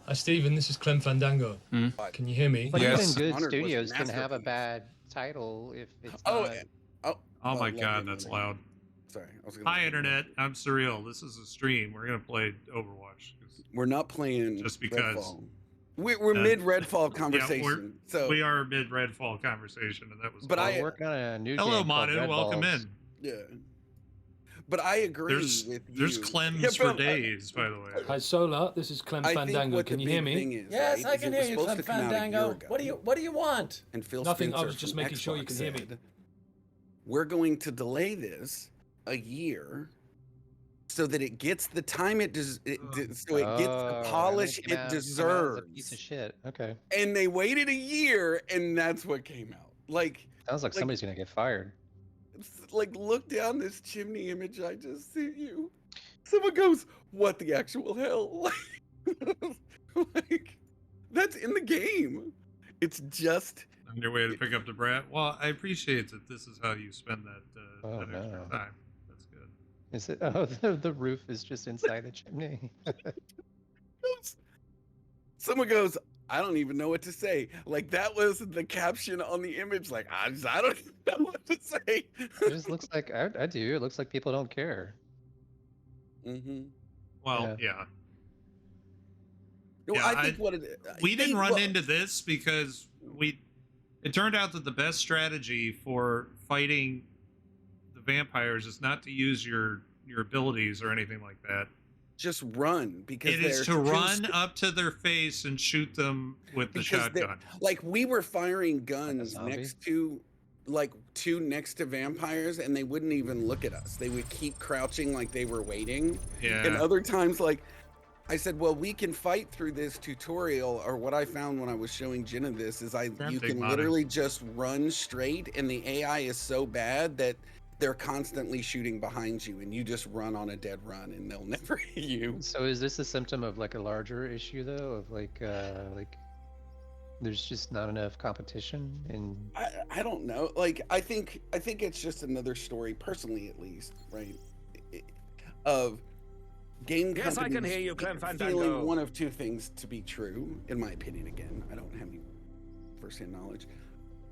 Hi, Stephen. This is Clem Fandango. Can you hear me? But Yes. even good Honored was a studios can have a masterpiece. bad title if it's Oh, not. oh Oh my well, God, let that's him- loud. Sorry, I was gonna Hi, let him- Internet. I'm Surreal. This is a stream. We're going to play Overwatch. We're not playing Just because. Redfall. We're mid Redfall conversation. So we are mid Redfall conversation, and that was. But We're working on a new Hello, game called Manu. Red Welcome Balls. in. yeah. But I agree with you. There's Clems Yeah, for but days, by the way. Hi, Solar. This is Clem I think Fandango. what Can the you hear big me? thing is, Yes, right, I is can it hear was you, supposed Clem to come out a year Fandango. ago. What do you want? And Phil Nothing, Spencer I was just from making sure you Xbox can hear me. said, we're going to delay this a year so that it gets the time it does, so it gets the polish and it came out as a piece deserves. of shit. Okay. And they waited a year, and that's what came out. Sounds like somebody's gonna get fired. Like, look down this chimney image I just sent you. Someone goes, "What the actual hell?" Like, that's in the game. It's just On your way to pick up the brat. Well, I appreciate that this is how you spend that, Oh, that extra no. time. That's good. Is it? Oh, the roof is just inside the chimney. someone goes, "I don't even know what to say." Like, that was the caption on the image. Like, I don't even know what to say. It just looks like I do. It looks like people don't care. Mm-hmm. Well, yeah. No, Yeah, I think what it. We didn't run into this because it turned out that the best strategy for fighting the vampires is not to use your abilities or anything like that. Just run, because It is to run up to their face and shoot them with the shotgun. Like, we were firing guns zombie? next to vampires, and they wouldn't even look at us. They would keep crouching like they were waiting. Yeah. And other times, like, I said, well, we can fight through this tutorial, or what I found when I was showing Jenna this is you can literally just run straight, and the AI is so bad that they're constantly shooting behind you, and you just run on a dead run, and they'll never hit you. So is this a symptom of like a larger issue though, of like there's just not enough competition? And I don't know. Like, I think it's just another story, personally at least, right? Of game companies. Yes, I can hear you, Clem Fandango. Feeling one of two things to be true, in my opinion. Again, I don't have any first-hand knowledge.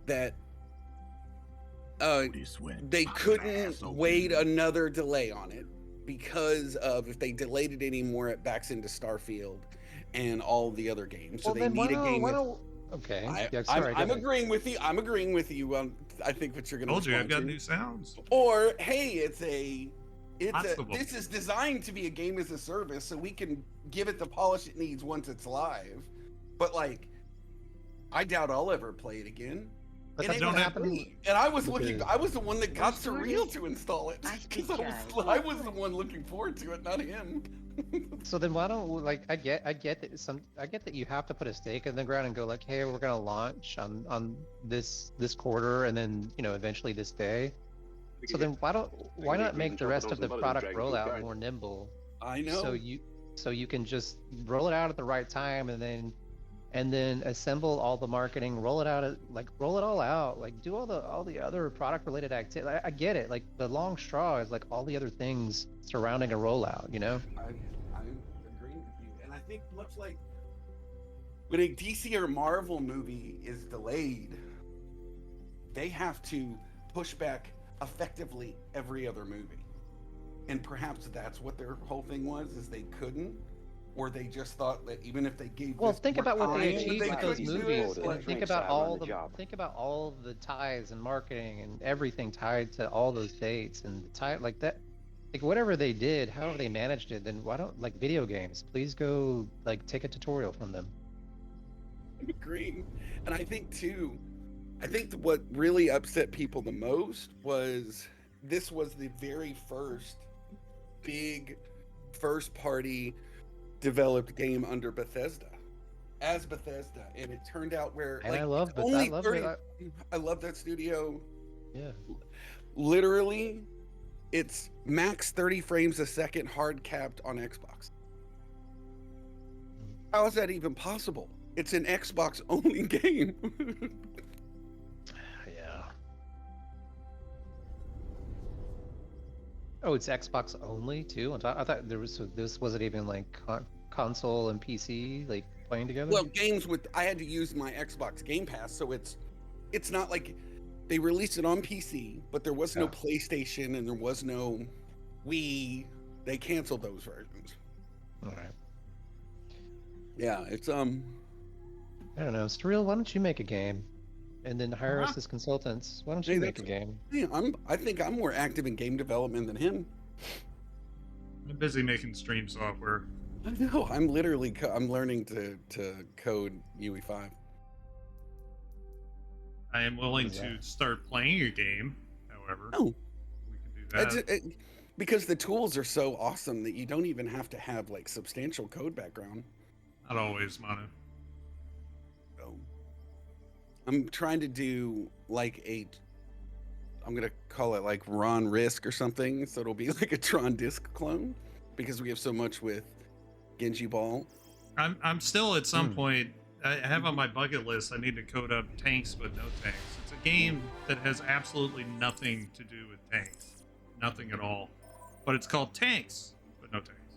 That they couldn't wait another delay on it, because of if they delayed it anymore, it backs into Starfield and all the other games. So they need a game. Okay. I'm agreeing with you. I'm agreeing with you. I think what you're going to. Told you I've got new sounds. Or hey, Possible. this is designed to be a game as a service, so we can give it the polish it needs once it's live. But like, I doubt I'll ever play it again. But It that's ain't what happening. happens. And I was looking. I was the one that got Sorry. Surreal to install it. I 'Cause think I was the one looking forward to it, not him. So then why don't I get that you have to put a stake in the ground and go like, hey, we're gonna launch on this quarter, and then eventually this day. So then why not make the rest of the product rollout more nimble? I know. So you can just roll it out at the right time, and then assemble all the marketing, roll it all out, like do all the other product related activity. I get it. Like the long straw is like all the other things surrounding a rollout, I agree with you, and I think much like when a DC or Marvel movie is delayed, they have to push back effectively every other movie, and perhaps that's what their whole thing was, is they couldn't, or they just thought that even if they gave think about what they achieved with those couldn't do movies, it. and think about all the ties and marketing and everything tied to all those dates and the tie like that. Like whatever they did, however they managed it, then why don't, like video games, please go like take a tutorial from them. I'm agreeing. And I think what really upset people the most was this was the very first big first party developed game under Bethesda, and it turned out where, And like, I love I love that studio. Yeah. Literally, it's max 30 frames a second hard capped on Xbox. How is that even possible? It's an Xbox only game. Yeah. Oh, it's Xbox only too? I thought this wasn't even like console and PC like playing together? Well, games with I had to use my Xbox Game Pass, so it's not like they released it on PC, but there was no PlayStation and there was no Wii. They canceled those versions. All right. Yeah, it's I don't know, Surreal. Why don't you make a game, and then hire us as consultants? Why don't you Hey, make a that's- game? yeah, I think I'm more active in game development than him. I'm busy making stream software. I know. I'm literally I'm learning to code UE5. I am willing Yeah. to start playing a game, however. Oh. We can do that. Because the tools are so awesome that you don't even have to have like substantial code background. Not always, Manu. So I'm trying to do like I'm gonna call it like Ron Risk or something, so it'll be like a Tron Disc clone, because we have so much with Genji Ball. I'm still at some point. I have on my bucket list. I need to code up tanks, but no tanks. It's a game that has absolutely nothing to do with tanks, nothing at all. But it's called Tanks, but no tanks.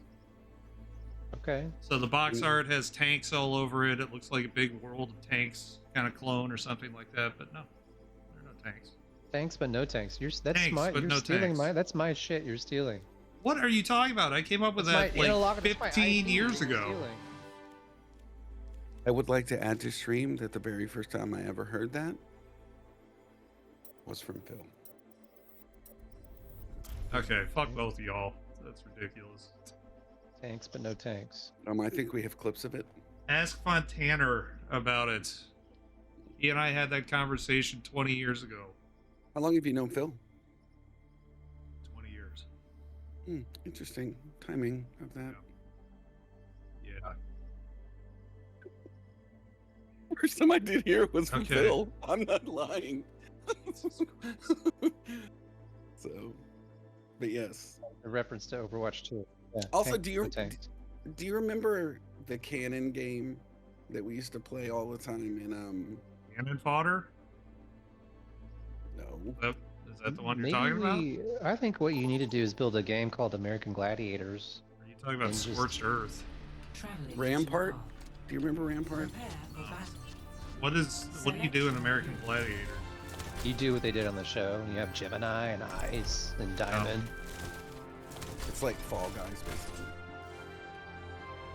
Okay. So the box art has tanks all over it. It looks like a big World of Tanks kind of clone or something like that. But no, there are no tanks. Thanks, but no tanks. That's Tanks, my. but You're no stealing tanks. my. That's my shit. You're stealing. What are you talking about? I came up with That's that my analog- like that's my 15 IP. years You're ago. stealing. I would like to add to stream that the very first time I ever heard that was from Phil. Okay, fuck both of y'all. That's ridiculous. Tanks, but no tanks. I think we have clips of it. Ask Fontaner about it. He and I had that conversation 20 years ago. How long have you known Phil? 20 years. Interesting timing of that. Yeah. First time I did hear it was from Okay. Phil. I'm not lying. So, but yes. A reference to Overwatch 2. Yeah, Also, tanks, do you no tanks. do you remember the Cannon game that we used to play all the time in Cannon fodder? no. Is that the one you're Maybe talking about? I think what you need to do is build a game called American Gladiators. Are you talking about And just- Scorched Earth? Rampart? Do you remember Rampart? What do you do in American Gladiator? You do what they did on the show. You have Gemini and Ice and Diamond. It's like Fall Guys, basically.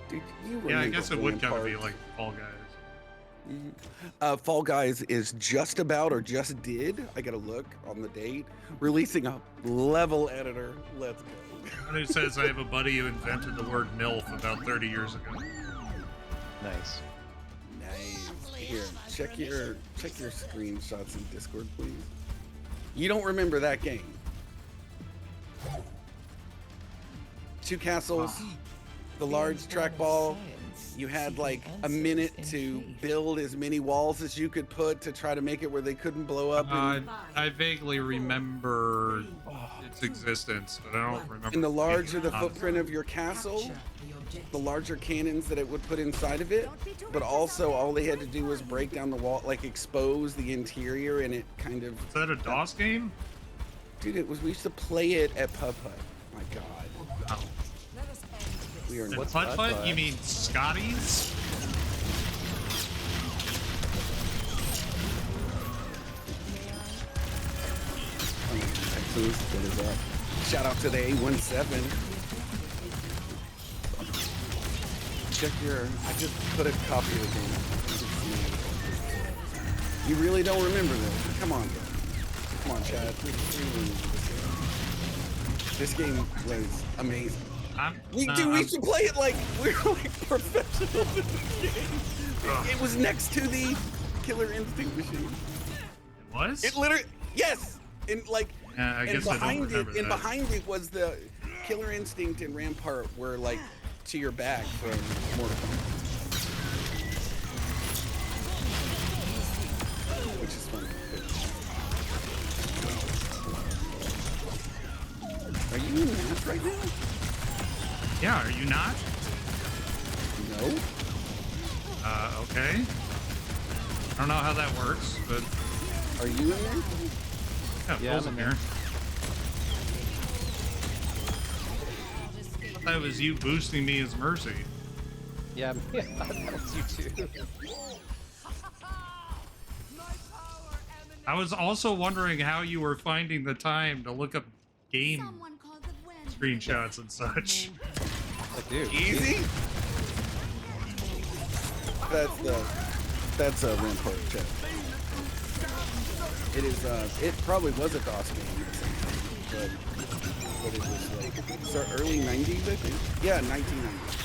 Dude, you remember Yeah, I guess it would kind of be Rampart. like Fall Guys. Fall Guys is just about, or just did, I gotta look on the date, releasing a level editor. Let's go. And it says I have a buddy who invented the word MILF about 30 years ago. Nice. Nice. Here, check your screenshots in Discord, please. You don't remember that game? Two castles, the large trackball. You had like a minute to build as many walls as you could put to try to make it where they couldn't blow up. And, I vaguely remember its existence, but I don't remember. and the larger the being footprint of your castle, the larger cannons that it would put inside of it. But also, all they had to do was break down the wall, like expose the interior, and it kind of. Is that a DOS game? Dude, it was. We used to play it at Pub Hut. My God, Oh. we are. And What's Putt Putt? Putt-Putt? You mean Scotty's? Texas, what is up? Shout out to the 817. Check your. I just put a copy of the game. You really don't remember this? Come on, bro. Come on, Chad. We remember this game was amazing. We used to play it like we were like professionals in this game. It was next to the Killer Instinct machine. It was? It literally, yes, and like, I and guess I don't behind remember it, and that. behind it was the Killer Instinct and Rampart were like to your back from Mortal Kombat, which is fun. Are you in math right now? Yeah, are you not? No. Okay. I don't know how that works, but Are you in there? yeah, Yeah, Phil's I'm in in here. I thought that was you boosting me as Mercy. Yeah, that was you too. I was also wondering how you were finding the time to look up game Someone called the wind. screenshots and such. Like, dude, Easy? That's a Rampart chat. It is, it probably was a DOS game at the same time, but it was like, so early 90s, I think? Yeah, 1990s.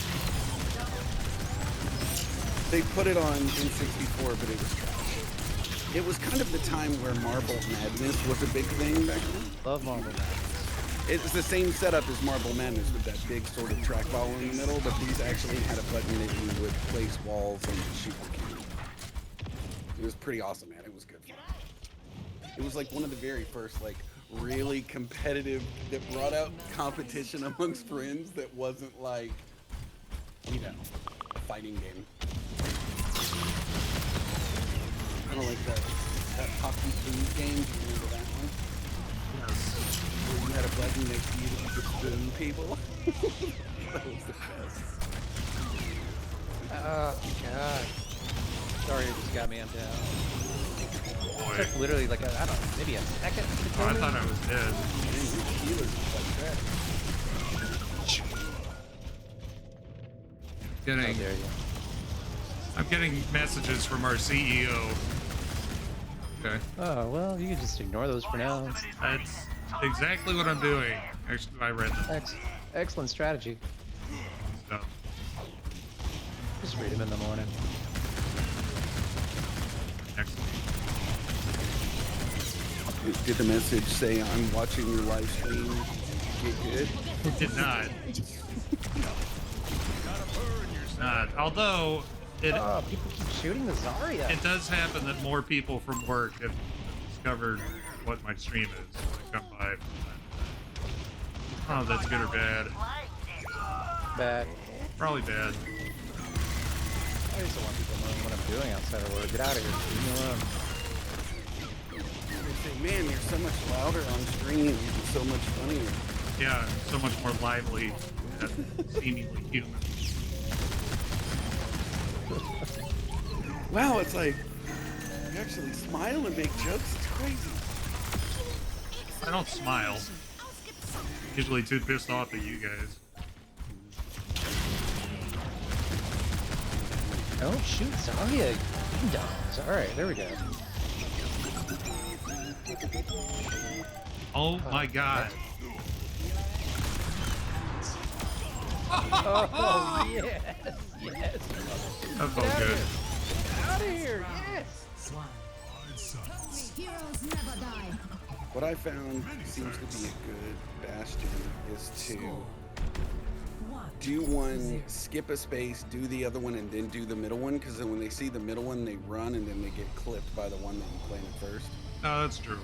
They put it on N64, but it was trash. It was kind of the time where Marble Madness was a big thing back then. love Marble Madness. It was the same setup as Marble Madness with that big sort of trackball in the middle, but these actually had a button that you would place walls and shoot the cannon. It was pretty awesome, man. It was good fun. It was like one of the very first, like, really competitive, that brought out competition amongst friends that wasn't like, you know, a fighting game. Kind of like that Hockey Food game. Do you remember that one? Yes. Where you had a button next to you that you could spoon people. That was the best. Oh god. Sorry, it just got me. I'm down. Boy. Took literally like I don't know, maybe a second to Oh, kill I me. thought I was dead. Man, these healers are like that. How Getting, dare you? I'm getting messages from our CEO. Okay. Oh well, you can just ignore those for now. That's exactly what I'm doing. Actually, I read them. Excellent strategy. So, Just read them in the morning. excellent. Did the message say, I'm watching your live stream get good? It did not. Not. Although it Oh, people keep shooting the Zarya. it does happen that more people from work have discovered what my stream is. So they come by. Oh, that's good or bad? Bad. Probably bad. I just don't want people knowing what I'm doing outside of work. Get out of here. Leave me alone. They say, man, you're so much louder on stream and so much funnier. Yeah, so much more lively and seemingly human. Wow, it's like, you actually smile and make jokes. It's crazy. I don't smile. Usually too pissed off at you guys. Don't shoot Zarya. Dogs. Alright, there we go. Oh my god. Oh, yes. Yes. That felt good. Out of here. Yes. Heroes never die. What I found seems to be a good bastion is to do one, skip a space, do the other one, and then do the middle one, because then when they see the middle one, they run and then they get clipped by the one that you planted first. No, that's true.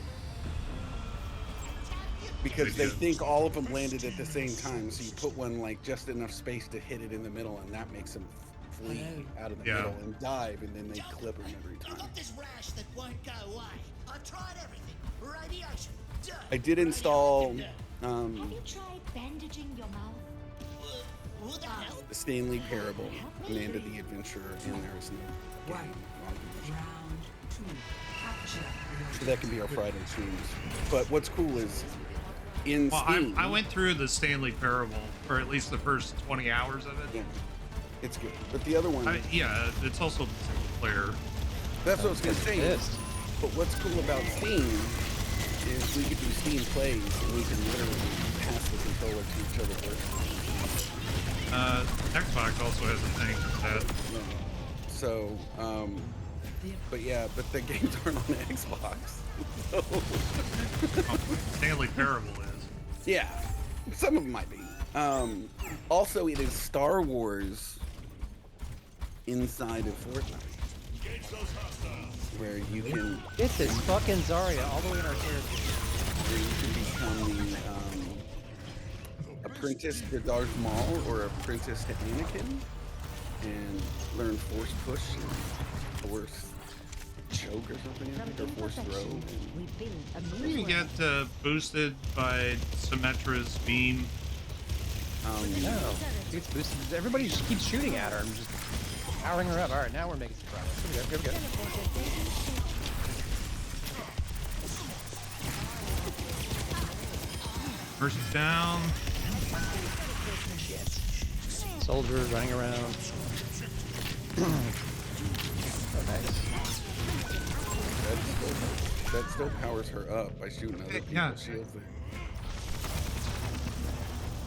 Because they think all of them landed at the same time, so you put one like just enough space to hit it in the middle, and that makes them flee out of the Yeah. middle and dive, and then they clip them every I time. got this rash that won't go away. I tried everything. Radiation. Dirt. I did install Have you tried bandaging your mouth? Who the hell? the Stanley Parable, Amanda the Adventurer, and there is no game. So that can be our Friday streams. But what's cool is in Well, Steam, I went through the Stanley Parable for at least the first 20 hours of it. yeah, it's good. But the other one, Yeah, it's also single player. that's what I was gonna say. Pissed. But what's cool about Steam is we can do Steam plays, and we can literally pass the controller to each other first. Xbox also has a thing for that. Yeah. So, but yeah, but the games aren't on Xbox. So, Stanley Parable is. yeah, some of them might be. Also, it is Star Wars inside of Fortnite, where you can Get this fucking Zarya all the way in our territory. become the apprentice to Darth Maul or apprentice to Anakin, and learn Force Push and Force Choke or something, I think, or Force Throw. We build a You new can world. get boosted by Symmetra's beam. No, it's boosted. Everybody just keeps shooting at her and just powering her up. All right, now we're making some progress. Here we go. Mercy's down. Shit. Soldiers running around. Oh, nice. That still powers her up by shooting other people's Yeah. shields there.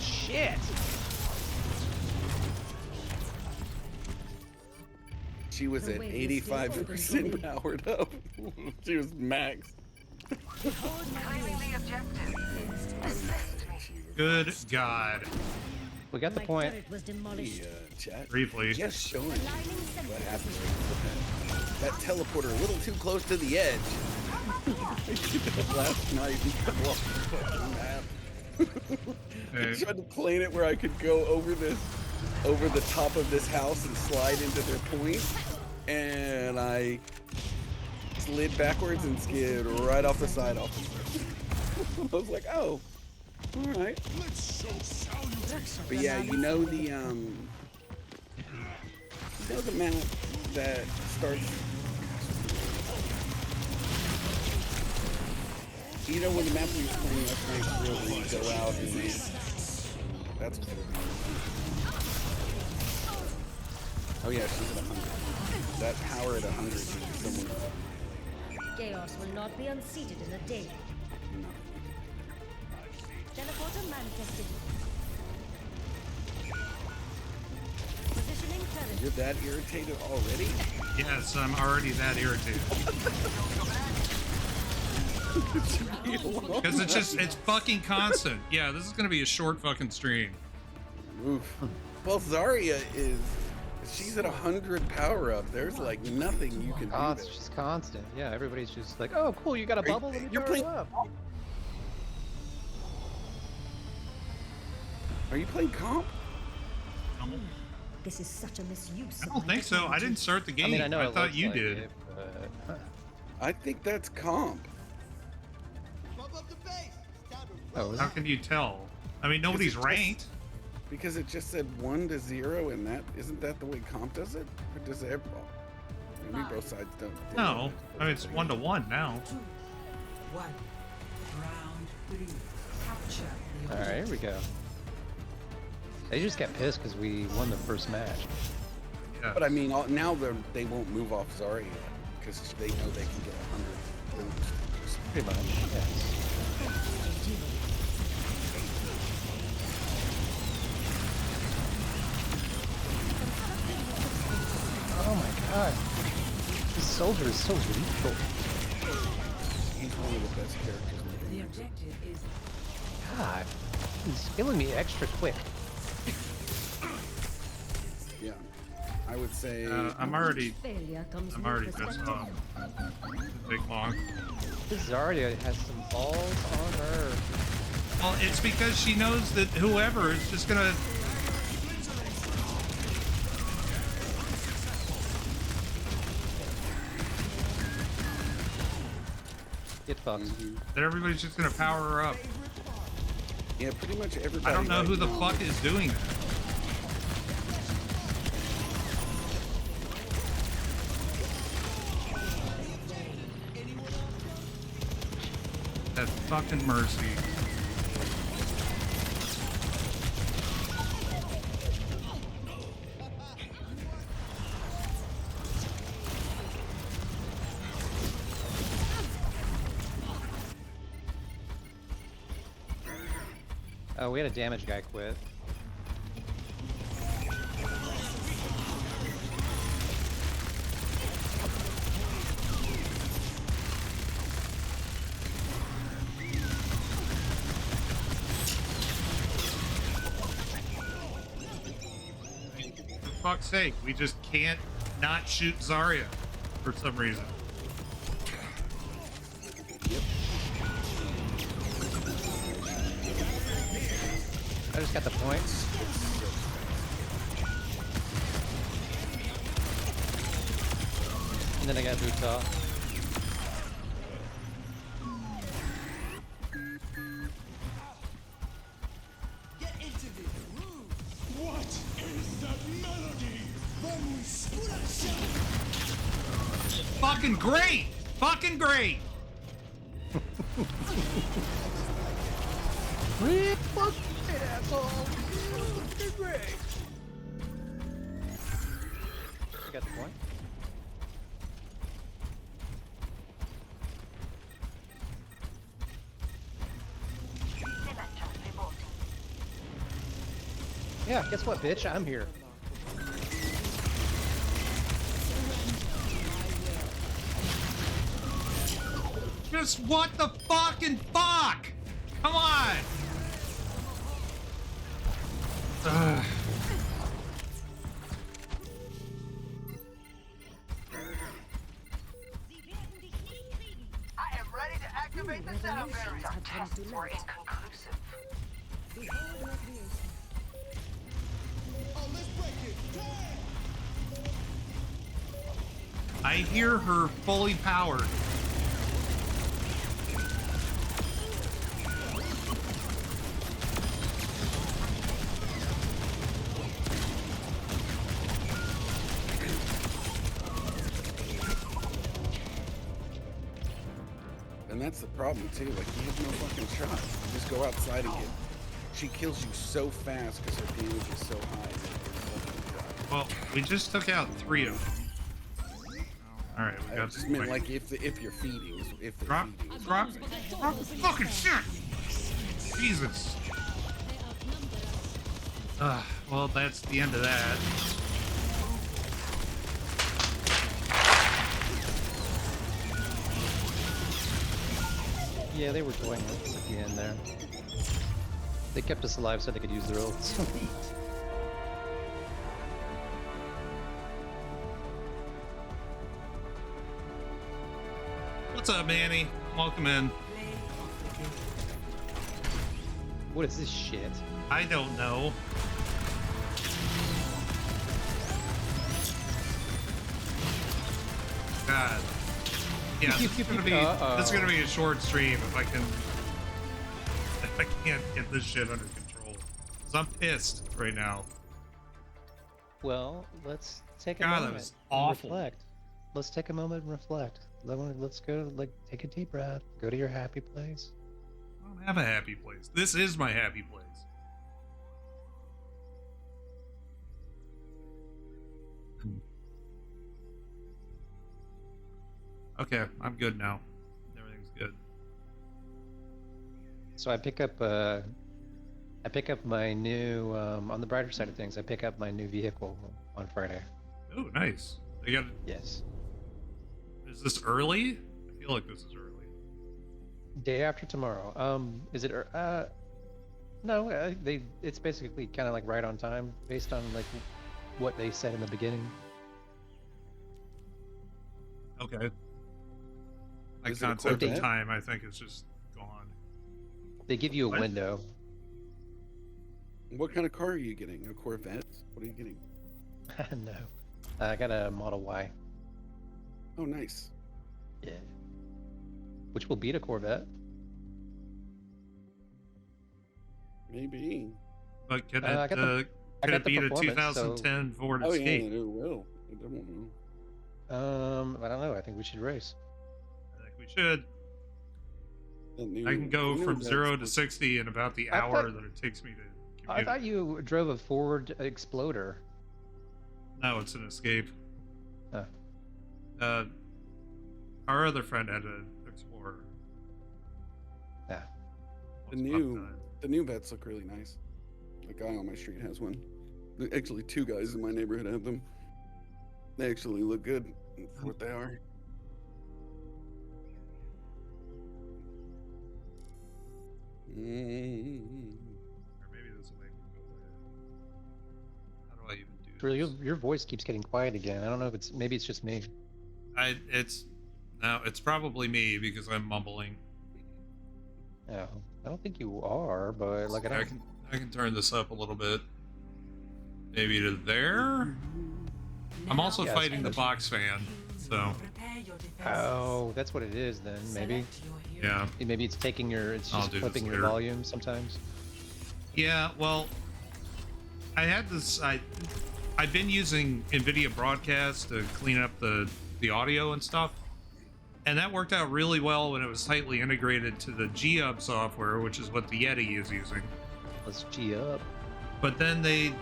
Shit! She was at 85% powered up. She was max. Good God. We got the point. Was demolished. Chat. Briefly. Just showing you what happens with that teleporter a little too close to the edge. Last night, he fell off the fucking map. I tried to plane it where I could go over the top of this house and slide into their point, and I slid backwards and skid right off the side off the cliff. I was like, oh, all right. But yeah, you know the map that starts. You know when the map we were playing last night where we go out and that's what it was. Oh yeah, she's at 100. That power at 100 is somewhere. Chaos will not be unseated in a day. No. Teleporter manifested. Positioning turret. You're that irritated already? Yes, I'm already that irritated. Because it's fucking constant. Yeah, this is gonna be a short fucking stream. Oof. Well, Zarya she's at 100 power up. There's like nothing you can do. It's There. just constant. Yeah, everybody's just like, oh, cool, you got a bubble? Let me You're power you playing. up. Are you playing comp? This is such a misuse. I don't think so. I didn't start the game. I mean, I know it thought looks you like did. it, but... I think that's comp. Bump up the base. It's time to Oh, is How it? can you tell? I mean, nobody's just- ranked. Because it just said 1 to 0, and that isn't that the way comp does it? Or does it? Maybe both sides don't. do No, it. I mean it's 1-to-1 now. 1. Round 3. Capture the All right, here we go. They just got pissed because we won the first match. Yeah. But I mean, now they won't move off Zarya because they know they can get 100 boost. Pretty much, yes. Oh my god. This soldier is so lethal. He's one of the best characters in the The game. objective is God. He's killing me extra quick. Yeah, I would say. I'm already Failure comes with pissed perspective. off. It'll take long. This Zarya has some balls on her. Well, it's because she knows that whoever is just gonna. Get fucked. That everybody's just gonna power her up. Yeah, pretty much everybody. I don't know right who the now- fuck is doing that. That fucking Mercy. Oh, we had a damage guy quit. For fuck's sake, we just can't not shoot Zarya for some reason. I just got the points. And then I got boots off. get into this room. Fucking great! Fucking great! I got the point. Yeah, guess what, bitch? I'm here. Just what the fucking fuck? Come on! Ugh. I am ready to activate the sound barrier. Tests were inconclusive. I hear her fully powered. And that's the problem too. Like you have no fucking shot. You just go outside and get. She kills you so fast because her damage is so high. Well, we just took out 3 of them. All right, we I got. just meant like if you're feeding, if they're Drop feeding. the fucking shit! Jesus. Well, that's the end of that. Yeah, they were going us at the end there. They kept us alive so they could use their ults. What's up, Manny? Welcome in. What is this shit? I don't know. God. Yeah, this is gonna be a short stream if I can't get this shit under control. 'Cause I'm pissed right now. Well, let's take a God, that moment was and awful. reflect. Let's take a moment and reflect. Let's go, like, take a deep breath. Go to your happy place. I don't have a happy place. This is my happy place. Okay, I'm good now. Everything's good. So I pick up my new, on the brighter side of things, I pick up my new vehicle on Friday. Oh, nice. They got. Yes. Is this early? I feel like this is early. Day after tomorrow. Is it, no, it's basically kind of like right on time based on, like, what they said in the beginning. Okay. My Is it a concept of Corvette? time, I think, is just gone. They give you a What? window. What kind of car are you getting? A Corvette? What are you getting? No. I got a Model Y. Oh, nice. Yeah. Which will beat a Corvette. Maybe. But could I it, got the- I could got it the beat a performance, so- 2010 Ford Oh yeah, Escape? it will. I don't know. I don't know. I think we should race. I think we should. That new, I can go the new from Vets 0 to was- 60 in about the I hour thought- that it takes me to I commute. thought you drove a Ford Exploder. No, it's an Escape. Huh. Our other friend had an Explorer. Yeah. The new vets look really nice. The guy on my street has one. Actually, 2 guys in my neighborhood have them. They actually look good for what they are. Or maybe this will make me go there. How do I even do this? Really, your voice keeps getting quiet again. I don't know if maybe it's just me. It's probably me because I'm mumbling. No, I don't think you are, but like I can turn this up a little bit. Maybe to there. I'm also Yes, fighting the push. box fan, so Prepare your defenses. Oh, that's what it is then. Maybe. Select your hero. yeah. Maybe it's taking your. It's I'll just do this clipping your later. volume sometimes. Yeah, well, I had this. I've been using NVIDIA Broadcast to clean up the the audio and stuff. And that worked out really well when it was tightly integrated to the G-Hub software, which is what the Yeti is using. Let's G up. But then they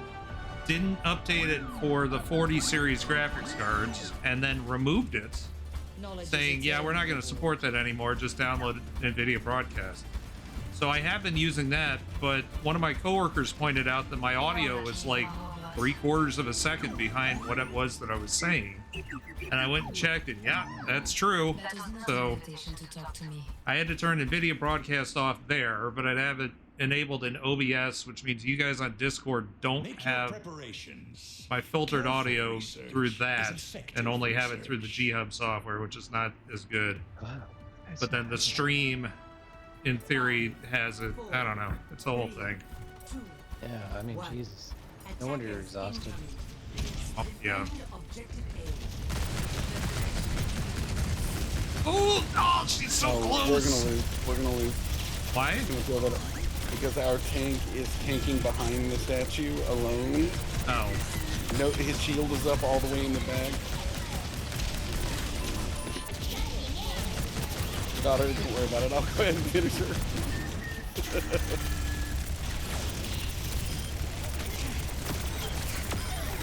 didn't update it for the 40 series graphics cards and then removed it, saying, yeah, we're not going to support that anymore, just download NVIDIA Broadcast. So I have been using that, but one of my coworkers pointed out that my audio was like 3/4 of a second behind what it was that I was saying. And I went and checked it. Yeah, that's true. So I had to turn NVIDIA Broadcast off there, but I'd have it enabled in OBS, which means you guys on Discord don't have my filtered audio through that and only have it through the G-Hub software, which is not as good. But then the stream, in theory, has it. I don't know. It's the whole thing. Yeah, I mean, Jesus. No wonder you're exhausted. Oh, yeah. Oh, she's so close. We're gonna lose. We're gonna lose. Why? We're gonna feel that because our tank is tanking behind the statue alone. Oh. No, his shield is up all the way in the back. Got her. Don't worry about it. I'll go ahead and finish her.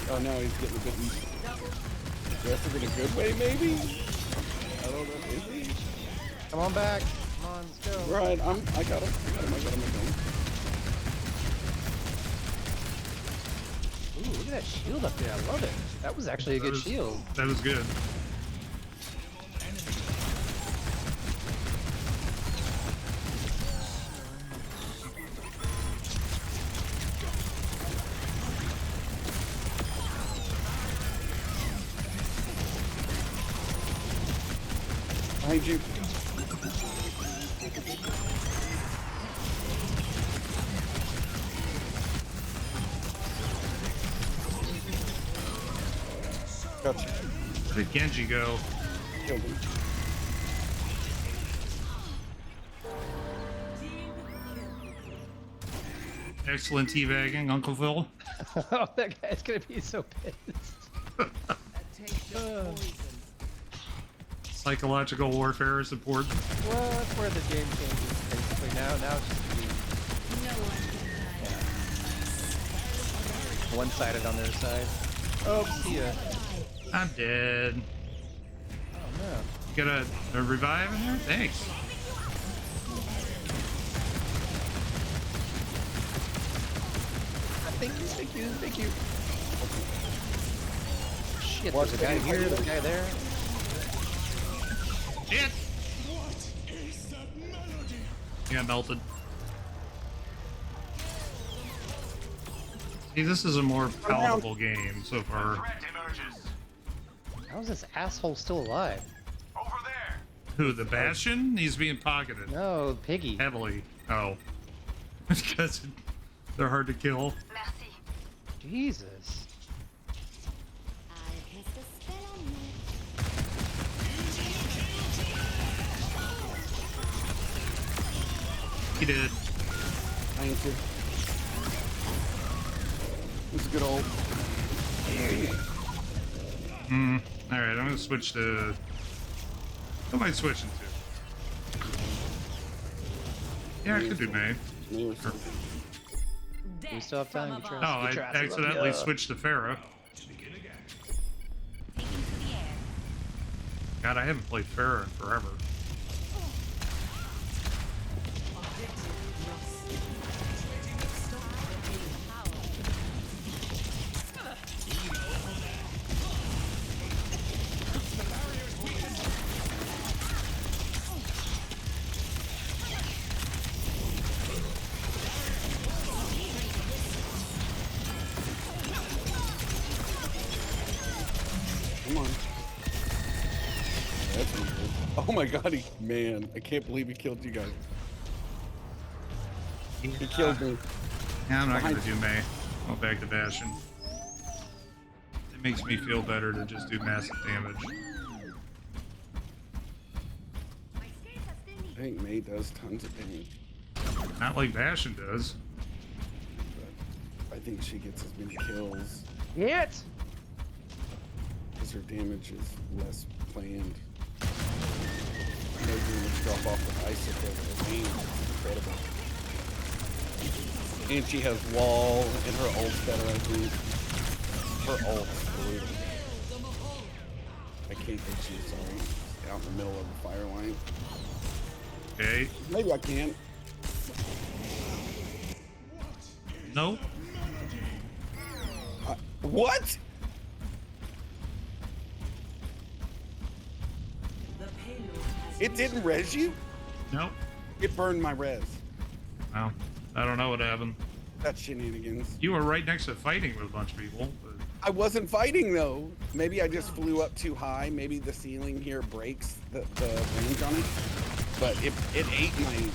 Oh, now he's getting a bit aggressive in a good way, maybe? I don't know. Is he? Come on back. Come on, let's go. Right, I got him. I got him. Ooh, look at that shield up there. I love it. That was actually a good shield. That was good. Behind you. Gotcha. Where did Genji go? Killed him. Excellent teabagging, Uncle Phil. Oh, that guy's gonna be so pissed. Psychological warfare is important. Well, that's where the game changes, basically. Now it's just one-sided on their side. Oh, see ya. I'm dead. Oh, no. You got a revive in there? Thanks. Thank you. Shit, there's a guy here, there's a guy there. Shit! Yeah, melted. See, this is a more palatable game so far. How is this asshole still alive? Who, the Bastion? He's being pocketed. No, Piggy. Heavily. Oh. Because they're hard to kill. Jesus. He did. Thank you. This is good old. Alright, I'm gonna switch to... What am I switching to? Yeah, I could do May. We still have time. Oh, I accidentally switched to Pharah. God, I haven't played Pharah in forever. Come on. That's good. Oh my god, man, I can't believe he killed you guys. He killed me. Yeah, I'm not gonna do May. Go back to Bastion. It makes me feel better to just do massive damage. I think May does tons of damage. Not like Bastion does. But I think she gets as many kills. Hit! Because her damage is less planned. No damage drop off the icicle with her aim. It's incredible. And she has wall, and her ult's better, I think. Her ult's brutal. I can't get you, sorry. Out in the middle of the fire line. Okay. Maybe I can. Nope. What? It didn't res you? Nope. It burned my res. Well, I don't know what happened. That's shenanigans. You were right next to fighting with a bunch of people. But... I wasn't fighting though. Maybe I just flew up too high. Maybe the ceiling here breaks the range on it. But it ate my...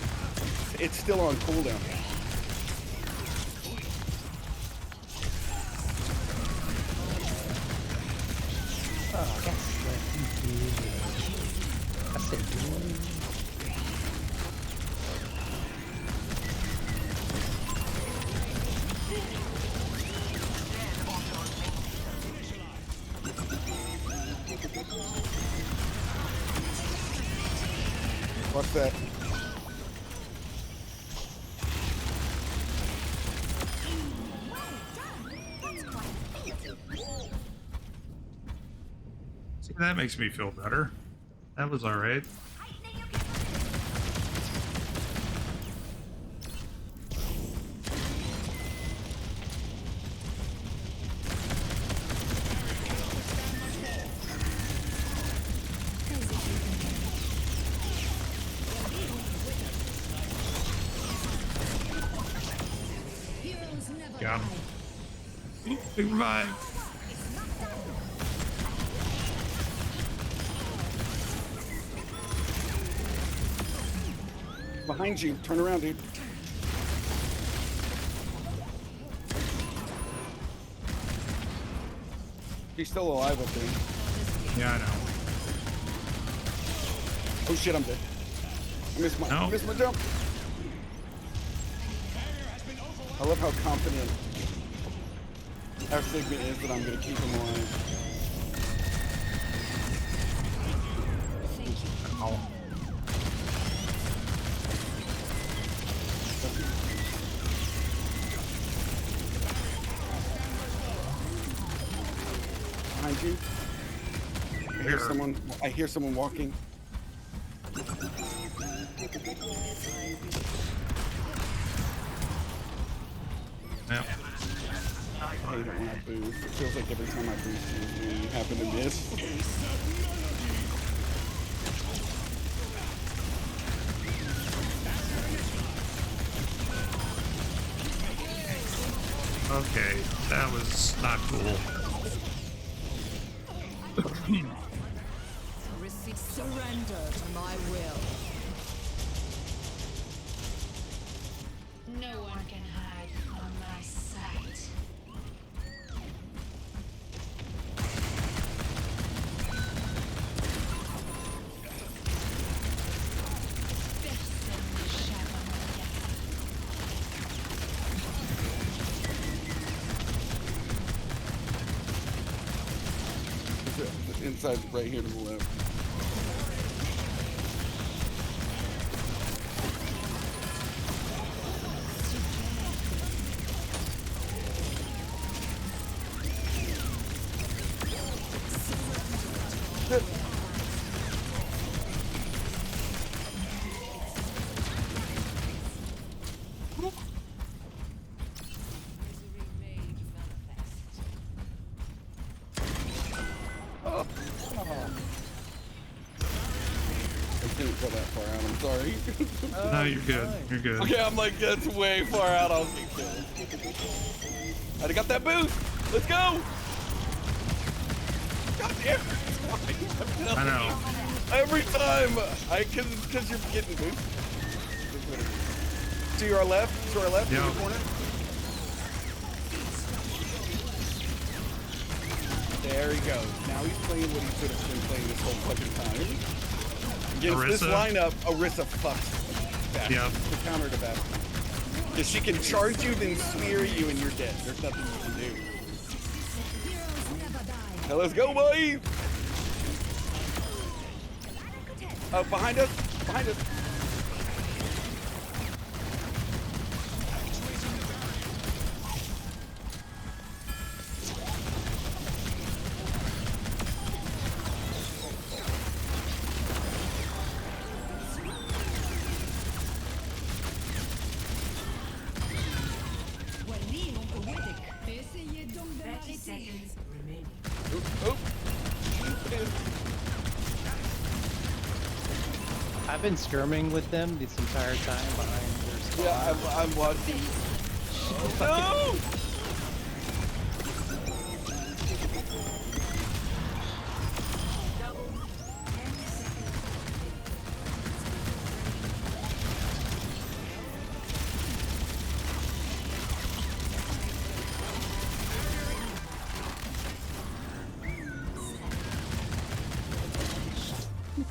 It's still on cooldown. Oh, that's it. What's that? See, that makes me feel better. That was alright. Got him. Big revive. Behind you. Turn around, dude. He's still alive up there. Yeah, I know. Oh shit, I'm dead. I missed my jump. I love how confident our Sigma is that I'm gonna keep him alive. Oh. Behind you. I hear someone walking. Yeah. I hate it when I boost. It feels like every time I boost you happen to miss. Okay, that was not cool. Surrender to my will. No one can hide from my sight. Inside, right here to the left. Go that far out. I'm sorry. No, you're good. You're good. Okay, I'm like, that's way far out. I'll get killed. I got that boost. Let's go. God damn it. I know. Every time. Because you're getting boosted. To our left. To our left. Yeah. In the corner. There he goes. Now he's playing what he should have been playing this whole fucking time. Against this lineup, Orisa fucks back. Yeah. The counter to back. If she can charge you, then smear you, and you're dead. There's nothing you can do. Now let's go, boys! Behind us! Behind us! Essayez donc de 30 seconds remaining. Oh. I've been skirming with them this entire time behind their spawn. Yeah, I'm watching. No!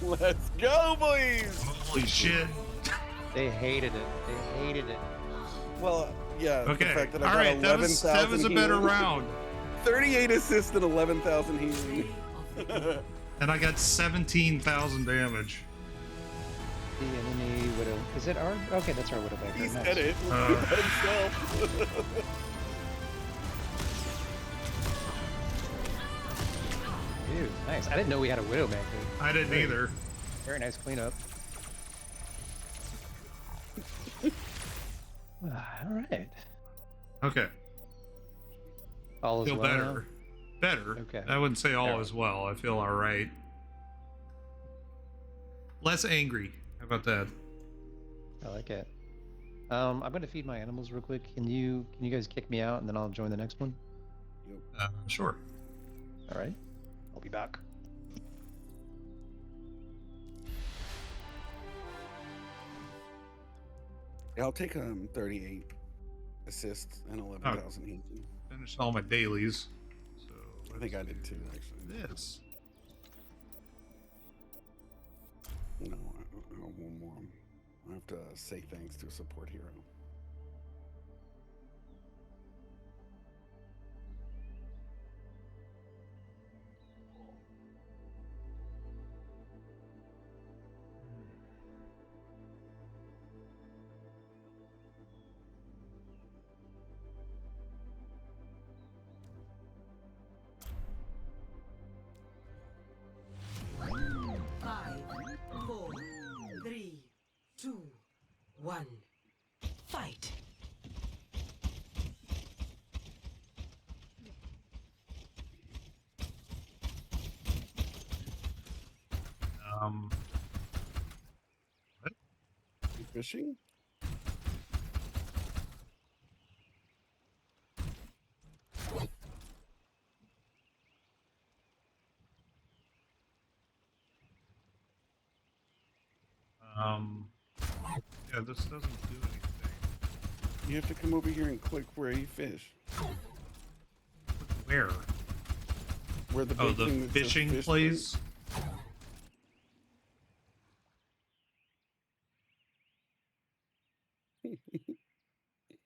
Let's go, boys! Holy shit. They hated it. They hated it. Well, yeah. Okay. The fact that I All got right. That 11,000 was a better healing. round. 38 assists and 11,000 healing. And I got 17,000 damage. The enemy widow. Is it our? Okay, that's our widowmaker. He Nice. said it himself. Dude, nice. I didn't know we had a widowmaker. I didn't either. Very nice cleanup. All right. Okay. All is Feel well. better. Better. Okay. I wouldn't say all Alright. as well. I feel all right. Less angry. How about that? I like it. I'm gonna feed my animals real quick. Can you guys kick me out and then I'll join the next one? Sure. All right. I'll be back. Yeah, I'll take 38 assists and 11,000 healing. Finished all my dailies. So I think I did too, actually. this. No, I want one more. I have to say thanks to a support hero. Five, four, three, two, one. Fight. You fishing? Yeah, this doesn't do anything. You have to come over here and click where you fish. Where? Where the Oh, big the thing that says fishing fish place?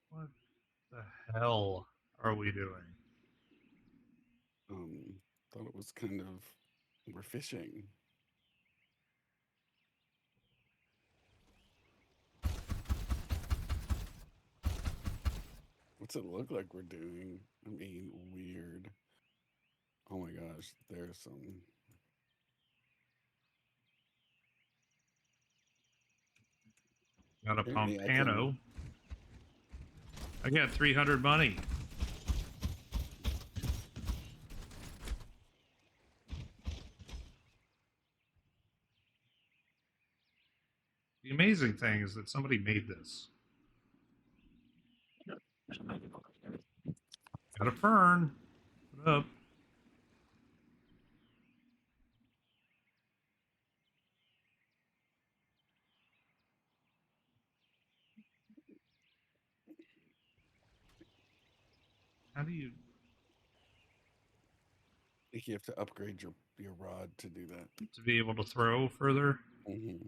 What the hell are we doing? Thought it was kind of we're fishing. What's it look like we're doing? I mean, weird. Oh my gosh, there's some. Got a Apparently I Pompano. I got 300 money. The amazing thing is that somebody made this. Got a fern. Put up. How do you? I think you have to upgrade your rod to do that. To be able to throw further? Mm-hmm.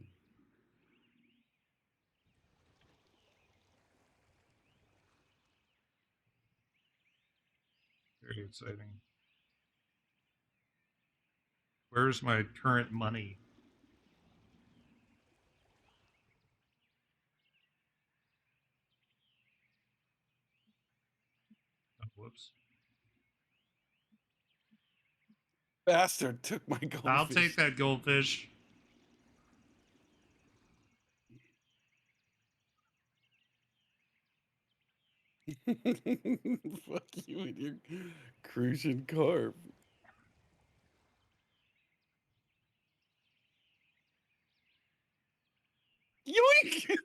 Very exciting. Where's my current money? Oh, whoops. Bastard took my goldfish. I'll take that goldfish. Fuck you and your crucian carp. Yoink!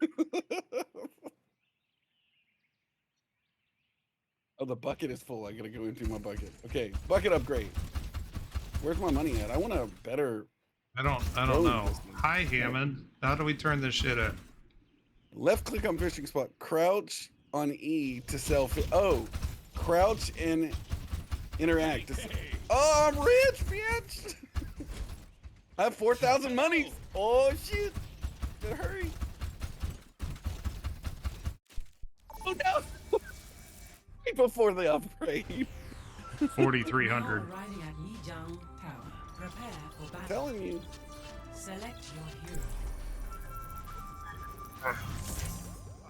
Oh, the bucket is full. I gotta go empty my bucket. Okay, bucket upgrade. Where's my money at? I want a better. I don't know. Hi, Hammond. How do we turn this shit up? Left click on fishing spot. Crouch on E to sell. Oh, crouch and interact. Oh, I'm rich, bitch. I have 4,000 money. Oh shit! Better hurry. Oh no! Right before the upgrade. 4,300. Arriving at Lijiang Tower. Prepare for I'm battle. telling you. Select your hero.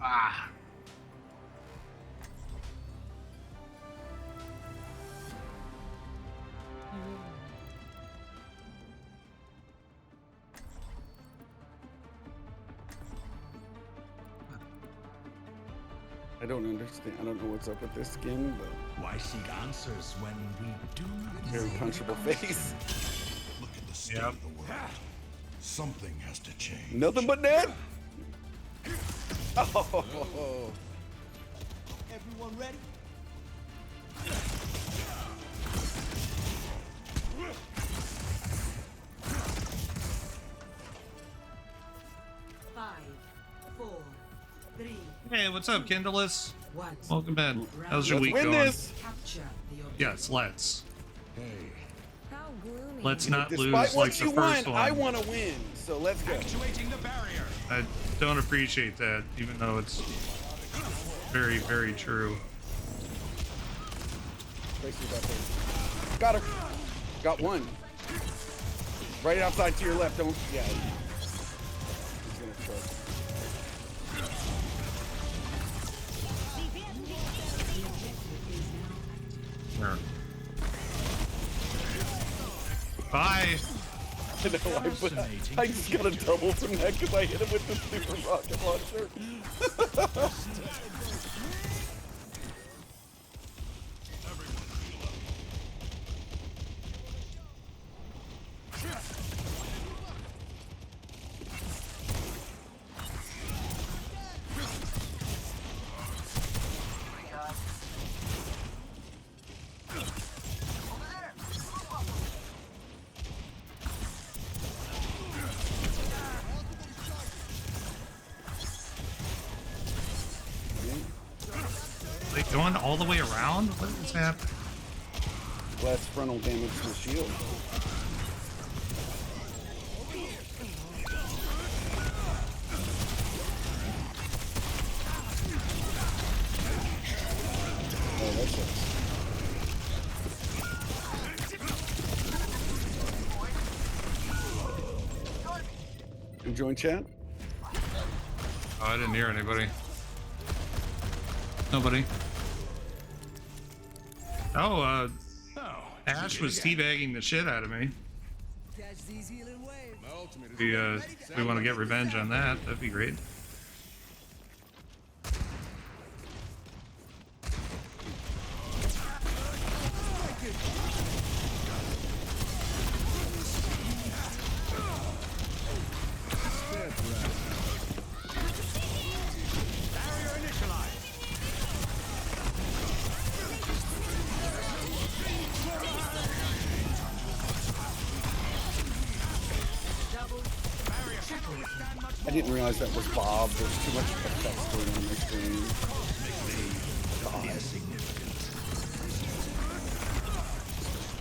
Ah. I don't understand. I don't know what's up with this skin, but Why seek answers when we do? very punchable face. Look at the state Yep. of the world. Something has to change. Nothing but that. Oh. Everyone ready? Five, four, three, Hey, what's up, Kindless? one. Welcome in. How's your Let's week win going? this. Capture the objective. Yes, let's. Hey, How gloomy. Let's not Despite lose like what the you first want, one. I want to win. So let's go. actuating the barrier. I don't appreciate that, even though it's very, very true. Got her. Got one. Right outside to your left. Don't. Yeah. He's gonna trust. Where? Bye. I know, I just got a double from that because I hit him with the super rocket launcher. Like going all the way around? What is happening? Less frontal damage to the shield. Oh, that's it. You join chat? Oh, I didn't hear anybody. Nobody. Oh, Ash was teabagging the shit out of me. We want to get revenge on that. That'd be great. I didn't realize that was Bob. There's too much effects going on my screen. God.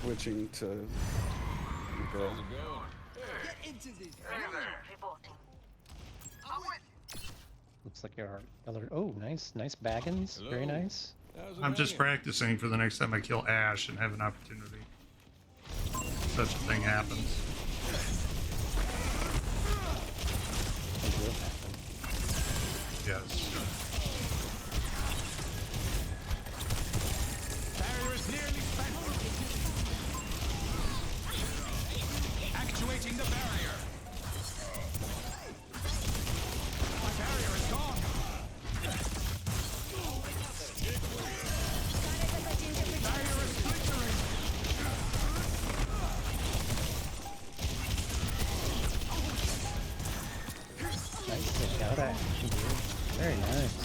Switching to girl. Looks like your other. Oh, nice baggins. Very nice. I'm just practicing for the next time I kill Ash and have an opportunity. such a thing happens. It will happen. Yes. Barrier is nearly spent. Actuating the barrier. My barrier is gone. Barrier is splintering. Nice kick out action, dude. Very nice.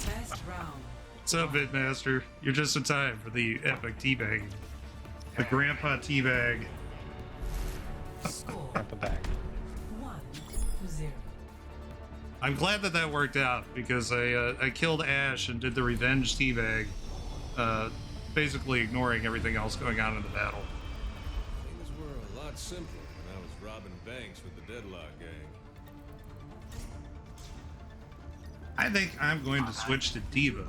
Test round. What's up, Vidmaster? You're just in time for the epic teabag. The grandpa teabag. Score Grandpa bag. 1-0. I'm glad that that worked out because I killed Ash and did the revenge teabag, basically ignoring everything else going on in the battle. Things were a lot simpler when I was robbing banks with the Deadlock gang. I think I'm going to switch to Diva.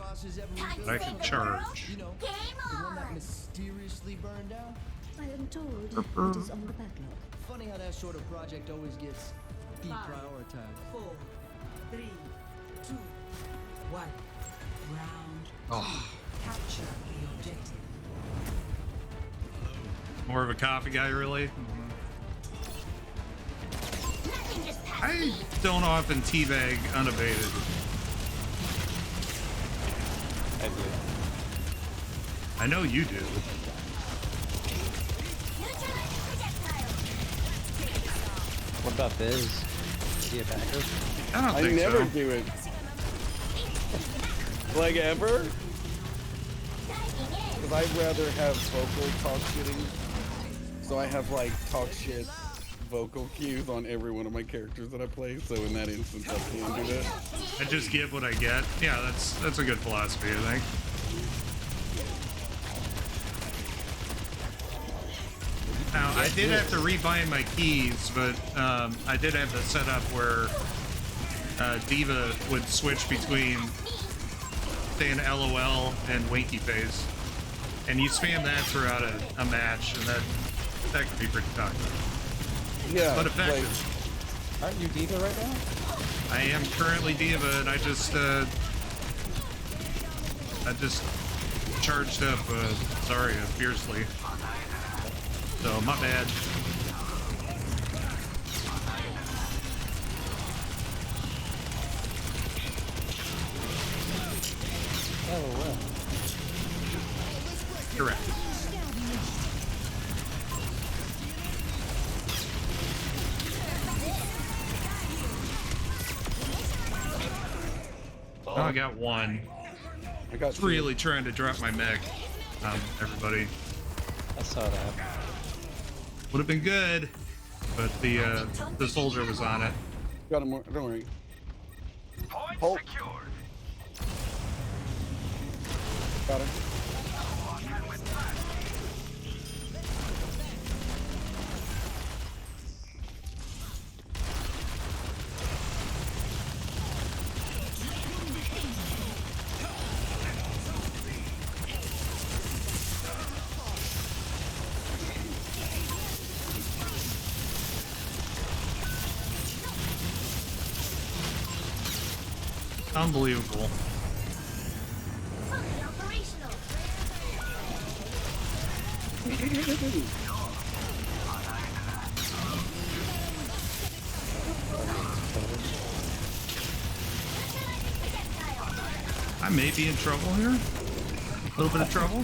I can charge. You know, the one that mysteriously burned down. I am told it is on the backlog. Funny how that sort of project always gets 5, deprioritized. 4, 3, 2, 1. Round Oh, capture the objective. more of a coffee guy, really? I don't often teabag unabated. I do. I know you do. What about Biz? Is he a backer? I don't I think never so. do it. Like ever? Because I'd rather have vocal talk shitting. So I have like talk shit vocal cues on every one of my characters that I play. So in that instance, I can do that. I just get what I get. Yeah, that's a good philosophy, I think. Now, I did have to rebind my keys, but I did have the setup where Diva would switch between saying LOL and Winky Face. And you spam that throughout a match, and that could be pretty toxic. Yeah. But effective. Aren't you Diva right now? I am currently Diva, and I just charged up Zarya fiercely. So my bad. Oh, well. Correct. Oh, I got one. I got It's really trying to drop my mech. Everybody. I saw that. Would have been good, but the soldier was on it. Got him. Don't worry. Hold. Got him. Unbelievable. I may be in trouble here. A little bit of trouble.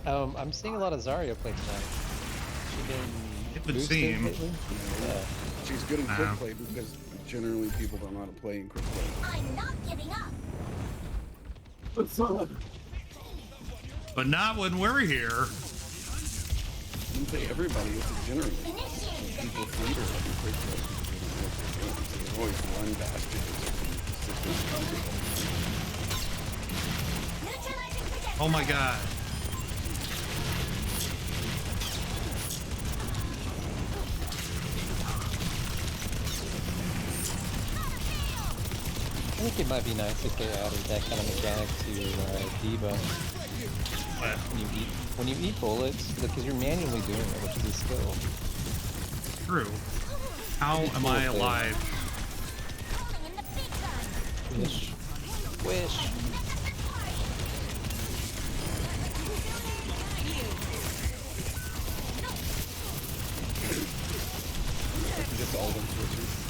I'm seeing a lot of Zarya play tonight. She been It would boosted seem. lately? Yeah. She's good in quick play because generally people don't know how to play in quick play. I'm not giving up. But not when we're here. I didn't say everybody, it's generally. People fleeter in quick play because they don't know what they're doing. So there's always one bastard that's consistent. Oh my god. think it might be nice if they added that kind of mechanic to debuff. But When you eat bullets, because you're manually doing it, which is a skill. true. How am I alive? Wish. Wish. Just all them switches.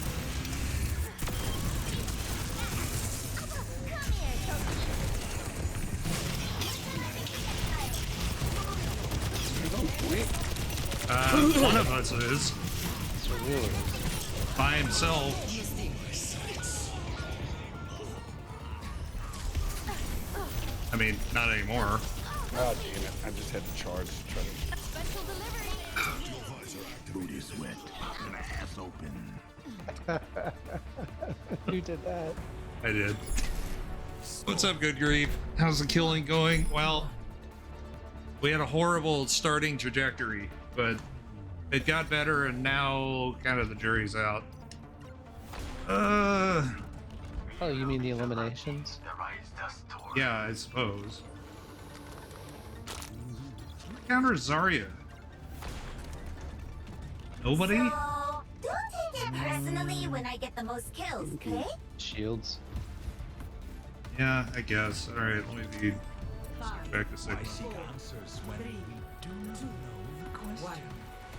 One of us is It's really by himself. I mean, not anymore. Oh, damn it. I just had to charge to try to... Booty sweat. My ass open. Who did that? I did. What's up, Good Grief? How's the killing going? Well, we had a horrible starting trajectory, but it got better, and now kind of the jury's out. Oh, you mean the eliminations? Yeah, I suppose. Counter Zarya. Nobody? So, don't take it personally when I get the most kills, okay? Shields. Yeah, I guess. All right, let me be back to 6.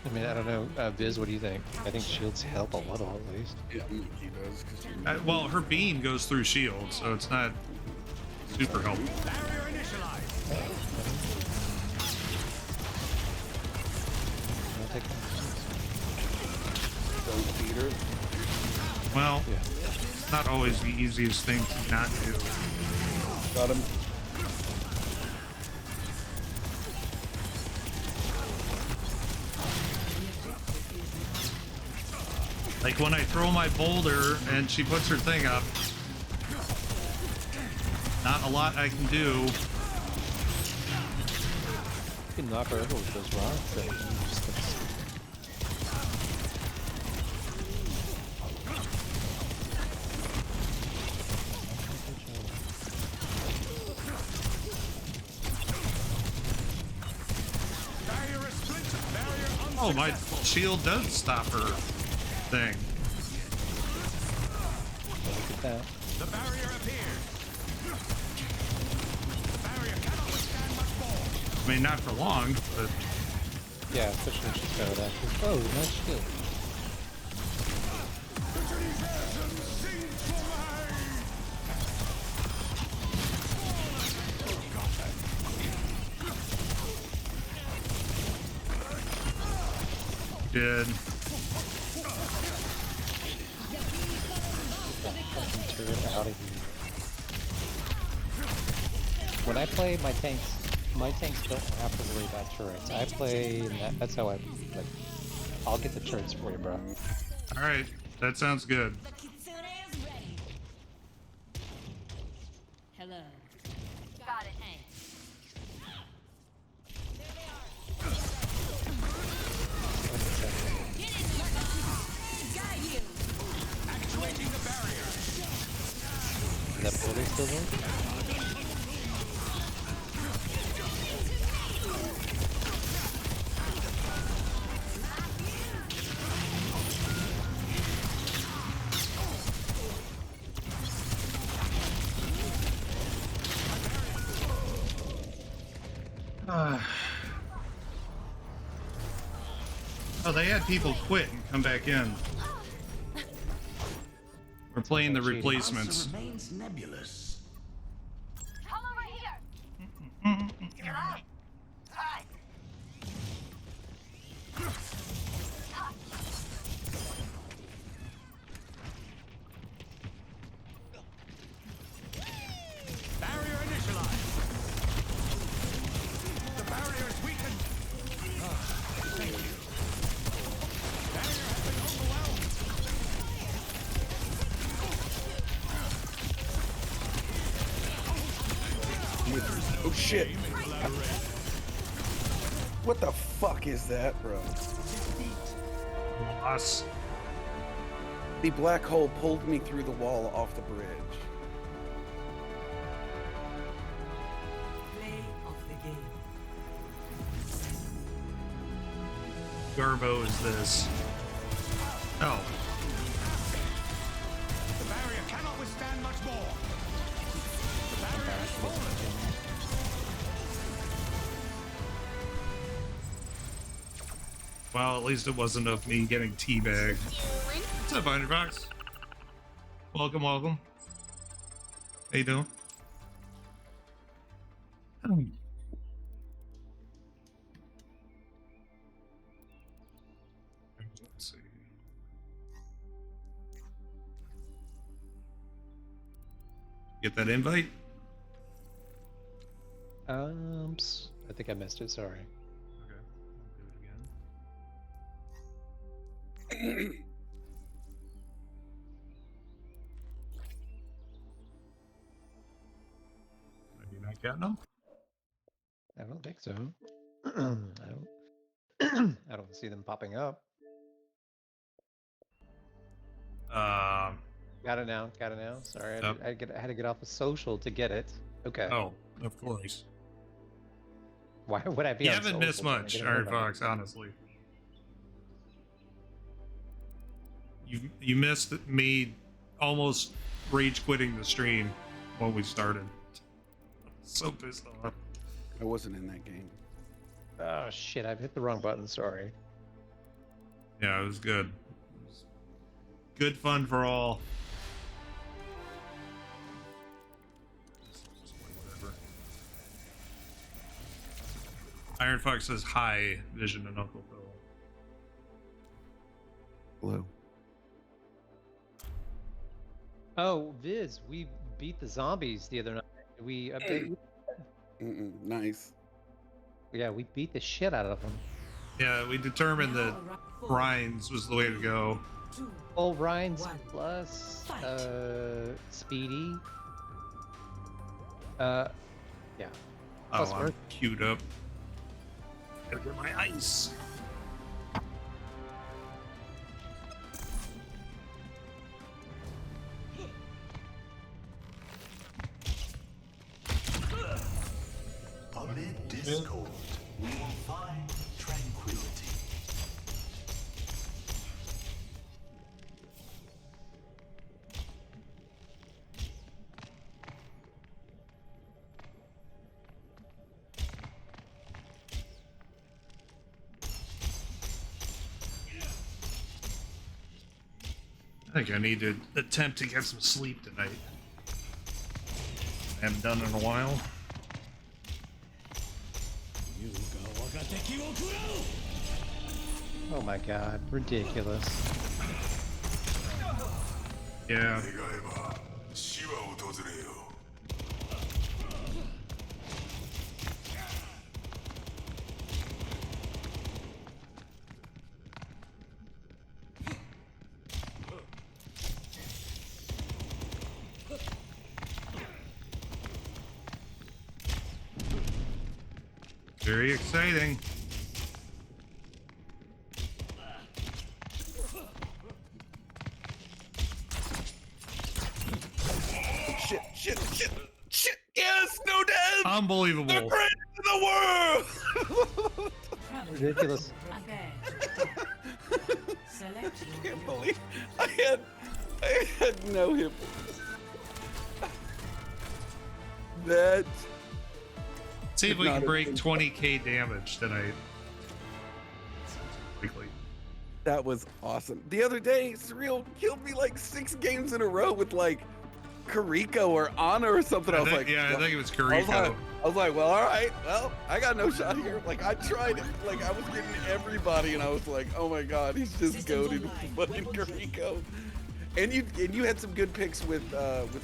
I mean, I don't know. Viz, what do you think? I think shields help a little, at least. Yeah, he does. Cause Well, her beam goes through shield, so it's not super helpful. I'll take that. don't beat her. Well, Yeah. it's not always the easiest thing to not do. Got him. Like when I throw my boulder and she puts her thing up, not a lot I can do. You can knock her over with those rocks. That you just Oh, my shield does stop her thing. look at that. The barrier appeared. The barrier cannot withstand much more. I mean, not for long, but Yeah, especially when she's got it active. Oh, nice shield. did. Fucking turret out of here. When I play my tanks don't have to worry about turrets. I play, and that's how I, like, I'll get the turrets for you, bro. All right, that sounds good. Hello. Got it. Actuating the barrier. Is that building still there? Oh, they had people quit and come back in. We're playing the replacements. Remains nebulous. Come over here. Hi. Hi. Barrier initialized. The barrier is weakened. Thank you. Barrier has been overwhelmed. Oh shit. What the fuck is that, bro? Us. The black hole pulled me through the wall off the bridge. garbo is this? Oh. The barrier cannot withstand much more. The barrier has fallen. Well, at least it wasn't of me getting teabagged. What's up, Underbox? Welcome, welcome. How you doing? Let's see. Get that invite? I think I missed it. Sorry. Okay, I'll do it again. Maybe not getting them? I don't think so. I don't. I don't see them popping up. Got it now. Got it now. Sorry, Yep. I had to get off of social to get it. Okay. Oh, of course. Why would I be? You on haven't missed social trying to much, get an Iron invite? Fox, honestly. You missed me almost rage quitting the stream when we started. So pissed off. I wasn't in that game. Oh shit! I've hit the wrong button. Sorry. Yeah, it was good. It was good fun for all. Whatever. Iron Fox says hi, Vision and Uncle Phil. Hello. Oh, Viz, we beat the zombies the other night. Did we update? Nice. Yeah, we beat the shit out of them. Yeah, we determined that grinds was the way to go. Oh, Ryan's One. plus Fight. Speedy. Yeah. Oh, Plus I'm Earth. queued up. Gotta get my ice. Amid discord, we will find tranquility. I think I need to attempt to get some sleep tonight. I haven't done it in a while. Oh my god, ridiculous. Yeah. Very exciting. Shit! Yes, no death. The Unbelievable. greatest in the world. Ridiculous. Select I your can't believe I had no hit. That See if we Not can a break thing. 20k damage tonight. Quickly. that was awesome. The other day, Surreal killed me like 6 games in a row with like Kariko or Ana or something. I was like, yeah, I well, think it was I was, like, Kariko. I was like, well, all right, well, I got no shot here. Like, I tried it. Like, I was getting everybody, and I was like, oh my god, he's just Systems goaded online. fucking Kariko. And you had some good picks with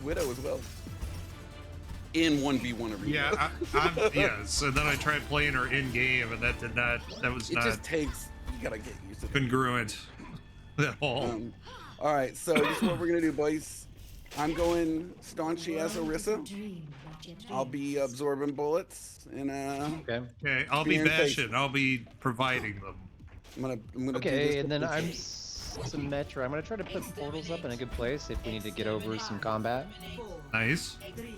Widow as well. In 1v1 arena. Yeah, I'm yes. And then I tried playing her in game, and that did not. That was it not just takes. You gotta get used to it. congruent at all. All right, so this is what we're gonna do, boys. I'm going Staunchy as Orisa. Dream not yet I'll be absorbing bullets, and Okay. Okay, I'll be Spear and face. bashing. I'll be providing them. I'm gonna do Okay, this and then with- I'm Symmetra. I'm gonna try to put portals up in a good place if we need to get over some combat. 4, Nice. 3,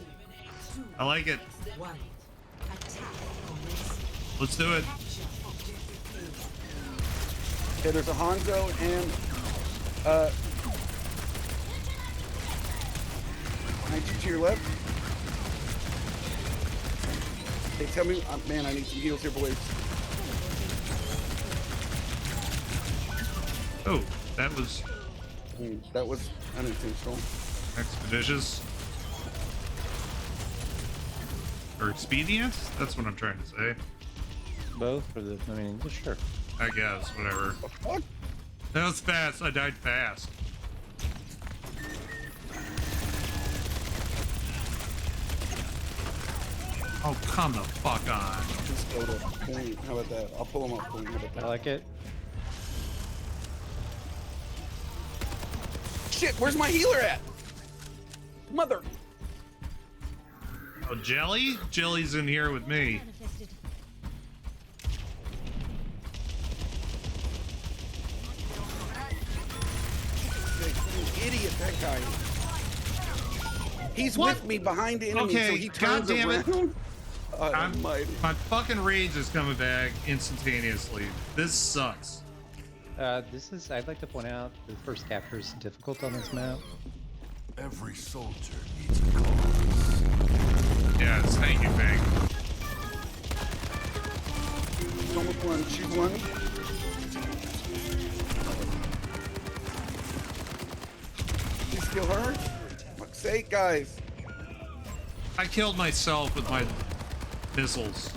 2, I like it. 1. Attack. Commence. Let's do it. Capture objective Okay, there's a Hanzo and behind you to your left. Hey, tell me, man, I need some heals here, boys. Oh, that was That was unintentional. expeditious. Or expedient? That's what I'm trying to say. Both for the. I mean, sure. I guess, whatever. What? That was fast. I died fast. Oh, come the fuck on. Just go to point. How about that? I'll pull him up point. How about I that? like it. Shit, where's my healer at? Mother. Oh, Jelly? Jelly's in here with me. Manifested. You idiot, that guy. He's What? with me behind the enemy, Okay, so he turns God damn it. around. Almighty. My fucking rage is coming back instantaneously. This sucks. This is. I'd like to point out the first capture is difficult on this map. Every soldier needs a cause. Yes, thank you, Bang. Almost one. She's one. Please kill her. Fuck's sake, guys. I killed myself with my missiles.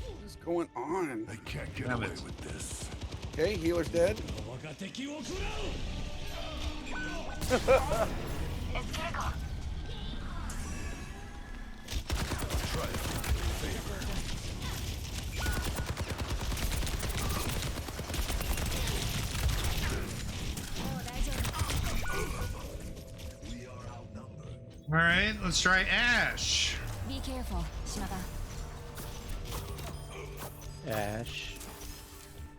What is going on? I can't get Damn away it. with this. Okay, healer's dead. Try it for favor. We are outnumbered. All right, let's try Ash. Be careful, Shimada. Ash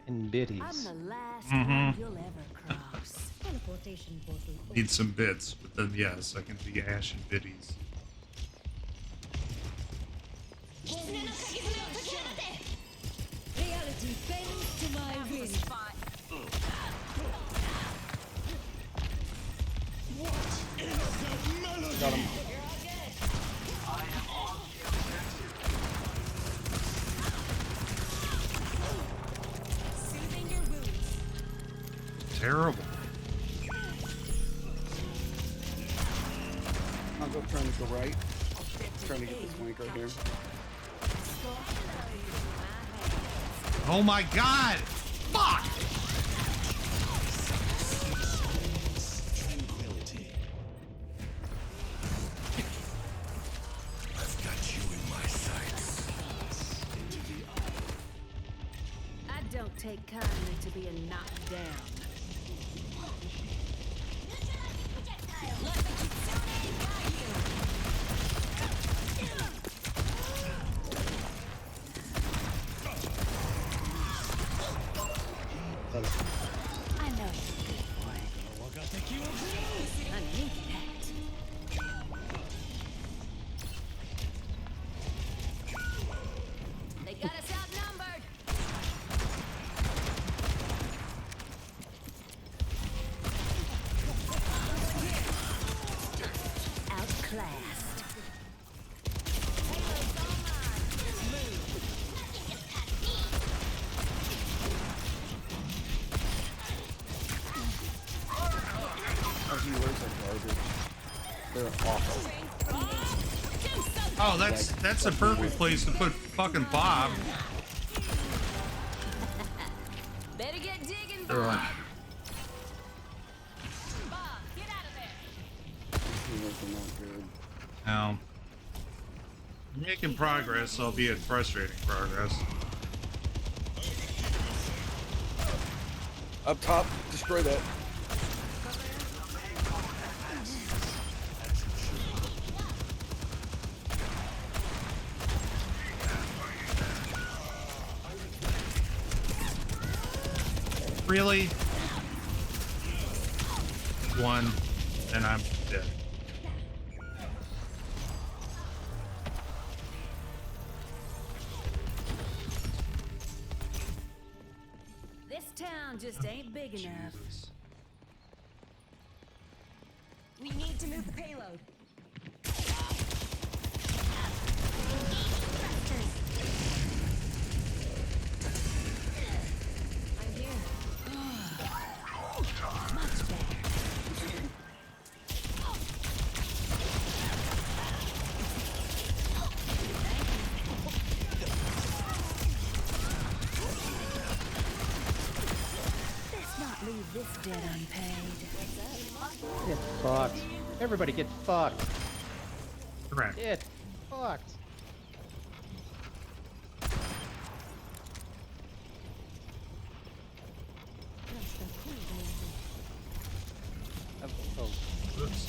and biddies. I'm the last Mhm. one you'll ever cross. Teleportation portal. Need some bits, but then yes, I can be Ash and Biddies. Reality bends to my will. Got him. Soothing your wounds. Terrible. I'll go trying to go right. Trying to get this flank right here. Oh my god! Fuck! I've got you in my sights. I don't take kindly to being knocked down. I know. I need that. They got us outnumbered. Outclassed. Our healers are garbage. They're awful. Oh, that's a perfect place to put fucking Bob. Better get digging, Ugh. Bob. Bob, get out of there. Healers are not good. Now, making progress, albeit frustrating progress. Up top, destroy that. Really? One, and I'm dead. town just ain't big enough. Jesus. We need to move the payload. I'm here. Much better. Let's not leave this debt unpaid. Get fucked. Everybody get fucked. Correct. Get fucked. Oh. Oops.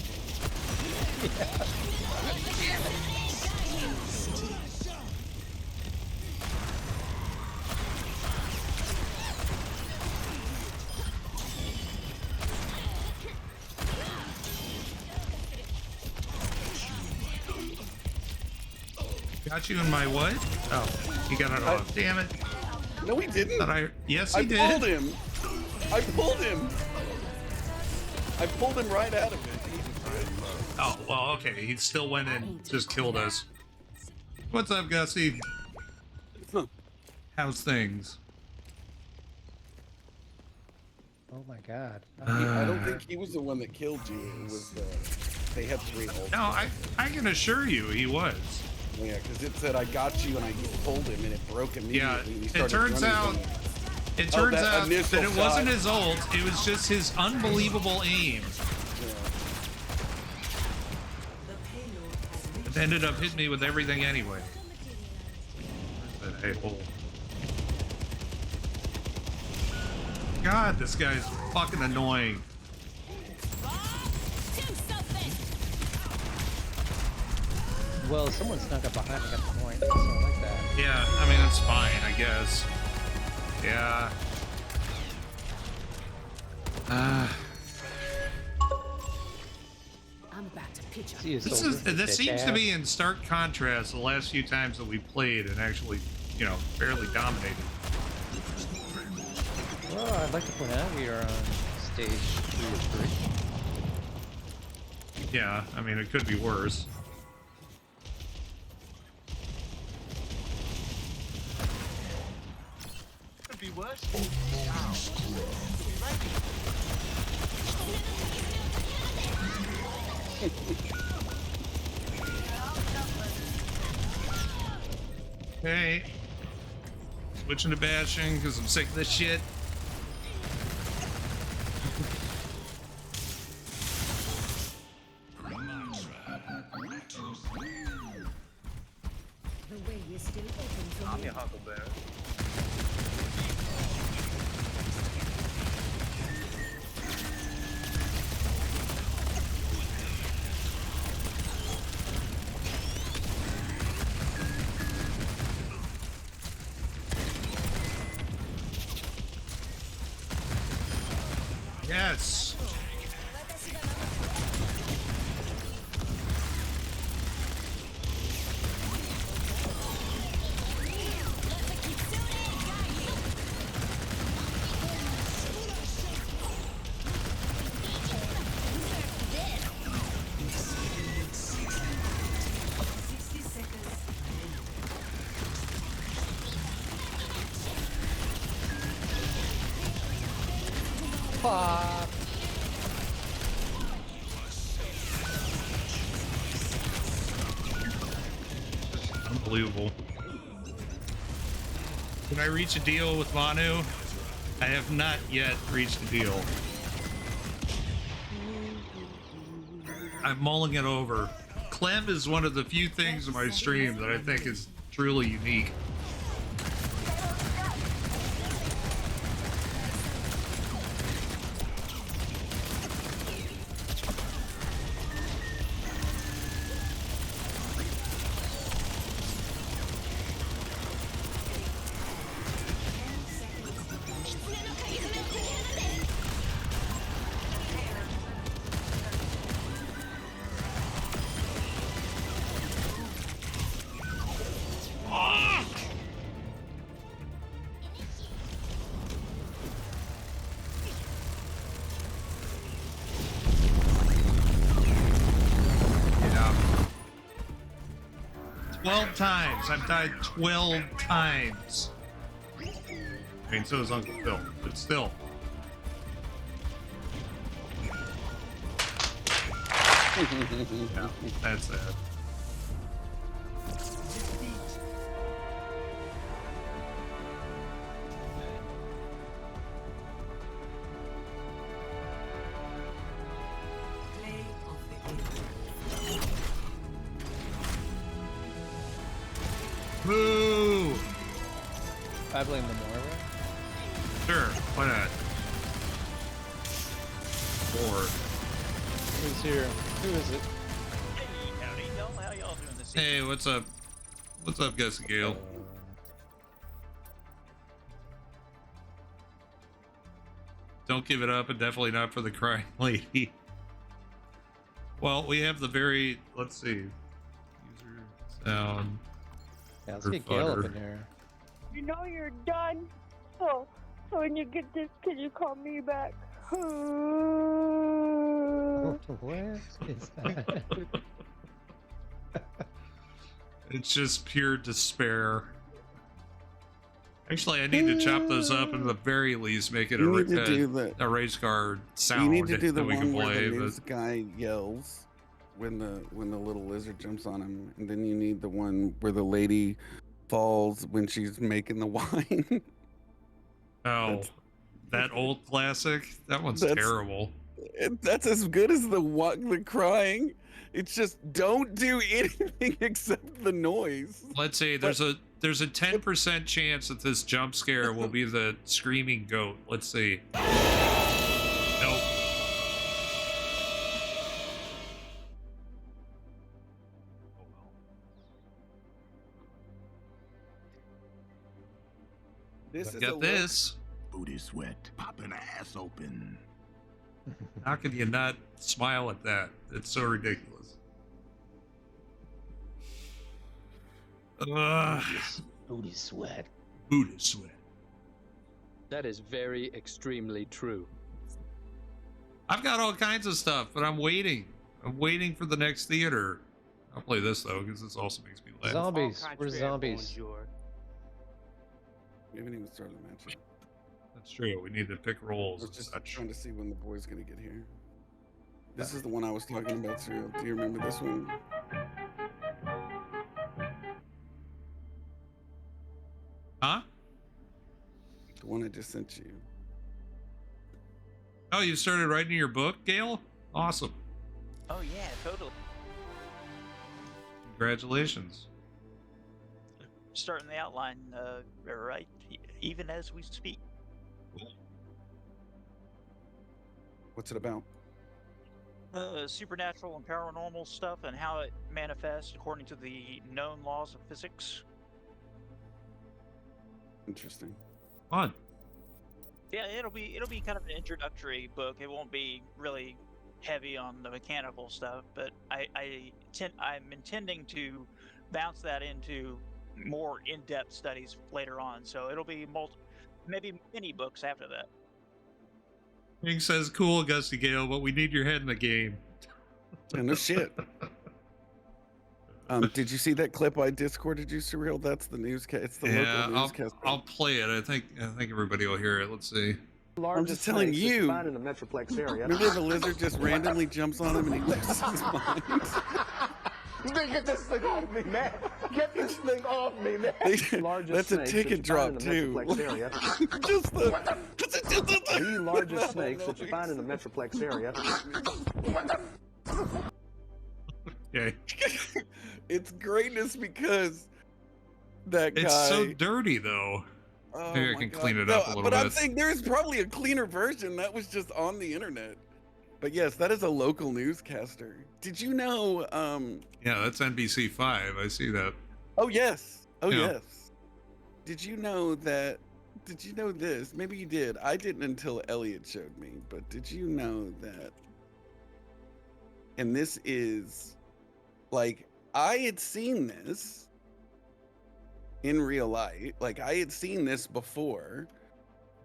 Got you in my what? Oh, he got it off. Damn it. No, he didn't. Yes, I he did. pulled him. I pulled him. I pulled him right out of it. Oh, well, okay. He still went and just killed us. What's up, Gussie? Huh. How's things? Oh my god. I don't think he was the one that killed you. It was they had 3 ults. No, I can assure you he was. Yeah, because it said I got you and I pulled him and it broke immediately. Yeah, and he it started turns running out from it. it Oh, turns that out initial that it wasn't shot. his ult. It was just his unbelievable aim. It ended up hitting me with everything anyway. Where's that a-hole? God, this guy's fucking annoying. Well, someone snuck up behind me at the point, so I like that. Yeah, I mean, that's fine, I guess. Yeah. I'm about to pitch See you, This soldier, this bitch seems to ass. be in stark contrast the last few times that we played and actually, you know, fairly dominated. Well, I'd like to point out we are on stage 3 of 3. Yeah, I mean, it could be worse. Could be worse. Hey. Switching to bashing because I'm sick of this shit. the way is still open for I'm me. your Huckleberry. Yes. Fuck! Unbelievable. Did I reach a deal with Manu? I have not yet reached a deal. I'm mulling it over. Clem is one of the few things in my stream that I think is truly unique. 12 times. I've died 12 times. I mean, so does Uncle Phil, but still. Yeah, that's sad. Play of the game. Boo! I blame the Mormon. Sure, why not? Or Who's here? Who is it? Hey, howdy, y'all. How y'all doing this evening? hey, what's up? What's up, Gussie Gale? Don't give it up, and definitely not for the crying lady. Well, we have the very, let's see, user sound. Yeah, let's get Gale up in here. You know you're done. So when you get this, can you call me back? What is that? It's just pure despair. Actually, I need to chop those up and at the very least make it a race car sound. You need to do the that we can one where play. the news guy yells when the little lizard jumps on him, and then you need the one where the lady falls when she's making the wine. Oh, that old classic? That one's terrible. That's as good as the crying. It's just don't do anything except the noise. Let's see. There's a 10% chance that this jump scare will be the screaming goat. Let's see. Nope. This is Got this. Booty sweat, popping ass open. How can you not smile at that? It's so ridiculous. Booty sweat. Booty sweat. That is very extremely true. I've got all kinds of stuff, but I'm waiting. I'm waiting for the next theater. I'll play this though, because this also makes me laugh. Zombies. Where's zombies? We haven't even started the match yet. That's true. We need to pick roles I was and just such. trying to see when the boy's gonna get here. This is the one I was talking about, Serial. Do you remember this one? Huh? The one I just sent you. Oh, you started writing your book, Gail? Awesome. Oh yeah, totally. Congratulations. Starting the outline, right, even as we speak. What's it about? Supernatural and paranormal stuff and how it manifests according to the known laws of physics. Interesting. Fun. Yeah, it'll be kind of an introductory book. It won't be really heavy on the mechanical stuff, but I'm intending to bounce that into more in-depth studies later on. So it'll be maybe mini books after that. King says, "Cool, Gusty Gale, but we need your head in the game." Yeah, no shit. Did you see that clip I discorded you, Surreal? That's the newscast. It's the local newscast. I'll play it. I think everybody will hear it. Let's see. I'm just telling you. In the Metroplex area. Remember the lizard just randomly jumps on him and he loses his mind? Get this thing off me, man! Get this thing off me, man! That's a ticket drop too. Just the largest snakes that you find in the Metroplex area. Okay. It's greatness because that guy. It's so dirty though. Oh Maybe I can clean it up a little bit. But I'm saying there's probably a cleaner version that was just on the internet. But yes, that is a local newscaster. Did you know? Yeah, that's NBC5. I see that. Oh yes. Oh Yeah. yes. Did you know that? Did you know this? Maybe you did. I didn't until Elliot showed me. But did you know that? And this is, like, I had seen this in real life. Like, I had seen this before,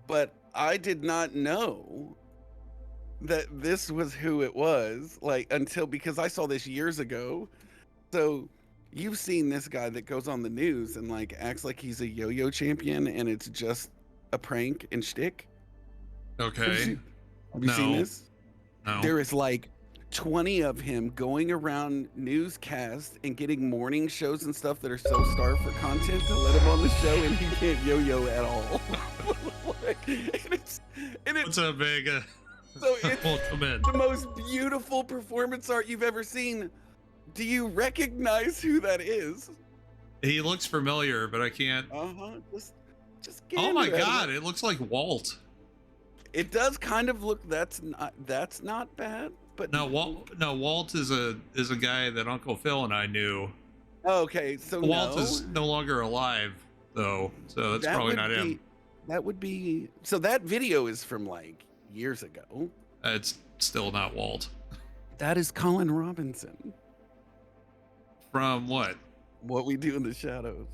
but I did not know that this was who it was, like, until, because I saw this years ago. So you've seen this guy that goes on the news and like acts like he's a yo-yo champion and it's just a prank and shtick. Okay. Have you seen this? No. There is like 20 of him going around newscasts and getting morning shows and stuff that are so starved for content to let him on the show, and he can't yo-yo at all. What's up, Vega? So it's Welcome in. the most beautiful performance art you've ever seen. Do you recognize who that is? He looks familiar, but I can't. Just get Oh my into it. god, it looks like Walt. It does kind of look. That's not bad. But No, Walt is a guy that Uncle Phil and I knew. Okay, so Walt is no longer alive, though, so that's probably not him. That would be. So that video is from like years ago. It's still not Walt. That is Colin Robinson. From what? What We Do in the Shadows.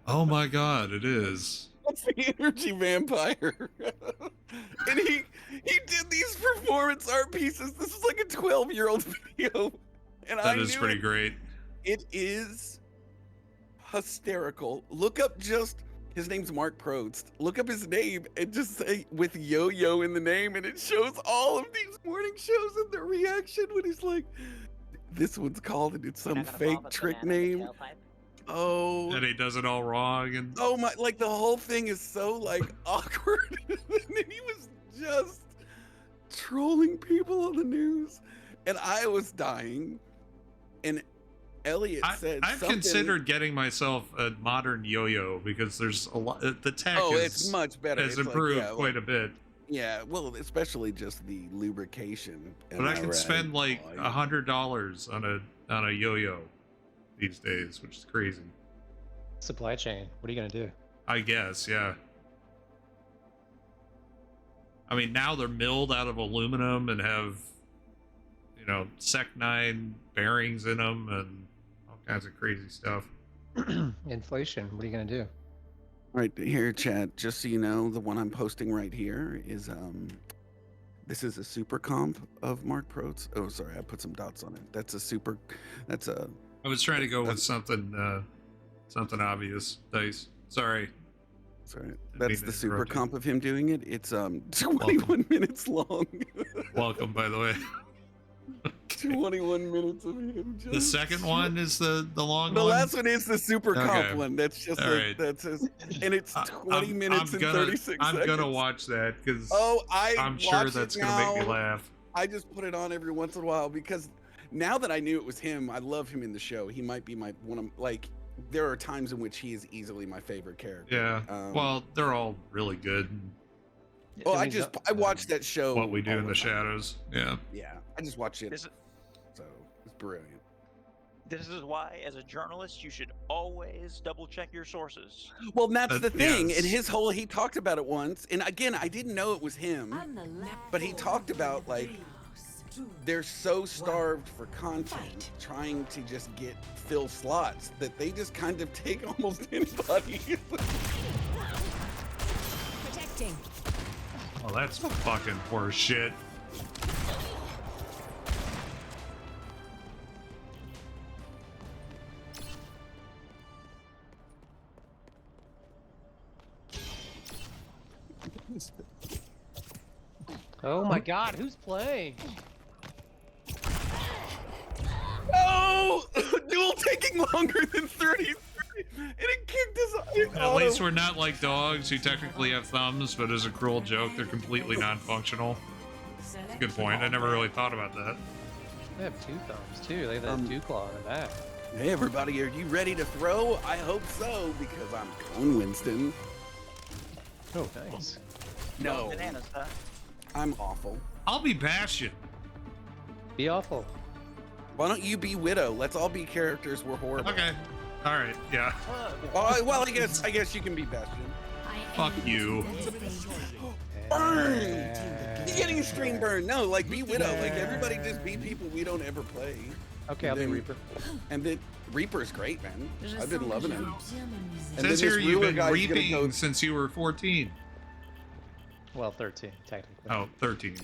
Oh my god, it is. That's the energy vampire. And he did these performance art pieces. This is like a 12-year-old video. And That is pretty great. It is hysterical. Look up his name's Mark Probst. Look up his name and just say with yo-yo in the name, and it shows all of these morning shows and their reaction when he's like, this one's called, and it's some fake trick name. Oh, And he does it all wrong, and oh my! Like the whole thing is so like awkward. And he was just trolling people on the news, and I was dying. And Elliot said, I've something. considered getting myself a modern yo-yo because there's a lot. The tech it's much better. has It's like, improved yeah, quite a bit. Yeah, well, especially just the lubrication. But I can spend like $100 on a yo-yo these days, which is crazy. Supply chain. What are you gonna do? I guess, yeah. I mean, now they're milled out of aluminum and have, Sec 9 bearings in them and all kinds of crazy stuff. Inflation. What are you gonna do? Right here, chat. Just so you know, the one I'm posting right here is this is a super comp of Mark Probst. Oh, sorry, I put some dots on it. I was trying to go with something obvious. Dice. Sorry. That's the super comp of him doing it. It's 21 minutes long. Welcome, by the way. 21 minutes of him. The second one is the long one. The last one is the super comp Okay. one. That's just Right. that's his, and it's 20 minutes and 36 seconds. I'm gonna watch that because I'm sure watch that's it gonna make me now. laugh. I just put it on every once in a while because now that I knew it was him, I love him in the show. He might be there are times in which he is easily my favorite character. Yeah. Well, they're all really good. Well, I watched that show. What We Do in the Shadows. Yeah. Yeah, I just watched it. So it's brilliant. This is why, as a journalist, you should always double check your sources. Well, that's the thing. yes. And he talked about it once. And again, I didn't know it was him, but he talked about like they're so starved for content, trying to just fill slots that they just kind of take almost anybody. Protecting. Well, that's fucking horse shit. Oh my God, who's playing? Oh, duel taking longer than 30. And it kicked us. At least we're not like dogs who technically have thumbs, but as a cruel joke, they're completely non-functional. Good point. I never really thought about that. They have two thumbs too. They have that dew claw on the back. Hey everybody, are you ready to throw? I hope so, because I'm Cone Winston. Oh, thanks. No, Bananas, huh? I'm awful. I'll be Bastion. Be awful. Why don't you be Widow? Let's all be characters. We're horrible. Okay. All right. Yeah. Well, I guess you can be Bastion. Fuck you. Burn! You're getting stream burn. No, like be Widow. Like everybody just be people we don't ever play. Okay, I'll be Reaper. And then Reaper's great, man. I've been loving him. It says here you've been reaping since you were 14. Well, 13, technically. Oh, 13.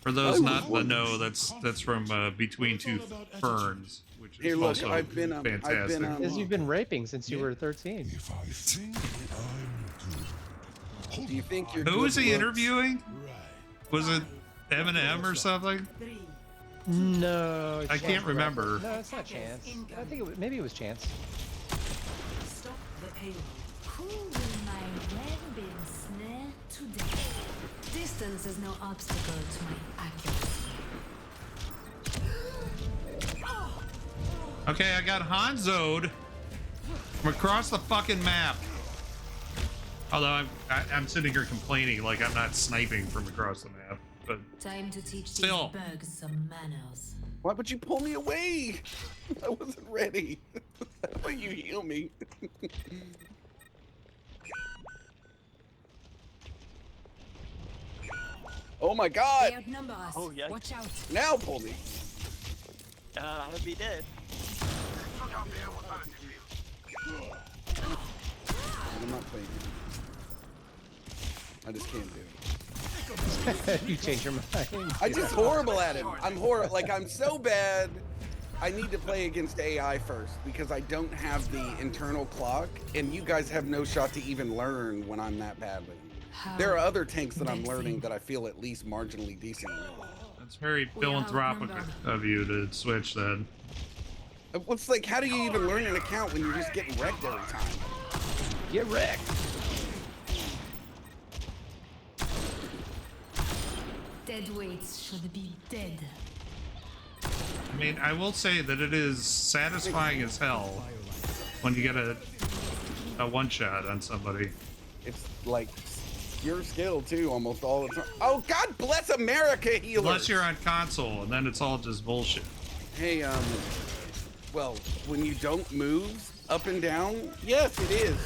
For those not the know, that's from Between Two Ferns, which is Here, look, also fantastic. Because you've been raping since you were 13. Do you think you're Who was he looks- interviewing? Was it Eminem or something? No, I can't remember. No, it's not Chance. I think maybe it was Chance. Stop the payload. Who will my web snare today? Distance is no obstacle to my accuracy. Okay, I got Hanzo'd from across the fucking map. Although I'm sitting here complaining like I'm not sniping from across the map, but Time to teach still. these bugs some manners. Why would you pull me away? I wasn't ready. Why you heal me? Oh my god! They outnumber us. Oh, yeah. Watch out. Now pull me. I would be dead. I'm not playing. I just can't do it. You change your mind. I'm just horrible at it. I'm horrible. Like, I'm so bad. I need to play against AI first because I don't have the internal clock, and you guys have no shot to even learn when I'm that badly. There are other tanks that I'm learning that I feel at least marginally decent with. That's very philanthropic of you to switch then. It's like, how do you even learn an account when you're just getting wrecked every time? Get wrecked. Dead weights should be dead. I mean, I will say that it is satisfying as hell when you get a one-shot on somebody. It's like pure skill too, almost all the time. Oh, God bless America, healers! Unless you're on console, and then it's all just bullshit. Hey, well, when you don't move up and down, yes, it is.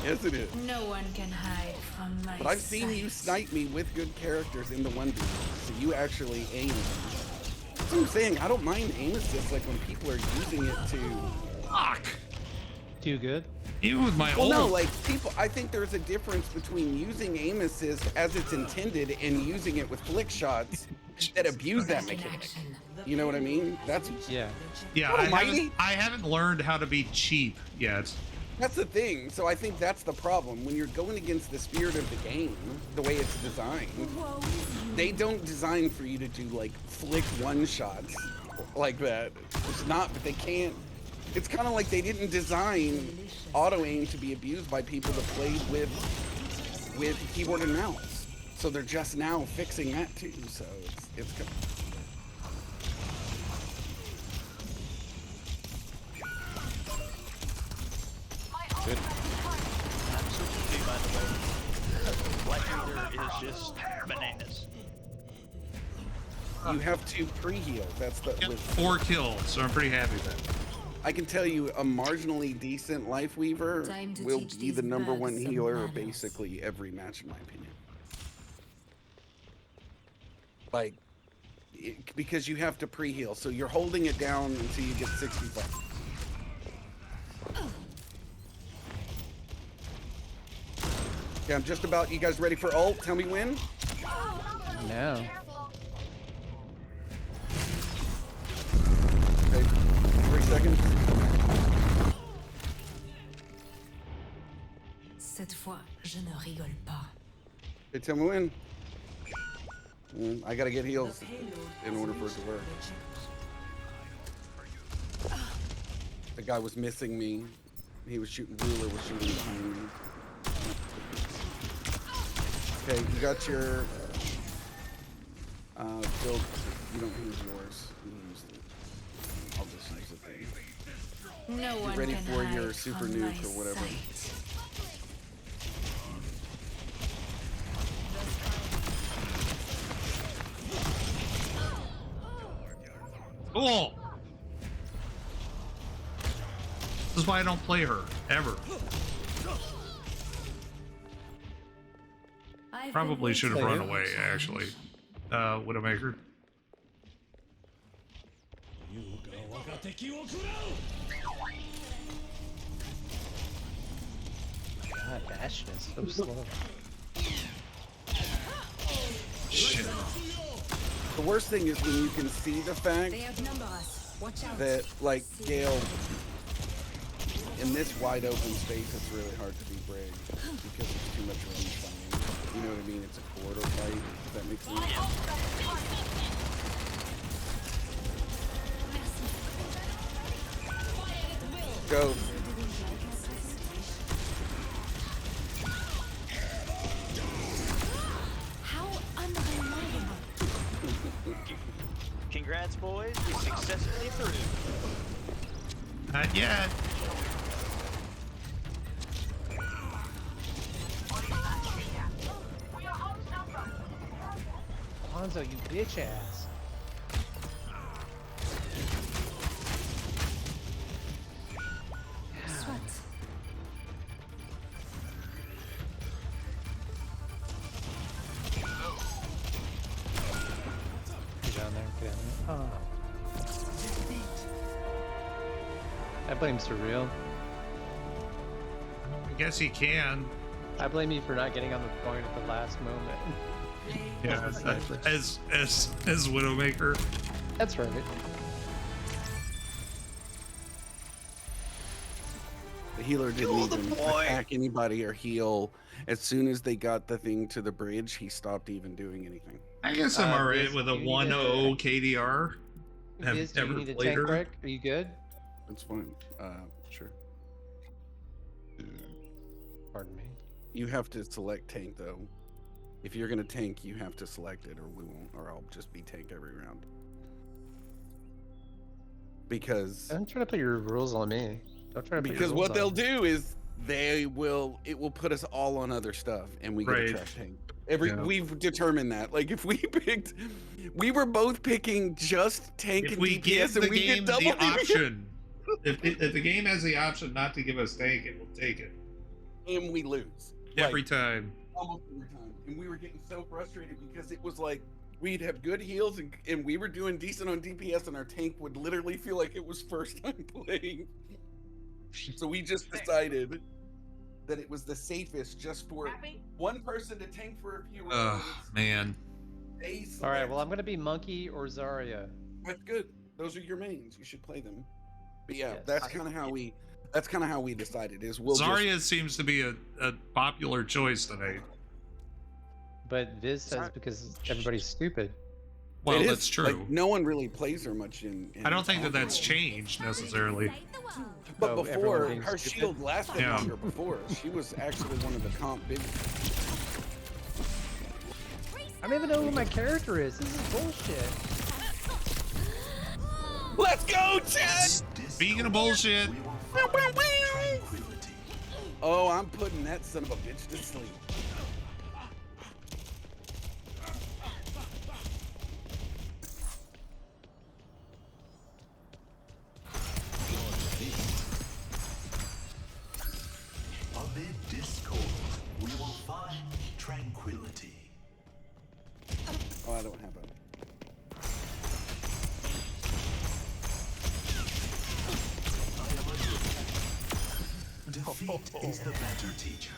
Yes, it is. No one can hide from my But I've seen you snipe me with good characters in the 1v, so you actually aim. That's what I'm saying. I don't mind aim assist, like when people are using it to. Fuck. Too good. Even with my Well, no, old. like people. I think there's a difference between using aim assist as it's intended and using it with flick shots that abuse that mechanic. You know what I mean? That's Yeah. Yeah, I haven't learned how to be cheap yet. That's the thing. So I think that's the problem. When you're going against the spirit of the game, the way it's designed, they don't design for you to do like flick one shots like that. It's not, but they can't. It's kind of like they didn't design auto aim to be abused by people that played with keyboard and mouse. So they're just now fixing that too. So it's good. Good. I'm switching to, by the way. Black Reader is just bananas. You have to pre-heal. That's the. Got 4 kills, so I'm pretty happy with that. I can tell you, a marginally decent Life Weaver will be the #1 birds some healer manners. basically every match, in my opinion. Like, because you have to pre-heal, so you're holding it down until you get 65. Okay, I'm just about. You guys ready for ult? Tell me when. No. Okay, 3 seconds. Cette fois, je ne rigole pas. Okay, tell me when. I gotta get heals in order for it to work. The guy was missing me. He was shooting. Ruler was shooting behind me. Okay, you got your build. You don't use yours. You use the, I'll just use the thing. No one Get ready can for your hide super from nuke my or whatever. sight. Cool. This is why I don't play her ever. I've Probably been should have waiting run for away, a challenge. actually. Widowmaker. God, Bastion is so slow. The worst thing is when you can see the fact They outnumber us. Watch out. that, like, Gale, in this wide open space, it's really hard to be brave because it's too much range fighting. You know what I mean? It's a corridor fight. Does that make sense? Go. How unbelievable. Congrats, boys. We successfully through. Not yet. Hanzo, you bitch ass. Sweat. Get down there, get down there. Oh. I blame Surreal. I guess he can. I blame you for not getting on the point at the last moment. Yeah, as Widowmaker. That's right. The healer didn't even attack anybody or heal. As soon as they got the thing to the bridge, he stopped even doing anything. I guess I'm alright Viz, with a do you 1-0 need KDR. Have Viz, do you never need a played tank her. break? Are you good? That's fine. Sure. Pardon me. You have to select tank though. If you're gonna tank, you have to select it, or we won't, or I'll just be tank every round. Because Don't try to put your rules on me. Don't try to put your because rules what on they'll me. do is it will put us all on other stuff, and we get Right. a trash tank. Yeah. We've determined that. Like if we were both picking just tank If and we DPS, give and the we game get double the option, if the game has the option not to give us tank, it will take it and we lose every time. almost every time. And we were getting so frustrated because it was like we'd have good heals and we were doing decent on DPS, and our tank would literally feel like it was first time playing. So we just decided that it was the safest just for one person to tank for a few rounds. Oh man. All right. Well, I'm gonna be Monkey or Zarya. That's good. Those are your mains. You should play them. But yeah, Yes. that's kind of how we. That's kind of how we decided. Is we'll Zarya seems to be a popular choice today. But Viz says because everybody's stupid. Well, it is, that's true. Like, no one really plays her much in I don't think that that's changed necessarily. But Oh, before, everyone being her stupid? shield lasted Yeah. longer before. She was actually one of the comp big. I don't even know who my character is. This is bullshit. Let's go, Chad! Speaking of bullshit, Oh, I'm putting that son of a bitch to sleep. Amid discord, we will find tranquility. Oh, I don't have a. Defeat is the better teacher.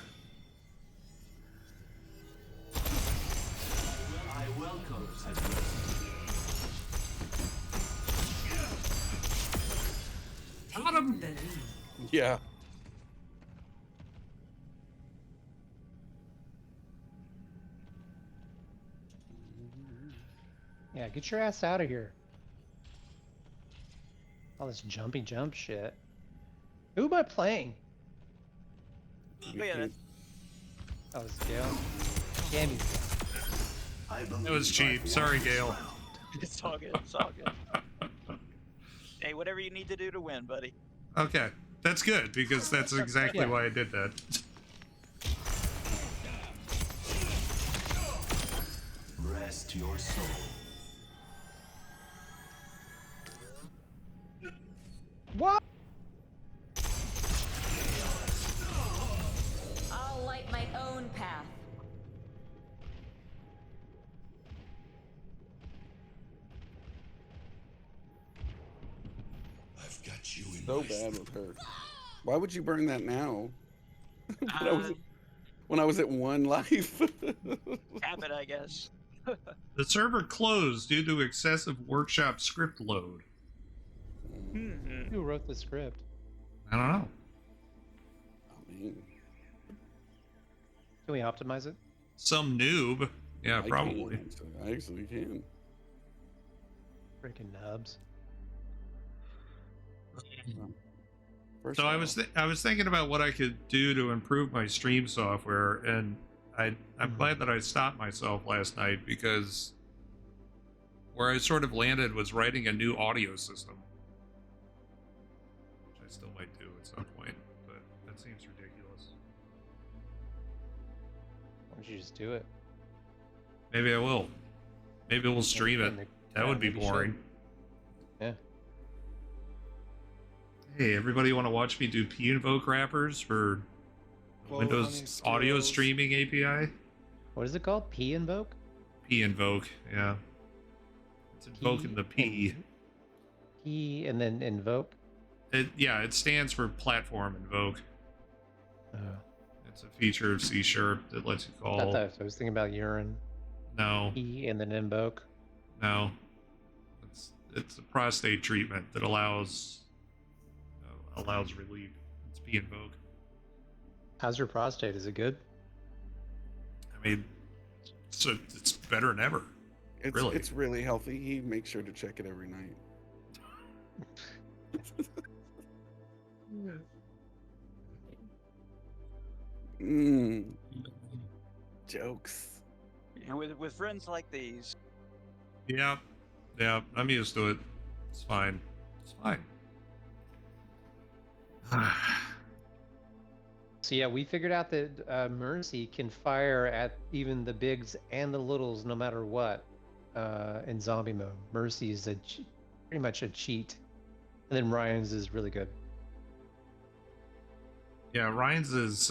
I welcome adversity. got him. Yeah. Yeah, get your ass out of here. All this jumpy jump shit. Who am I playing? But yeah, that's, Oh, it's Gale. Damn you. It was cheap. Sorry, Gale. it's all good. It's all good. Hey, whatever you need to do to win, buddy. Okay, that's good because that's exactly Yeah. why I did that. Rest your soul. What? I'll light my own path. I've got you in So my bad with her. Why would you burn that now? when I was at 1 life. Habit, I guess. The server closed due to excessive workshop script load. Who wrote the script? I don't know. I mean, Can we optimize it? Some noob. Yeah, I probably. can, actually. I actually can. Freaking nubs. First So of I was thinking about what I could do to improve my stream software, and I'm glad that I stopped myself last night, because where I sort of landed was writing a new audio system, which I still might do at some point, but that seems ridiculous. Why don't you just do it? Maybe I will. Maybe we'll stream it. And the- That would be maybe you should. boring. Yeah. Hey, everybody want to watch me do p-invoke wrappers for Windows audio streaming API? What is it called? P-invoke? P-invoke, yeah. It's invoking the P. P and then invoke? Yeah, it stands for platform invoke. It's a feature of C# that lets you I call. thought I was thinking about urine. No, P and then invoke. no. It's a prostate treatment that allows relief. It's p-invoke. How's your prostate? Is it good? I mean, so it's better than ever. It's really healthy. He makes sure to check it every night. Jokes. And with friends like these. Yeah, I'm used to it. It's fine. It's fine. So yeah, we figured out that Mercy can fire at even the bigs and the littles, no matter what, in zombie mode. Mercy is pretty much a cheat, and then Ryan's is really good. Yeah, Ryan's is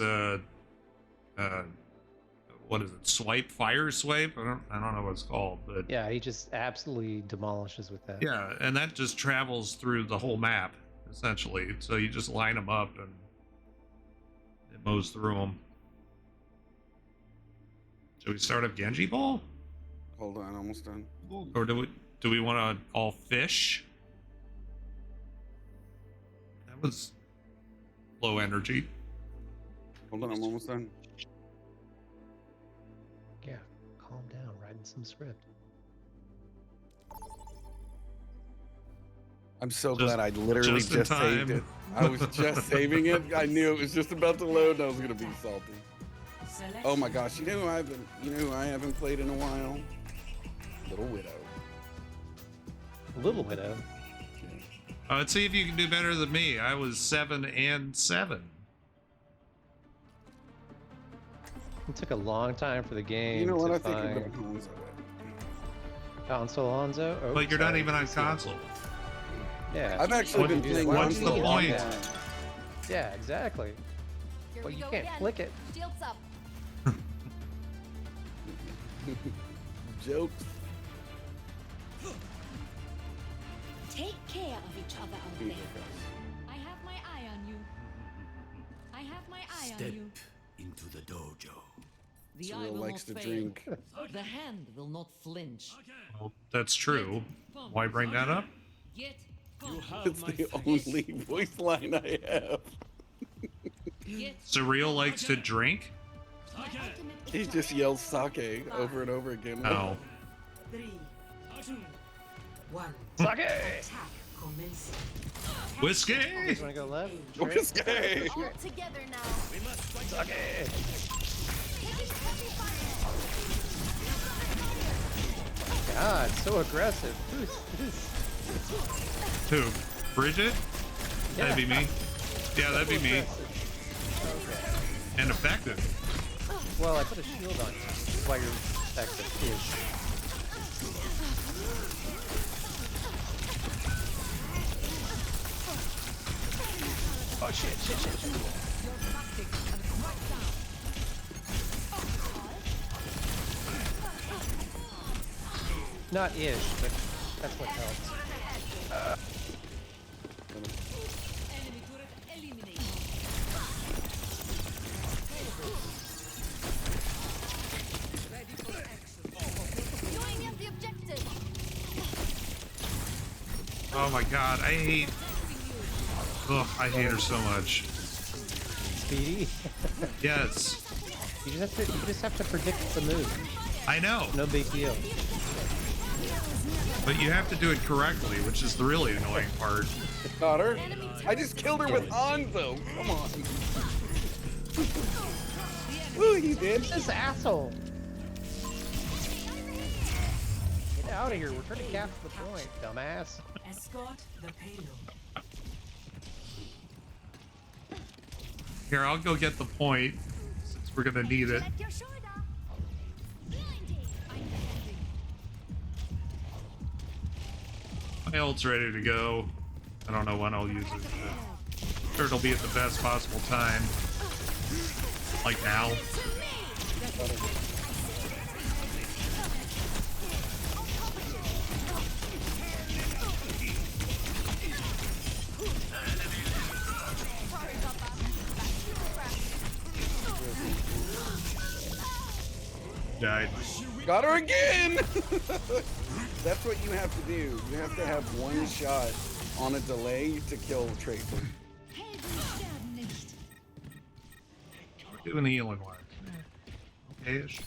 what is it? Fire swipe? I don't know what it's called, but Yeah, he just absolutely demolishes with that. yeah, and that just travels through the whole map essentially. So you just line them up and it mows through them. Should we start up Genji Ball? Hold on, almost done. Or do we want to all fish? That was low energy. Hold on, I'm almost done. Yeah, calm down, writing some script. I'm so glad I literally just in just saved time. it. I was just saving it. I knew it was just about to load. And I was gonna be salty. Oh my gosh! You know who I haven't played in a while? Little Widow. Little Widow. Let's see if you can do better than me. I was 7 and 7. It took a long time for the game. You know what? to I think I'm find gonna Hanzo console Hanzo. Oh, But you're not sorry. even on console. Yeah. I've actually been playing. What's the point? Yeah, exactly. Well, you can't flick it. Shields up. Jokes. Take care of each other out there. I have my eye on you. I have my eye on you. Into the dojo. The Cyril eye will likes not to fail. drink. The hand will not flinch. Well, that's true. Why bring that up? Get It's the only voice line I have. Surreal likes to drink? He just yells sake over and over again. No. 3, 2, 1. Sake! Attack commencing. Whiskey! You wanna go left? Whiskey! All together now. We must fight. Sake! God, so aggressive. Who? Bridget? That'd be me. Yeah, that'd be me. And effective. Well, I put a shield on you. That's why you're effective. Oh shit. Not ish, but that's what helps. Enemy turret eliminated. Ready for action. Oh my god, I hate. Ugh, I hate her so much. Speedy. Yes. You just have to predict the move. I know. No big deal. But you have to do it correctly, which is the really annoying part. Got her. I just killed her with Hanzo. Come on. Ooh, you did. This asshole. Get out of here. We're trying to capture the point, dumbass. Escort the payload. Here, I'll go get the point, since we're gonna need it. My ult's ready to go. I don't know when I'll use it, but I'm sure it'll be at the best possible time. Like now. Died. Got her again! That's what you have to do. You have to have one shot on a delay to kill Tracer. We're doing the healing work. Okay-ish.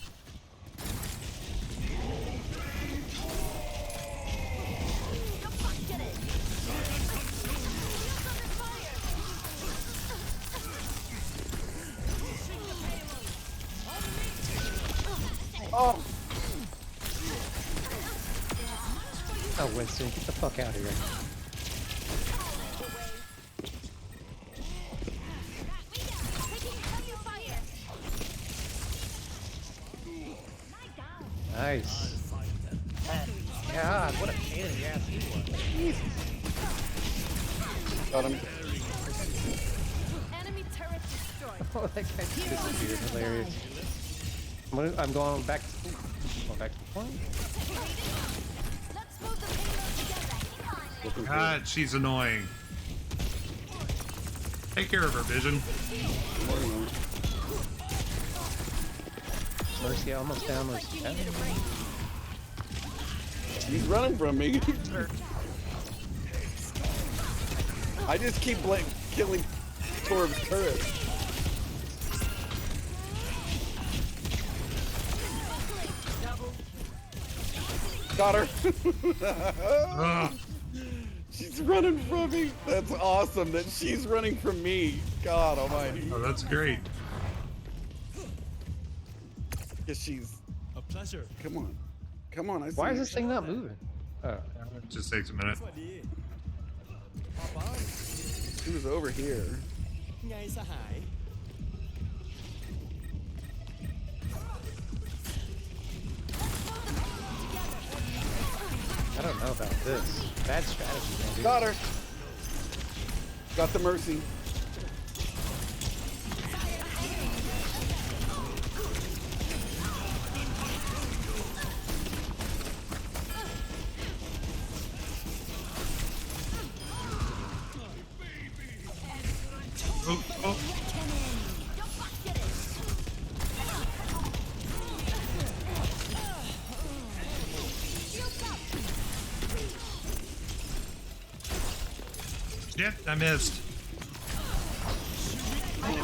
Oh! Oh, Winston, get the fuck out of here. Nice. God, what a pain in the ass he was. Jesus. Got him. Enemy turret destroyed. Oh, that guy just disappeared. Hilarious. I'm going back to the point. Let's move the payload together. God, she's annoying. Take care of her, Vision. Mercy almost down, Mercy. He's running from me. I just keep killing Torb's turret. Got her. She's running from me. That's awesome that she's running from me. God almighty. Oh, that's great. Yes, she's. A pleasure. Come on. Come on. I see Why is you. this thing not moving? Oh. It just takes a minute. She was over here. I don't know about this. Bad strategy, man. Dude. Got her. Got the Mercy. Oh, oh. Shit, I missed. Hey,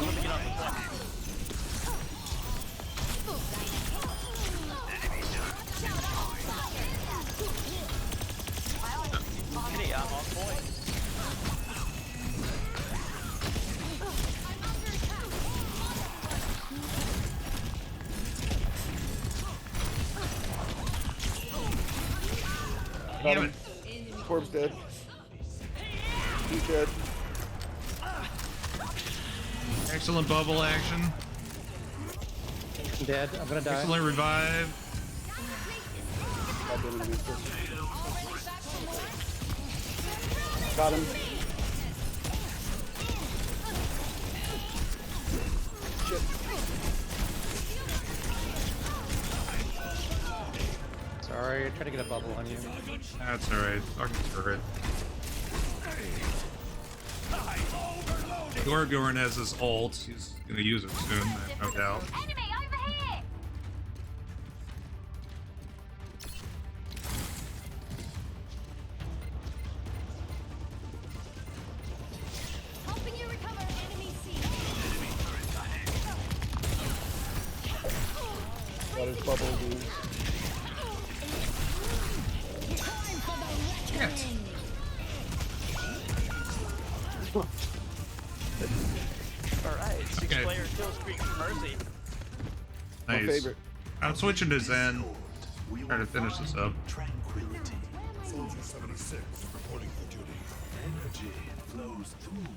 I'm on point. Damn it. Corb's dead. He's dead. Excellent bubble action. I'm dead. I'm gonna die. Excellent revive. God damn it, I missed it. Got him. Shit. Sorry, I tried to get a bubble on you. That's alright. Fucking turret. Gorgorn has his ult. He's gonna use it soon, no doubt. Enemy over here. bubble game. Alright, six-player kill streak for Mercy. My Nice. favorite. I'm switching to Zen. Trying to finish this up. Soldier 76 reporting for duty. Energy flows through me.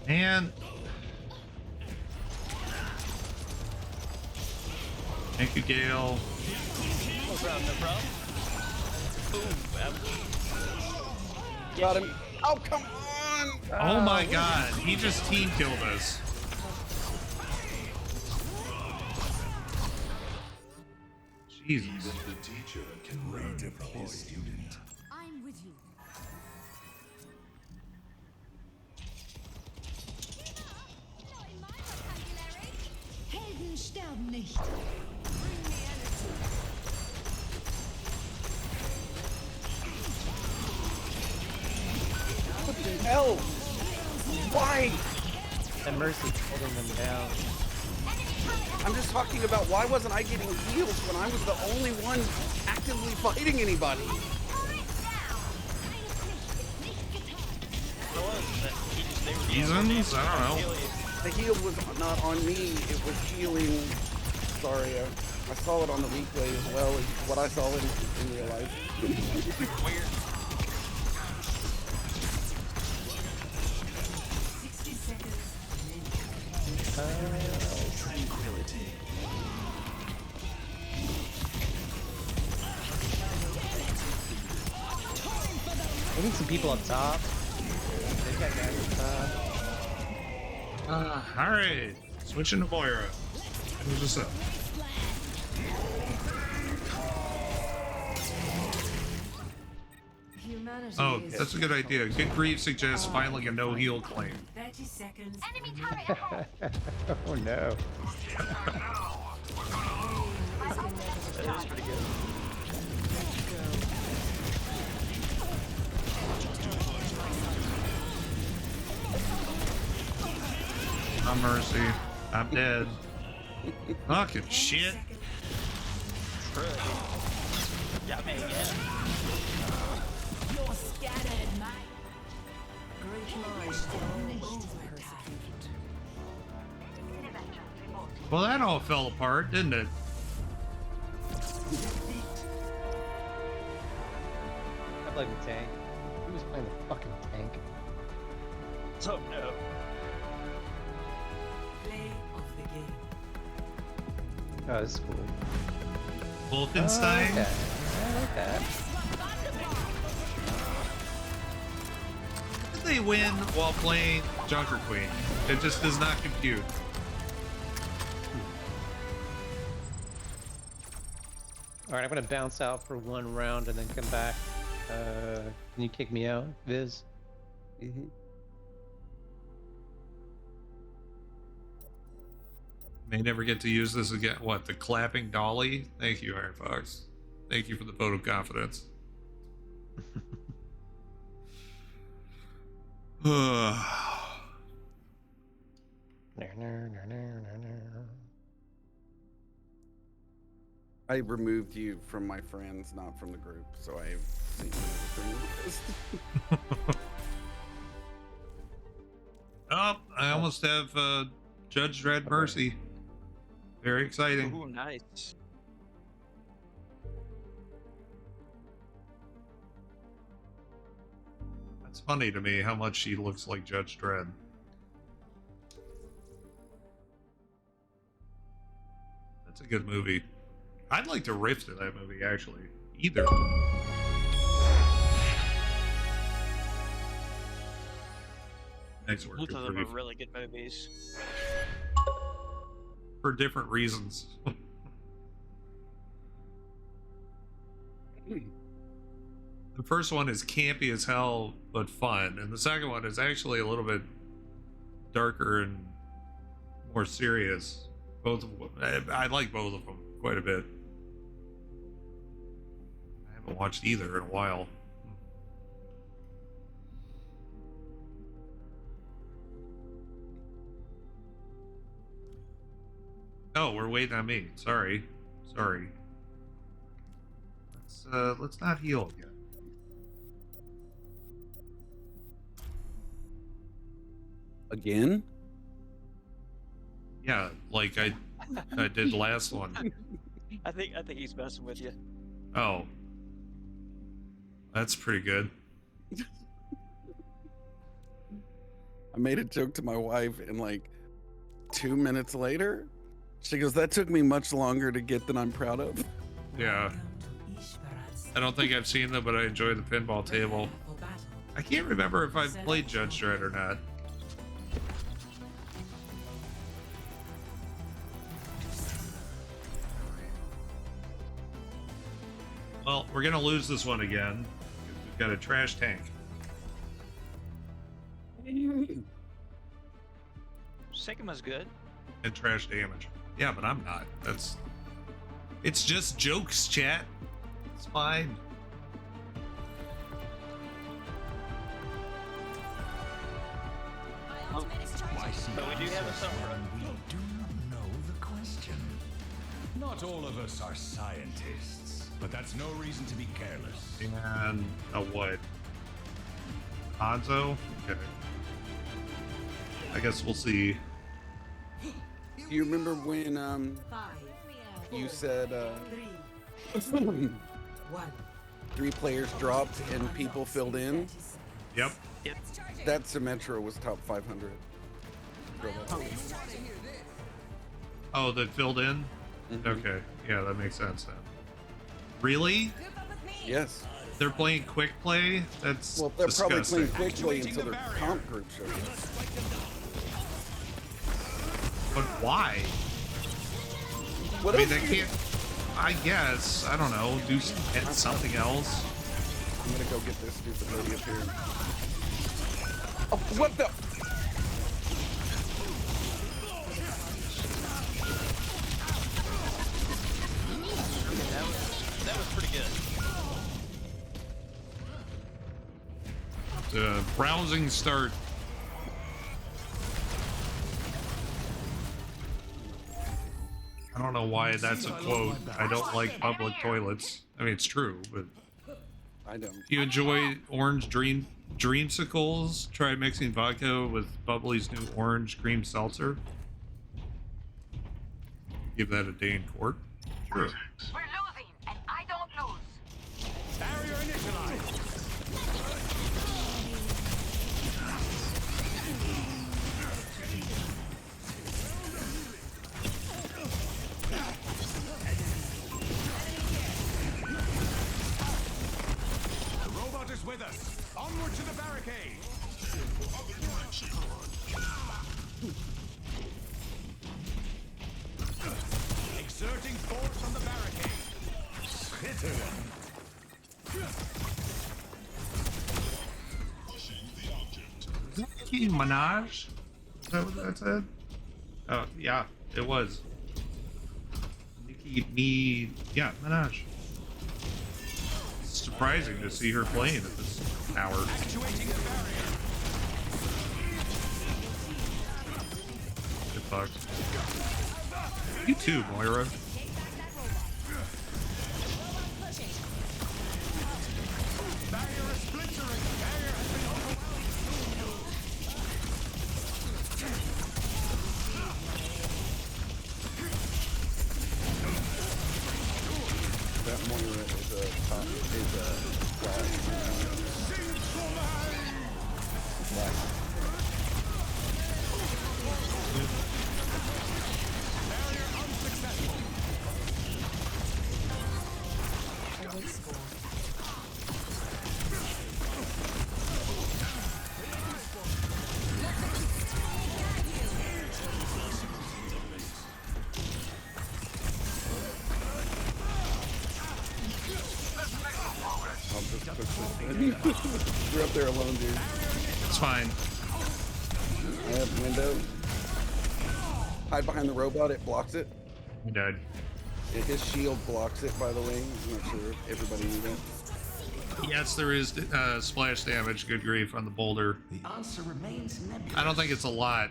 And thank you, Gale. No problem, no problem. Boom. Got him. Oh, come on! Oh my god, he just team killed us. Jesus. Even the teacher can learn from his student. I'm with you. Helden sterben nicht. What the hell? Why? And Mercy's holding them down. I'm just talking about why wasn't I getting heals when I was the only one actively fighting anybody? Reasons? I don't know. The heal was not on me, it was healing. Sorry, I saw it on the replay as well as what I saw in real life. Weird. 60 seconds. Tranquility. I need some people up top. They've got guys up top. Alright. Switching to Moira. Finish this up. Humanity Oh, is that's a good idea. Good grief suggests filing a no heal claim. 30 seconds. Enemy turret ahead. Oh no. That is pretty good. No mercy. I'm dead. Fucking shit. Got me again. You're scattered, mate. Great minds don't persecute. Well, that all fell apart, didn't it? I played the tank. Who was playing the fucking tank? Oh no. Play of the game. Oh, this is cool. Wolfenstein? Okay. I like that. How did they win while playing Junker Queen? It just does not compute. Alright, I'm gonna bounce out for one round and then come back. Can you kick me out, Viz? Mm-hmm. May never get to use this again. What, the clapping dolly? Thank you, Iron Fox. Thank you for the vote of confidence. I removed you from my friends, not from the group, so I seen you as a friend list. Oh, I almost have Judge Dredd Mercy. Very exciting. Ooh, nice. It's funny to me how much she looks like Judge Dredd. That's a good movie. I'd like to riff to that movie, actually. Either. Nice work. Both of them Grief. are really good movies. For different reasons. The first one is campy as hell, but fun. And the second one is actually a little bit darker and more serious. Both of them. I like both of them quite a bit. I haven't watched either in a while. Oh, we're waiting on me. Sorry. Let's not heal again. Again? Yeah, like I did last one. I think he's messing with you. Oh. That's pretty good. I made a joke to my wife, and like 2 minutes later, she goes, "That took me much longer to get than I'm proud of." Yeah. I don't think I've seen them, but I enjoy the pinball table. I can't remember if I've played Judge Dredd or not. Well, we're gonna lose this one again. We've got a trash tank. Sigma's good. And trash damage. Yeah, but I'm not. It's just jokes, chat. It's fine. But we do have a summer. We do not know the question. Not all of us are scientists, but that's no reason to be careless. And a what? Hanzo? Okay. I guess we'll see. Do you remember when you said 3 players dropped and people filled in? Yep. That Symmetra was top 500. Oh, that filled in? Mm-hmm. Okay. Yeah, that makes sense then. Really? Yes. They're playing quick play? That's Well, they're disgusting. probably playing quickly until their comp group shows up. But why? What I mean, else they do you- can't. I guess. I don't know. Do something else. I'm gonna go get this stupid lady up here. Oh, what the? That was pretty good. Browsing start. I don't know why that's a quote. I don't like public toilets. I mean, it's true, but I don't. if you enjoy orange dreamsicles, try mixing vodka with Bubbly's new orange cream seltzer. Give that a day in court. Sure. We're losing, and I don't lose. Barrier initialized. The robot is with us. Onward to the barricade. Exerting force on the barricade. Schittering. Nicki Minaj? Is that what that said? Oh, yeah, it was. Minaj. It's surprising to see her playing at this hour. Actuating the barrier. Good fuck. You too, Moira. Barrier is splintering. Barrier has been That Moira is a top. Is a black. barrier unsuccessful. I'll just push this. You're up there alone, dude. It's fine. I have window. Hide behind the robot. It blocks it. You died. His shield blocks it, by the way. I'm not sure if everybody knew that. Yes, there is splash damage. Good grief on the boulder. The answer remains nebulous. I don't think it's a lot.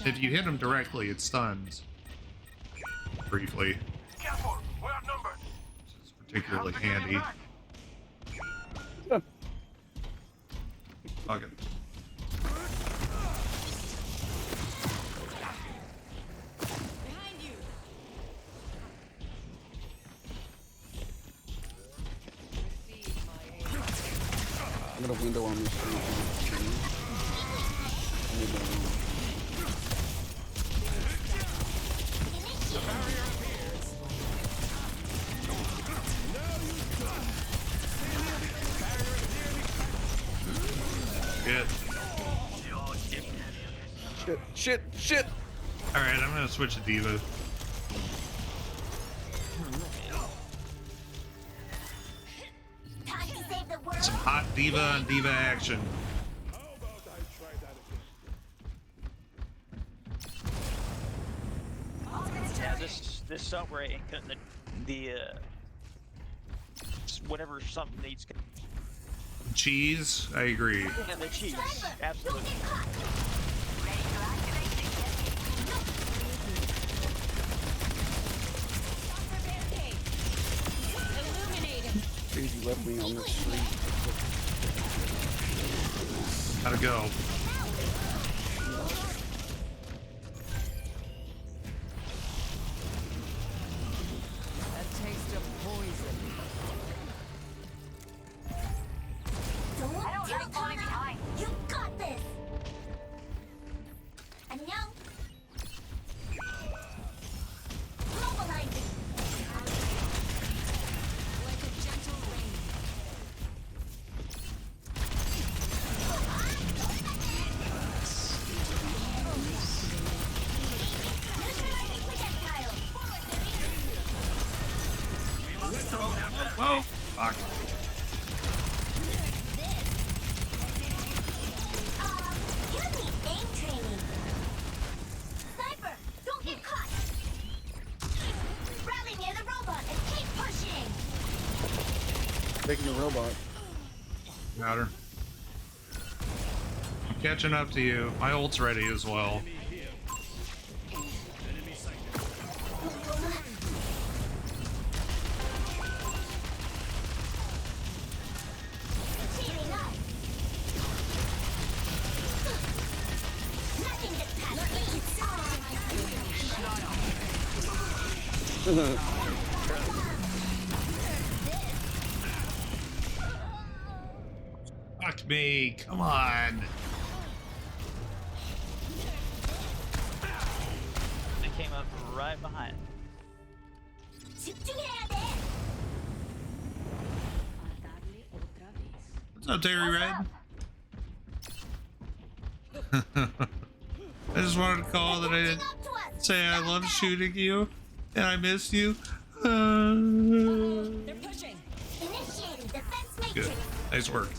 If you hit him directly, it stuns. Briefly. Careful, we're outnumbered. Which is particularly handy. Fuck it. Behind you. I got a window on this screen. Good. Shit. Alright, I'm gonna switch to Diva. Some hot Diva on Diva action. Yeah, this software ain't cutting the whatever something needs. Cheese, I agree. Yeah, the cheese, absolutely. Crazy left me on the street. Gotta go. A taste of poison. Don't take time behind. You got this. And now, mobilizing. Like a gentle rain. Whoa! Fuck. You need aim training. Sniper, don't get caught. Rally near the robot and keep pushing. Taking the robot. Got her. I'm catching up to you. My ult's ready as well. Cheering up. Nothing gets past Fuck me. Come on. They came up right behind. What's up, Terry Red? I just wanted to call that I didn't say I love shooting you and I miss you. They're pushing. Initiating defense matrix. Good. Nice work.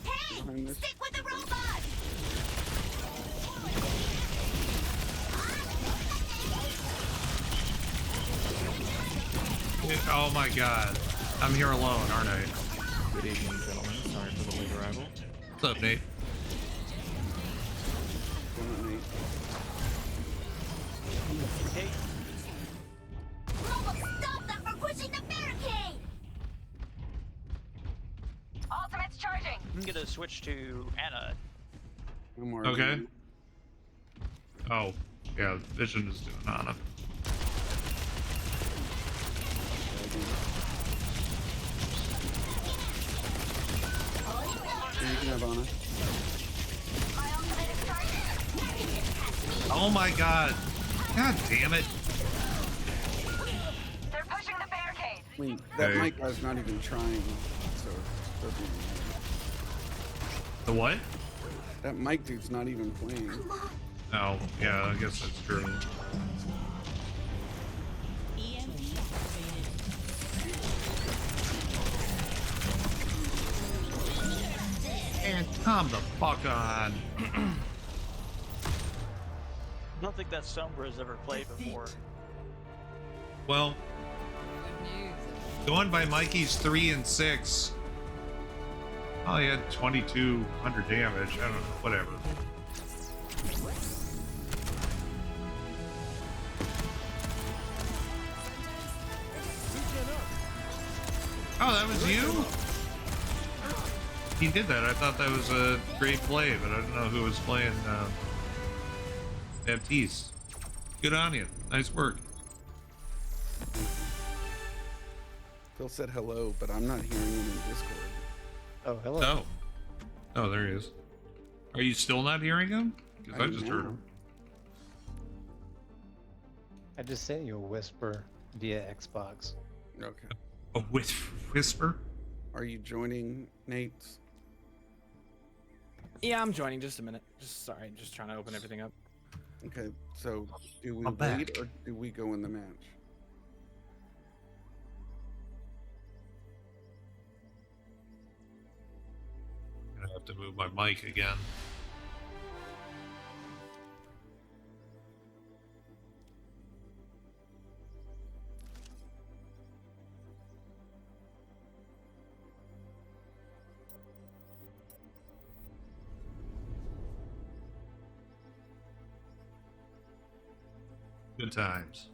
Hey, stick with the robot. Oh my god. I'm here alone, aren't I? Good evening, gentlemen. Sorry for the late arrival. What's up, Nate? Hey, Robot, stop them from pushing the barricade. Ultimate's charging. I'm gonna switch to Anna. Okay. Oh, yeah, Vision is doing Ana. You can have Ana. Oh my god. God damn it. They're pushing the barricade. I mean, that Okay. Mike guy's not even trying, so it doesn't even The what? matter. That Mike dude's not even playing. Oh, yeah, I guess that's true. And come the fuck on. I don't think that Sombra has ever played before. Well, going by Mikey's 3 and 6. Oh, he had 2,200 damage. I don't know, whatever. Oh, that was you? He did that. I thought that was a great play, but I don't know who was playing Baptiste. Good on you. Nice work. Phil said hello, but I'm not hearing him in Discord. Oh, hello. Oh. Oh, there he is. Are you still not hearing him? Because I just heard him. I just sent you a whisper via Xbox. Okay. A whisper? Are you joining, Nate? Yeah, I'm joining. Just a minute. Just trying to open everything up. Okay, so do we I'm back. wait or do we go in the match? I'm gonna have to move my mic again. Good times.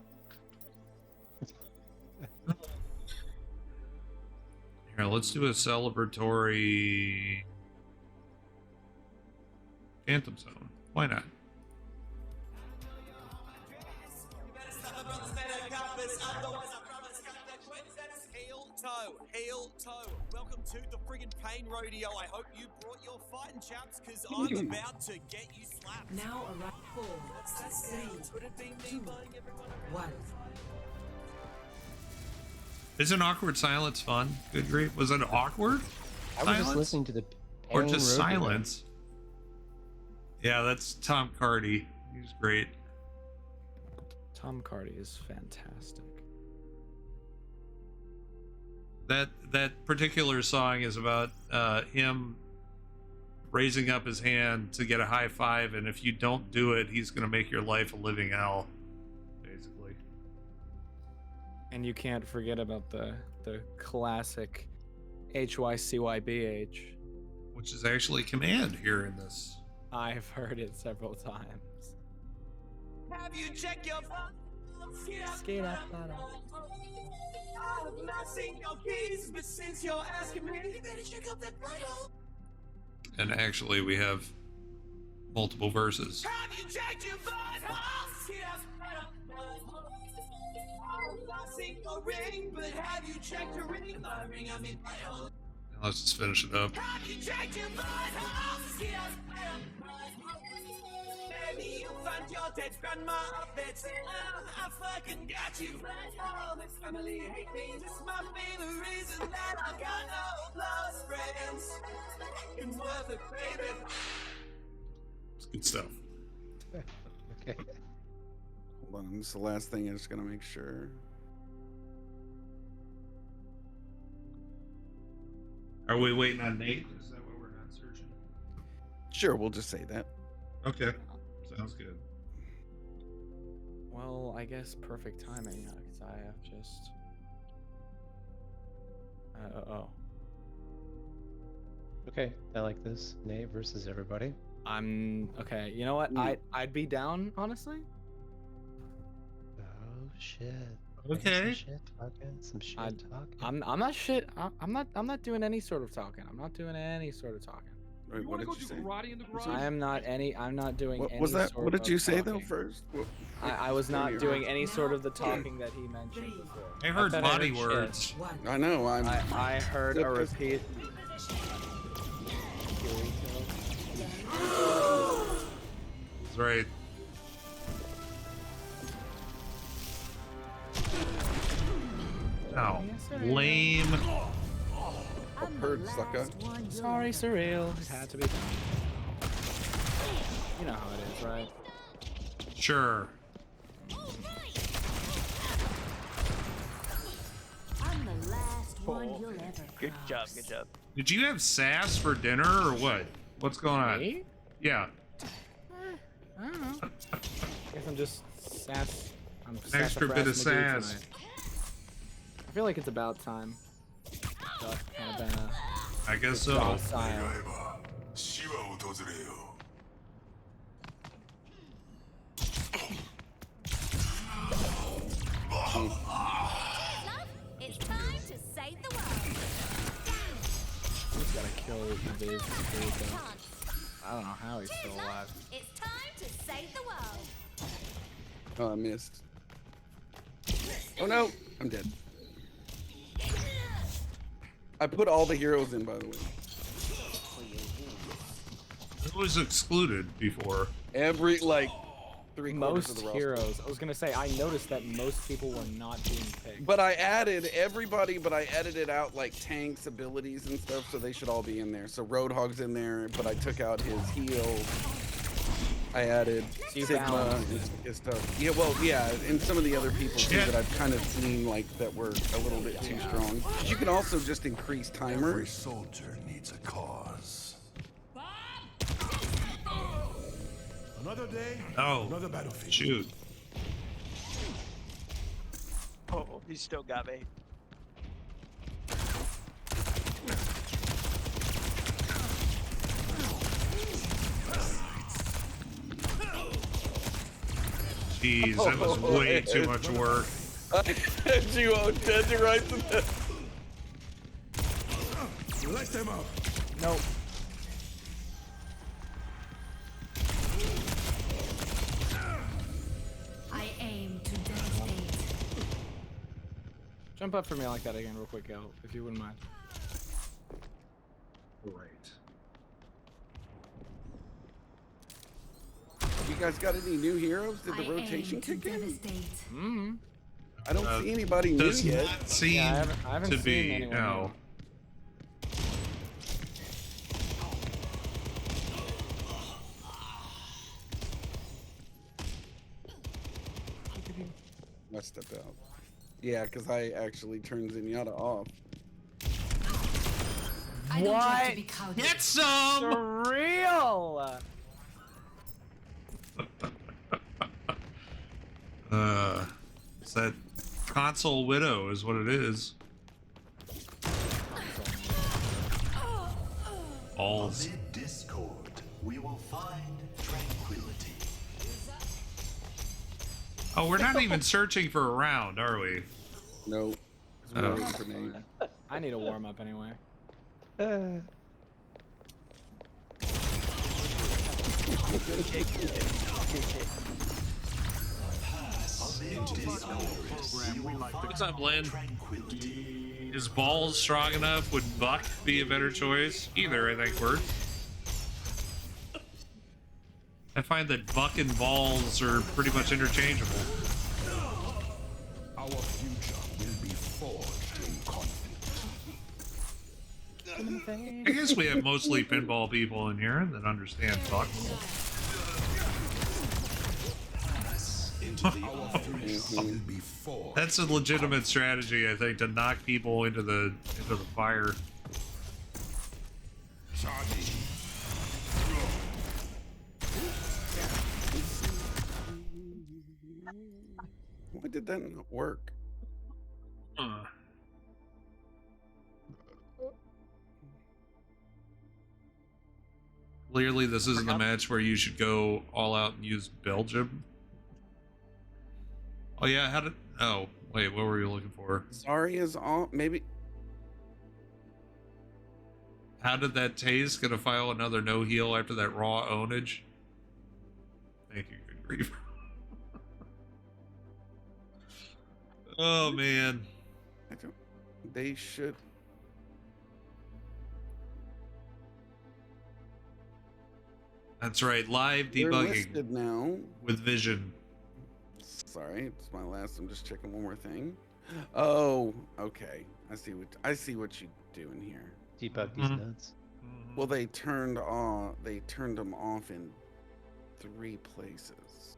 Here, let's do a celebratory Phantom Zone. Why not? Heel toe. Welcome to the friggin' pain rodeo. I hope you brought your fighting chaps, cause I'm about to get you slapped. Now around 4, 3, 2, 1. Isn't awkward silence fun? Good grief. Was it awkward? I was just listening to the Or pain just rodeo. silence? Yeah, that's Tom Cardy. He's great. Tom Cardy is fantastic. That particular song is about him raising up his hand to get a high five, and if you don't do it, he's gonna make your life a living hell, basically. And you can't forget about the classic HYCYBH, which is actually command here in this. I've heard it several times. Have you checked your Skate up, I've not seen your keys, but since you're asking me, you better check up that bridle. And actually, we have multiple verses. Have you checked your butthole? I've not seen your ring, but have you checked your ring? My ring, I mean butthole. Now let's just finish it up. Have you checked your butthole? Maybe you'll find your dead grandma up there too. I fucking got you. All this family hate me. This might be the reason that I got no close friends. It's worth it, baby. It's good stuff. Okay. Hold on, this is the last thing. I'm just gonna make sure. Are we waiting on Nate? Is that what we're not searching? Sure, we'll just say that. Okay. Sounds good. Well, I guess perfect timing, because I have just... Okay, I like this. Nate versus everybody. Okay, you know what? I'd be down, honestly. Oh shit. Okay. Some shit talking. I'm not shit. I'm not doing any sort of talking. I'm not doing any sort of talking. Wait, what did you say? I'm not doing What any was that? sort What did of you say talking. though first? I was not doing any sort of the talking that he mentioned before. I heard bet body shit. words. I know. I heard a repeat. That's right. Oh, lame. A bird, sucker. Sorry, surreal. It had to be done. You know how it is, right? Sure. I'm the last one you'll ever Good job, good job. Did you have sass for dinner or what? What's going on? Me? Yeah. I don't know. I guess I'm just sass. I'm An extra bit of sass. tonight. I feel like it's about time. Kind of been a I guess so. docile. It's time to save the world. He's gotta kill Viz. I don't know how he's still alive. It's time to save the world. Oh, I missed. Oh no, I'm dead. I put all the heroes in, by the way. It was excluded before. Every, like, 3/4 Most of the roster. heroes. I was gonna say, I noticed that most people were not being picked. But I added everybody, but I edited out like tanks, abilities, and stuff, so they should all be in there. So Roadhog's in there, but I took out his heals. I added Sigma and his stuff. Yeah, well, yeah, and some of the other people too that I've kind of seen like that were a little bit too strong. But you can also just increase timers. Every soldier needs a cause. Another day, another battlefield. Shoot. Oh, he still got me. Jeez, that was way too much work. You dead to right to that. Let them up. Nope. I aim to devastate. Jump up for me like that again, real quick, Al, if you wouldn't mind. Right. You guys got any new heroes? Did the rotation kick in? Mm-hmm. I don't see anybody new Does yet. not seem Yeah, I haven't to seen be. anyone No. I stepped out. Yeah, because I actually turned Zenyatta off. What? Get some! For real? It's that console widow is what it is. Balls. Amid discord, we will find tranquility. Oh, we're not even searching for a round, are we? No. Oh. I need a warm up anyway. What's up, Lynn? Is Balls strong enough? Would Buck be a better choice? Either, I think, works. I find that Buck and Balls are pretty much interchangeable. Our future will be forged in conflict. I guess we have mostly pinball people in here that understand Buck. That's a legitimate strategy, I think, to knock people into the fire. Why did that not work? Clearly, this isn't a match where you should go all out and use Belgium. Oh yeah, how did? Oh wait, what were you looking for? Zarya's on. Maybe. How did that taste? Gonna file another no heal after that raw ownage? Thank you, good grief. Oh man. I don't. They should. That's right, live They're debugging listed now with Vision. Sorry, it's my last. I'm just checking one more thing. Oh, okay. I see what you doing here. Debug these nuts. Well, they turned them off in 3 places.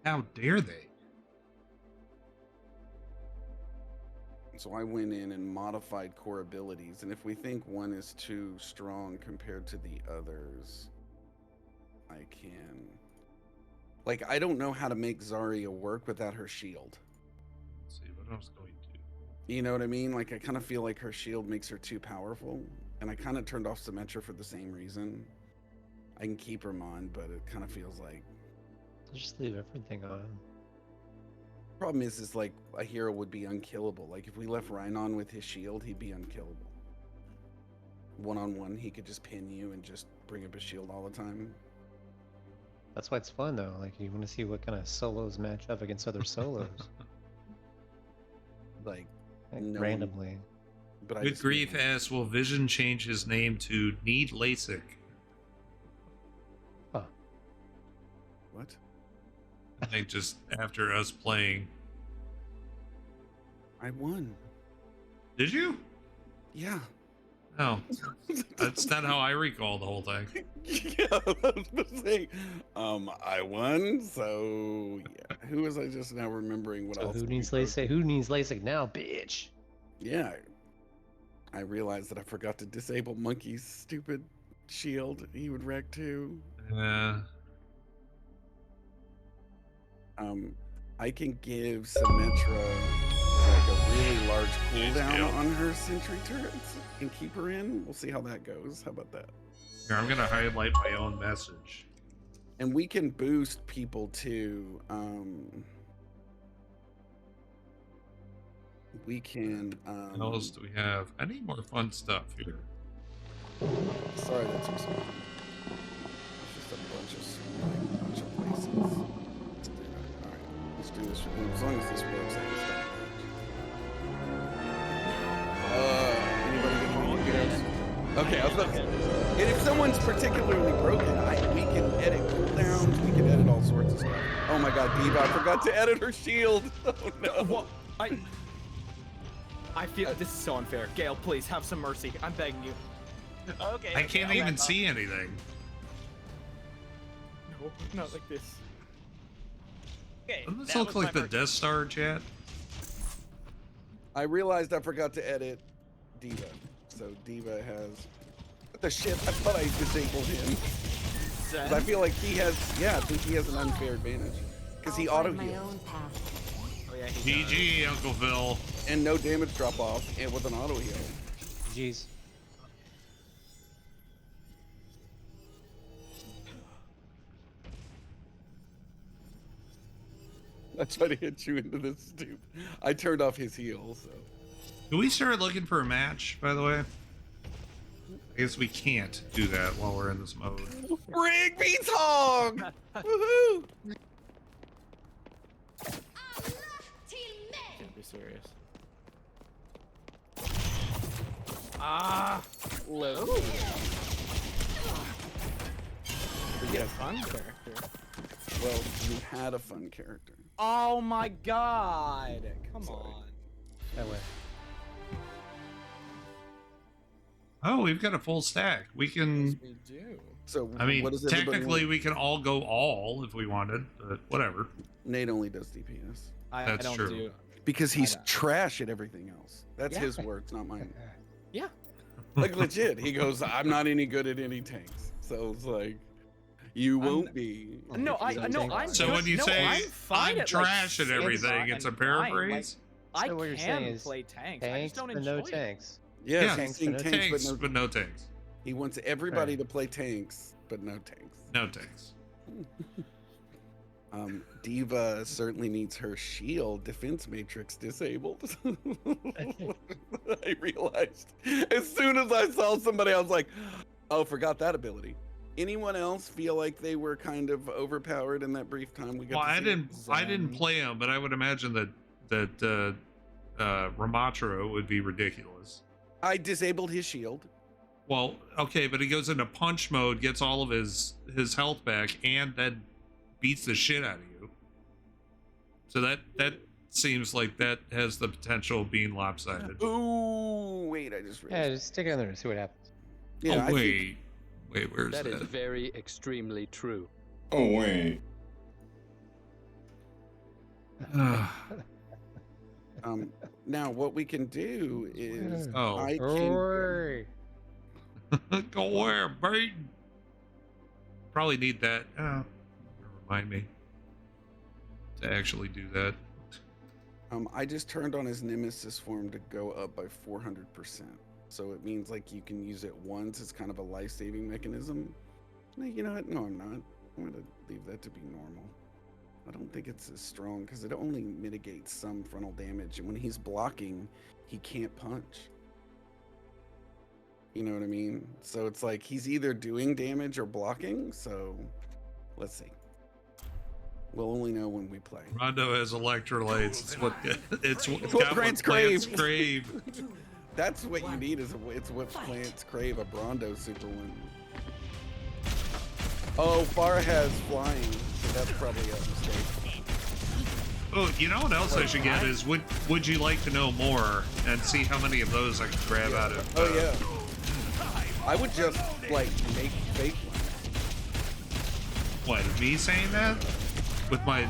How dare they? So I went in and modified core abilities, and if we think one is too strong compared to the others, I can Like, I don't know how to make Zarya work without her shield. Let's see what I was going to. You know what I mean? Like, I kind of feel like her shield makes her too powerful. And I kind of turned off Symmetra for the same reason. I can keep her on, but it kind of feels like... Just leave everything on. Problem is like, a hero would be unkillable. Like, if we left Rhinon with his shield, he'd be unkillable. One-on-one, he could just pin you and just bring up his shield all the time. That's why it's fun, though. Like, you want to see what kind of solos match up against other solos. like no randomly. But Good Grief asks, will Vision change his name to Need LASIK? Huh. What? I think just after us playing. I won. Did you? Yeah. No. That's not how I recall the whole thing. Yeah, I was gonna say, I won, so yeah. Who was I just now remembering what So else? who needs LASIK? Who needs LASIK now, bitch? Yeah. I realized that I forgot to disable Monkey's stupid shield. He would wreck too. I can give Symmetra like a really large cooldown on her sentry turrets and keep her in. We'll see how that goes. How about that? Here, I'm gonna highlight my own message. And we can boost people too. We can. What else do we have? I need more fun stuff here. Sorry, that's too small. It's just a bunch of places. All right, let's do this. As long as this works, I can start. Anybody get home? Okay, I was about to say. And if someone's particularly broken, we can edit cooldowns. We can edit all sorts of stuff. Oh my God, Diva! I forgot to edit her shield. Oh no! What? I feel this is so unfair. Gale, please have some mercy. I'm begging you. Okay. I can't even see anything. No, not like this. Okay. Doesn't this look like the Death Star, chat? I realized I forgot to edit Diva. So Diva has... What the shit? I thought I disabled him. 'Cause I feel like he has... Yeah, I think he has an unfair advantage. Because he auto-heals. Oh, yeah, GG, Uncle Phil. And no damage drop off, and with an auto-heal. Jeez. I tried to hit you into this stoop. I turned off his heal, so... Do we start looking for a match, by the way? I guess we can't do that while we're in this mode. Rig beats hog! Woohoo! Can't be serious. Ah! Low. We get a fun character. Well, you had a fun character. Oh my God! Come on. That way. Oh, we've got a full stack. We can... We do. So, I mean, what does everybody technically want? we can all go all if we wanted, but whatever. Nate only does DPS. I That's don't true. do. Because he's trash at everything else. That's Yeah. his words, not mine. Yeah. Like, legit. He goes, I'm not any good at any tanks. So it's like, you won't be. No, I'm So good. when you No, say I'm fine at, trash like, at everything, six it's a and fine. paraphrase? Like, So what I you're saying can is play tanks. I Tanks, just don't but enjoy no it. tanks. Yes, Yeah, he's saying tanks, but no tanks. He wants everybody to play tanks, but no tanks. No tanks. Diva certainly needs her shield defense matrix disabled. I realized as soon as I saw somebody, I was like, oh, forgot that ability. Anyone else feel like they were kind of overpowered in that brief time we got? Well, to I didn't play him, but I would imagine that Ramatra would be ridiculous. I disabled his shield. Well, okay, but he goes into punch mode, gets all of his health back, and then beats the shit out of you. So that seems like that has the potential of being lopsided. Ooh, wait, I just realized. Yeah, just stick it in there and see what happens. Yeah, oh, wait, where's that? That is very extremely true. Oh, wait. Now what we can do is Oh. I can Go where, Baton? Probably need that. Remind me. to actually do that. I just turned on his nemesis form to go up by 400%. So it means like you can use it once. It's kind of a life-saving mechanism. No, you know what? No, I'm not. I'm gonna leave that to be normal. I don't think it's as strong because it only mitigates some frontal damage, and when he's blocking, he can't punch. You know what I mean? So it's like he's either doing damage or blocking. So let's see. We'll only know when we play. Rondo has electrolytes. It's what plants crave. That's what you need. It's what plants crave. A Brondo super one. Oh, Farah has flying, so that's probably a mistake. Oh, you know what else I should get is would you like to know more and see how many of those I can grab out of? Oh yeah. I would just like make fake ones. What? Me saying that with my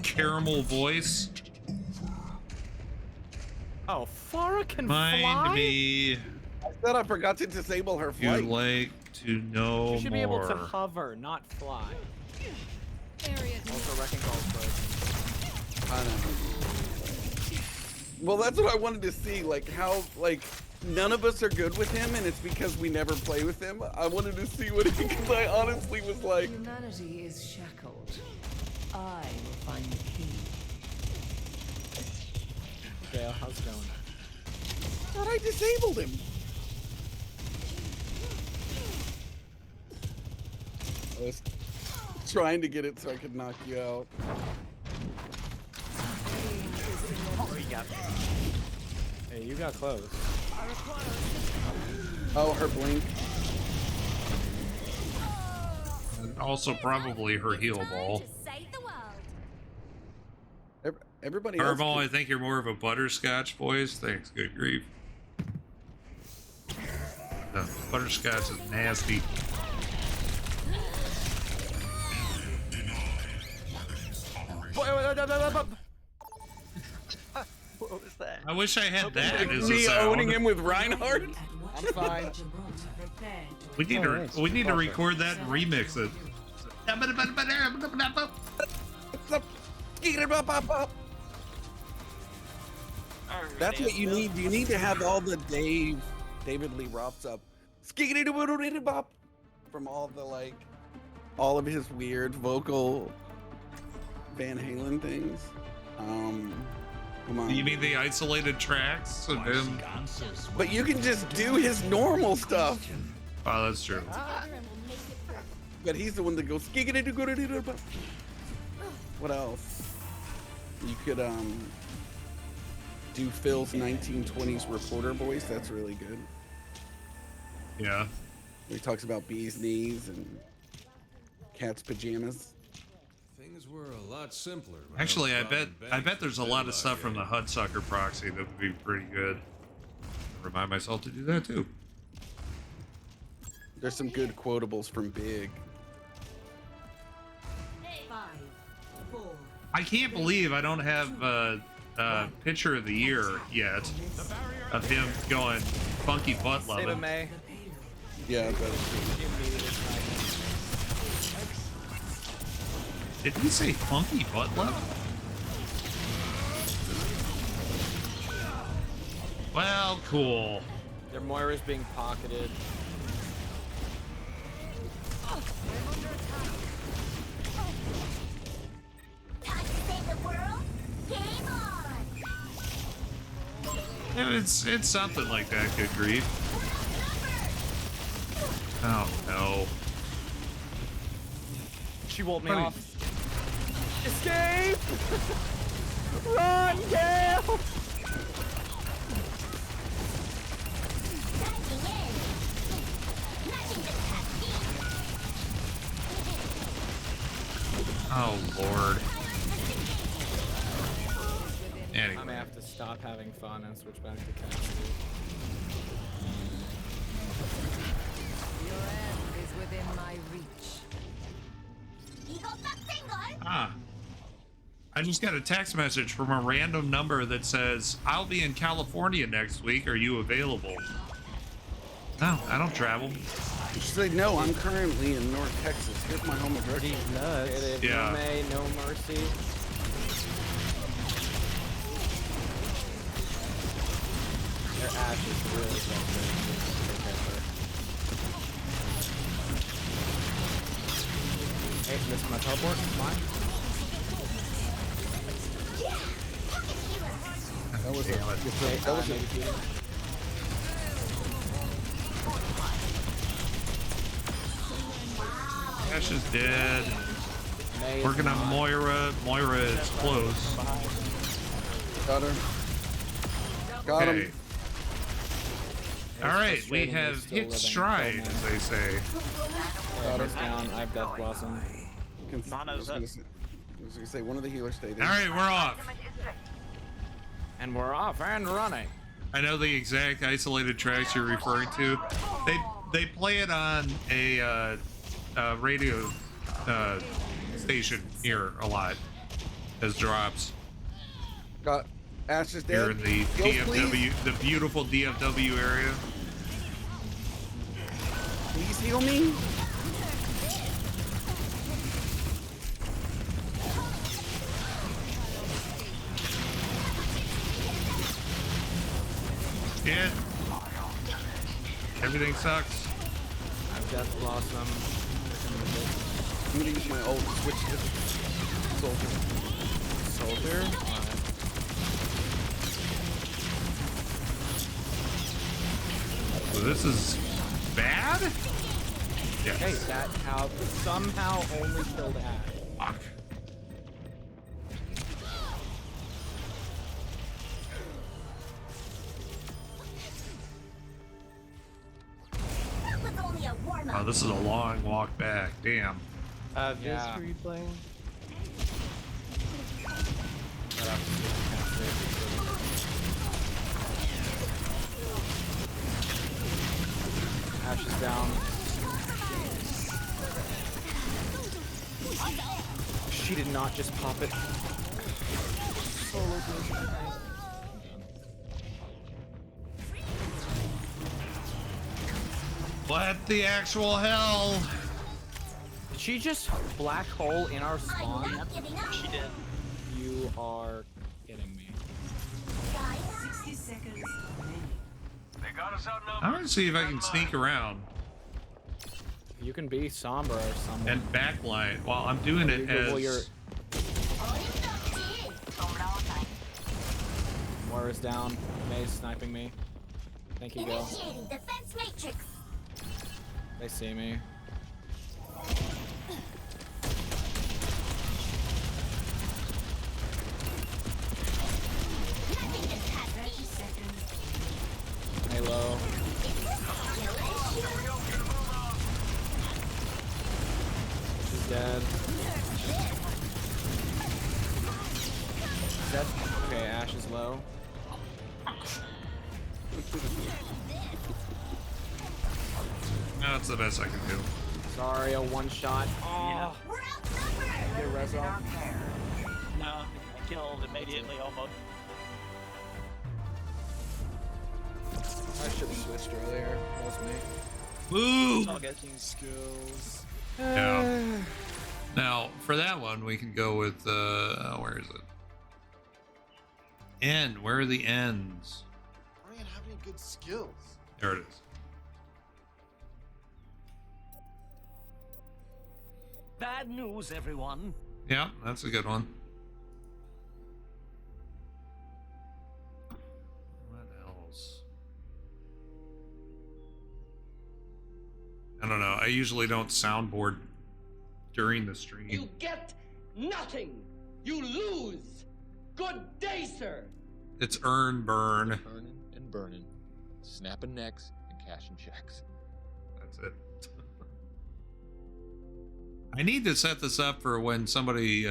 caramel voice? Oh, Farah can Mind fly? me. I said I forgot to disable her flight. You'd like to know She should more. be able to hover, not fly. Also, Wrecking Ball's broken. I know. Well, that's what I wanted to see. Like how none of us are good with him, and it's because we never play with him. I wanted to see what he, because I honestly was like, Humanity is shackled. I will find the key. Gail, how's it going? I thought I disabled him. I was trying to get it so I could knock you out. Oh, you got me. Hey, you got close. Oh, her blink. And also probably her heal ball. Everybody else. Fireball, I think you're more of a butterscotch voice. Thanks, good grief. No, butterscotch is nasty. What was that? I wish I had that as a Me sound. owning him with Reinhardt. I'm fine. We need to record that and remix it. That's what you need. You need to have all the David Lee Roths up. From all the all of his weird vocal Van Halen things. Come on. You mean the isolated tracks of him? But you can just do his normal stuff. Oh, that's true. But he's the one that goes. What else? You could do Phil's 1920s reporter voice. That's really good. Yeah. He talks about bees' knees and cat's pajamas. Things were a lot simpler. Actually, I bet there's a lot of stuff from the Hudsucker proxy that would be pretty good. Remind myself to do that too. There's some good quotables from Big. 5, 4. I can't believe I don't have a picture of the year yet of him going funky butt State of loving. May. Yeah, but Did he say funky butt loving? Well, cool. Their Moira's being pocketed. It's something like that, good grief. Oh no. She woke me off. Escape! Run, Gale! Oh Lord. Anyway. I may have to stop having fun and switch back to Cassidy. Your end is within my reach. Ah. I just got a text message from a random number that says, I'll be in California next week. Are you available? No, I don't travel. you should say, no, I'm currently in North Texas. Here's my home address. Nuts. Yeah. No May, no mercy. Ash is really so good. Hey, this is my teleport. Mine. That was that was Ash is dead. May Working on not. Moira. Moira is close. Got her. Got Okay. him. All right, we frustrating have he's still hit living. stride, Oh, man. as they say. He's down. I have Death Blossom. I was gonna say one of the healers stayed in. All right, we're off. And we're off and running. I know the exact isolated tracks you're referring to. They play it on a radio station here a lot as drops. Got Ash is dead. Here in the Heals, DFW, please. the beautiful DFW area. Please heal me. Yeah. Everything sucks. I have Death Blossom. I'm gonna use my ult. Switch to soldier. Soldier. So this is bad? Yes. Hey, that how somehow only killed Ash. Fuck. Oh, this is a long walk back. Damn. This Yeah. were you playing? Ash is down. She did not just pop it. What the actual hell? Did she just black hole in our spawn? She did. You are kidding me. 60 seconds. I'm gonna see if I can sneak around You can be Sombra or something. and backline while I'm doing it as. Moira's down. May's sniping me. Thank you, Gil. Defense matrix. They see me. Halo. She's dead. Is that okay? Ash is low. That's the best I can do. Sorry, a one shot. Oh. Get res off. No, I killed immediately almost. I should have switched earlier. That was me. Woo! It's all good. Skills. Yeah. Now, for that one, we can go with, where is it? End. Where are the ends? I don't even have any good skills. There it is. Bad news, everyone. Yeah, that's a good one. What else? I don't know. I usually don't soundboard during the stream. You get nothing. You lose. Good day, sir. It's earn burn. Earning and burning. Snapping necks and cashing checks. That's it. I need to set this up for when somebody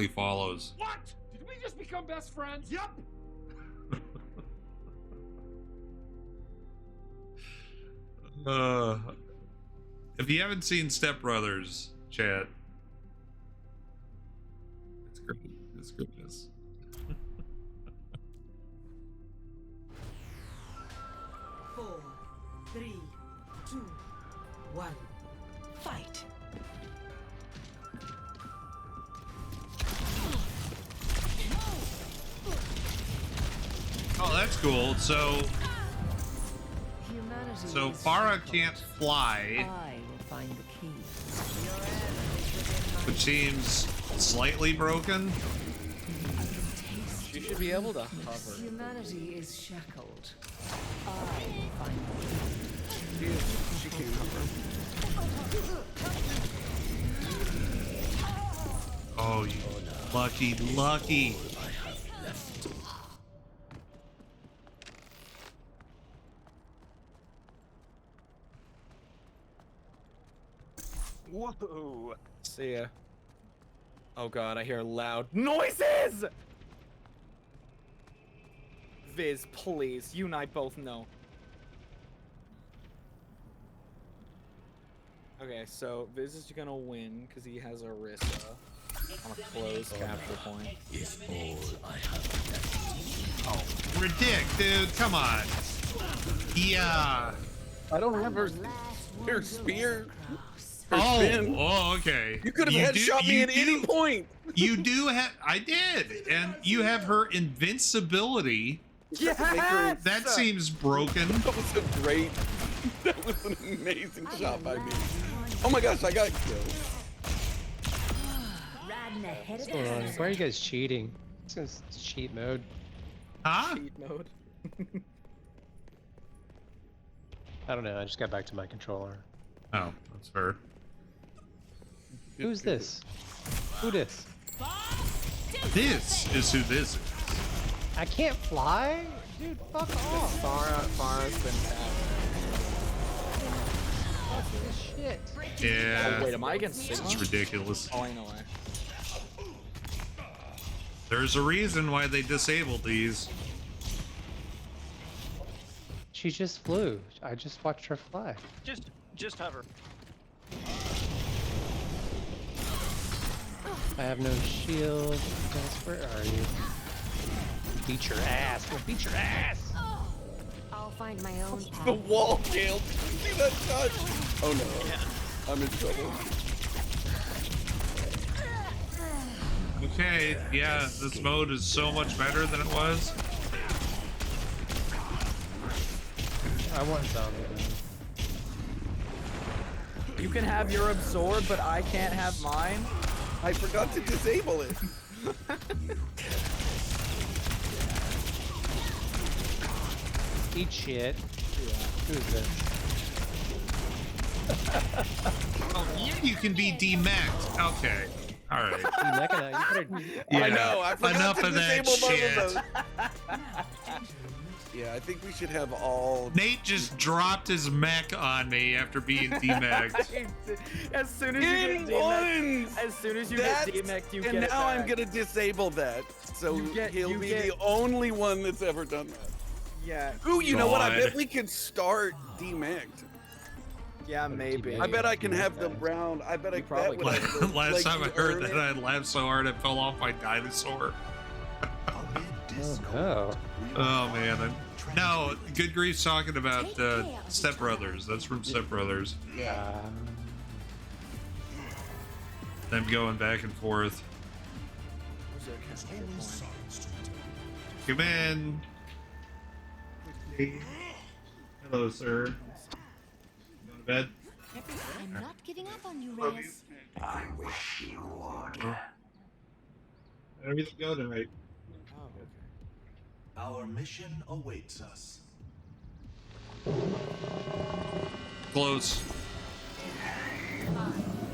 follows. What? Did we just become best friends? Yup. If you haven't seen Step Brothers, chat, it's great. It's goodness. 4, 3, 2, 1. Fight. Oh, that's cool. So Humanity is Farah shackled. can't fly, I will find the key. which seems slightly broken. She should be able to hover. Humanity is shackled. I will find the key. She can't hover. Oh, you lucky. Whoa. See ya. Oh god, I hear loud noises! Viz, please. You and I both know. Okay, so Viz is gonna win because he has Orisa on a close capture point. Is all I have left. Oh, ridic, dude, come on. Yeah. I don't have her spear. Her Oh, spin. oh, okay. You could have headshot me at any point. You do have. I did, and you have her invincibility. Yes! That seems broken. That was a great. That was an amazing shot by me. Oh my gosh, I got killed. What's going on? Why are you guys cheating? This is cheat mode. Huh? Cheat mode. I don't know. I just got back to my controller. Oh, that's fair. Who's this? Who this? This is who this is. I can't fly? Dude, fuck off. Farah's been Fuck this shit. Yeah. Oh, wait, am I against Sigma? It's ridiculous. Oh, I know why. There's a reason why they disabled these. She just flew. I just watched her fly. Just hover. I have no shield. Guys, where are you? Beat your ass. We'll beat your ass. I'll find my own path. The wall killed. See that touch? Oh no. I'm in trouble. Okay, yeah, this mode is so much better than it was. I want zombie. You can have your absorb, but I can't have mine. I forgot to disable it. Eat shit. Yeah. Who's this? Oh, you can be demeched. Okay. All right. I know. I forgot Enough to of that disable both shit. of those. Yeah, I think we should have all. Nate just dropped his mech on me after being demeched. As soon as you get demeched, as soon as you get demeched, you and get it now I'm back. gonna disable that, so he'll you be get- the only one that's ever done that. Yeah. Ooh, you know what? I God. bet we could start demeched. Yeah, maybe. I bet I can have the round. I bet I probably that would Last like, time I you heard earn that, it. I laughed so hard I fell off my dinosaur. Oh. Oh man. No, Good Grief's talking about Step Brothers. That's from Step Brothers. Yeah. Them going back and forth. Come in. Hello, sir. Going to bed? I'm not giving up on you, Reyes. I wish you would. Everything go tonight. Our mission awaits us. Close.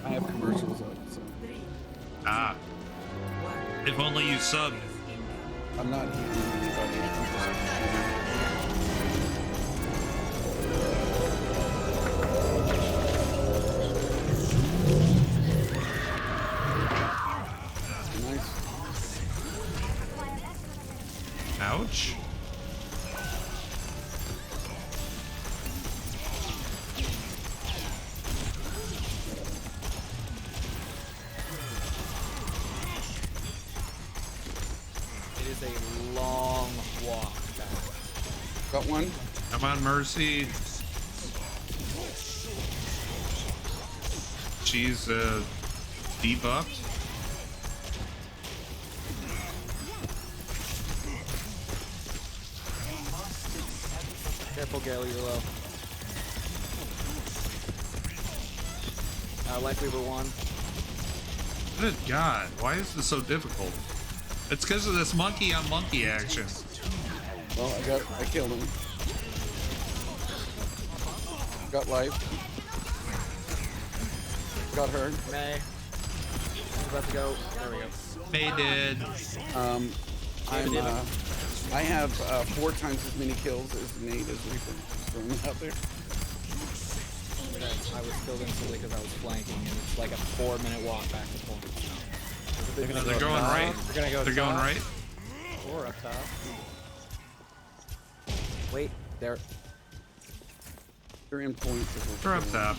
I have commercials up. So. Ah. If only you subbed. I'm not hearing anybody. Ouch. It is a long walk back. Got one. Come on, Mercy. She's debuffed. Careful, Gale, you're low. Lifeweaver 1. Good God, why is this so difficult? It's because of this monkey on monkey action. Well, I killed him. Got life. Got her. May. He's about to go. There we go. May did. I have 4 times as many kills as Nate as Reaper. Throwing out there. I was killed instantly because I was flanking, and it's like a 4-minute walk back to point. They're going right. They're going right. Or up top. Wait, they're in point. They're up top.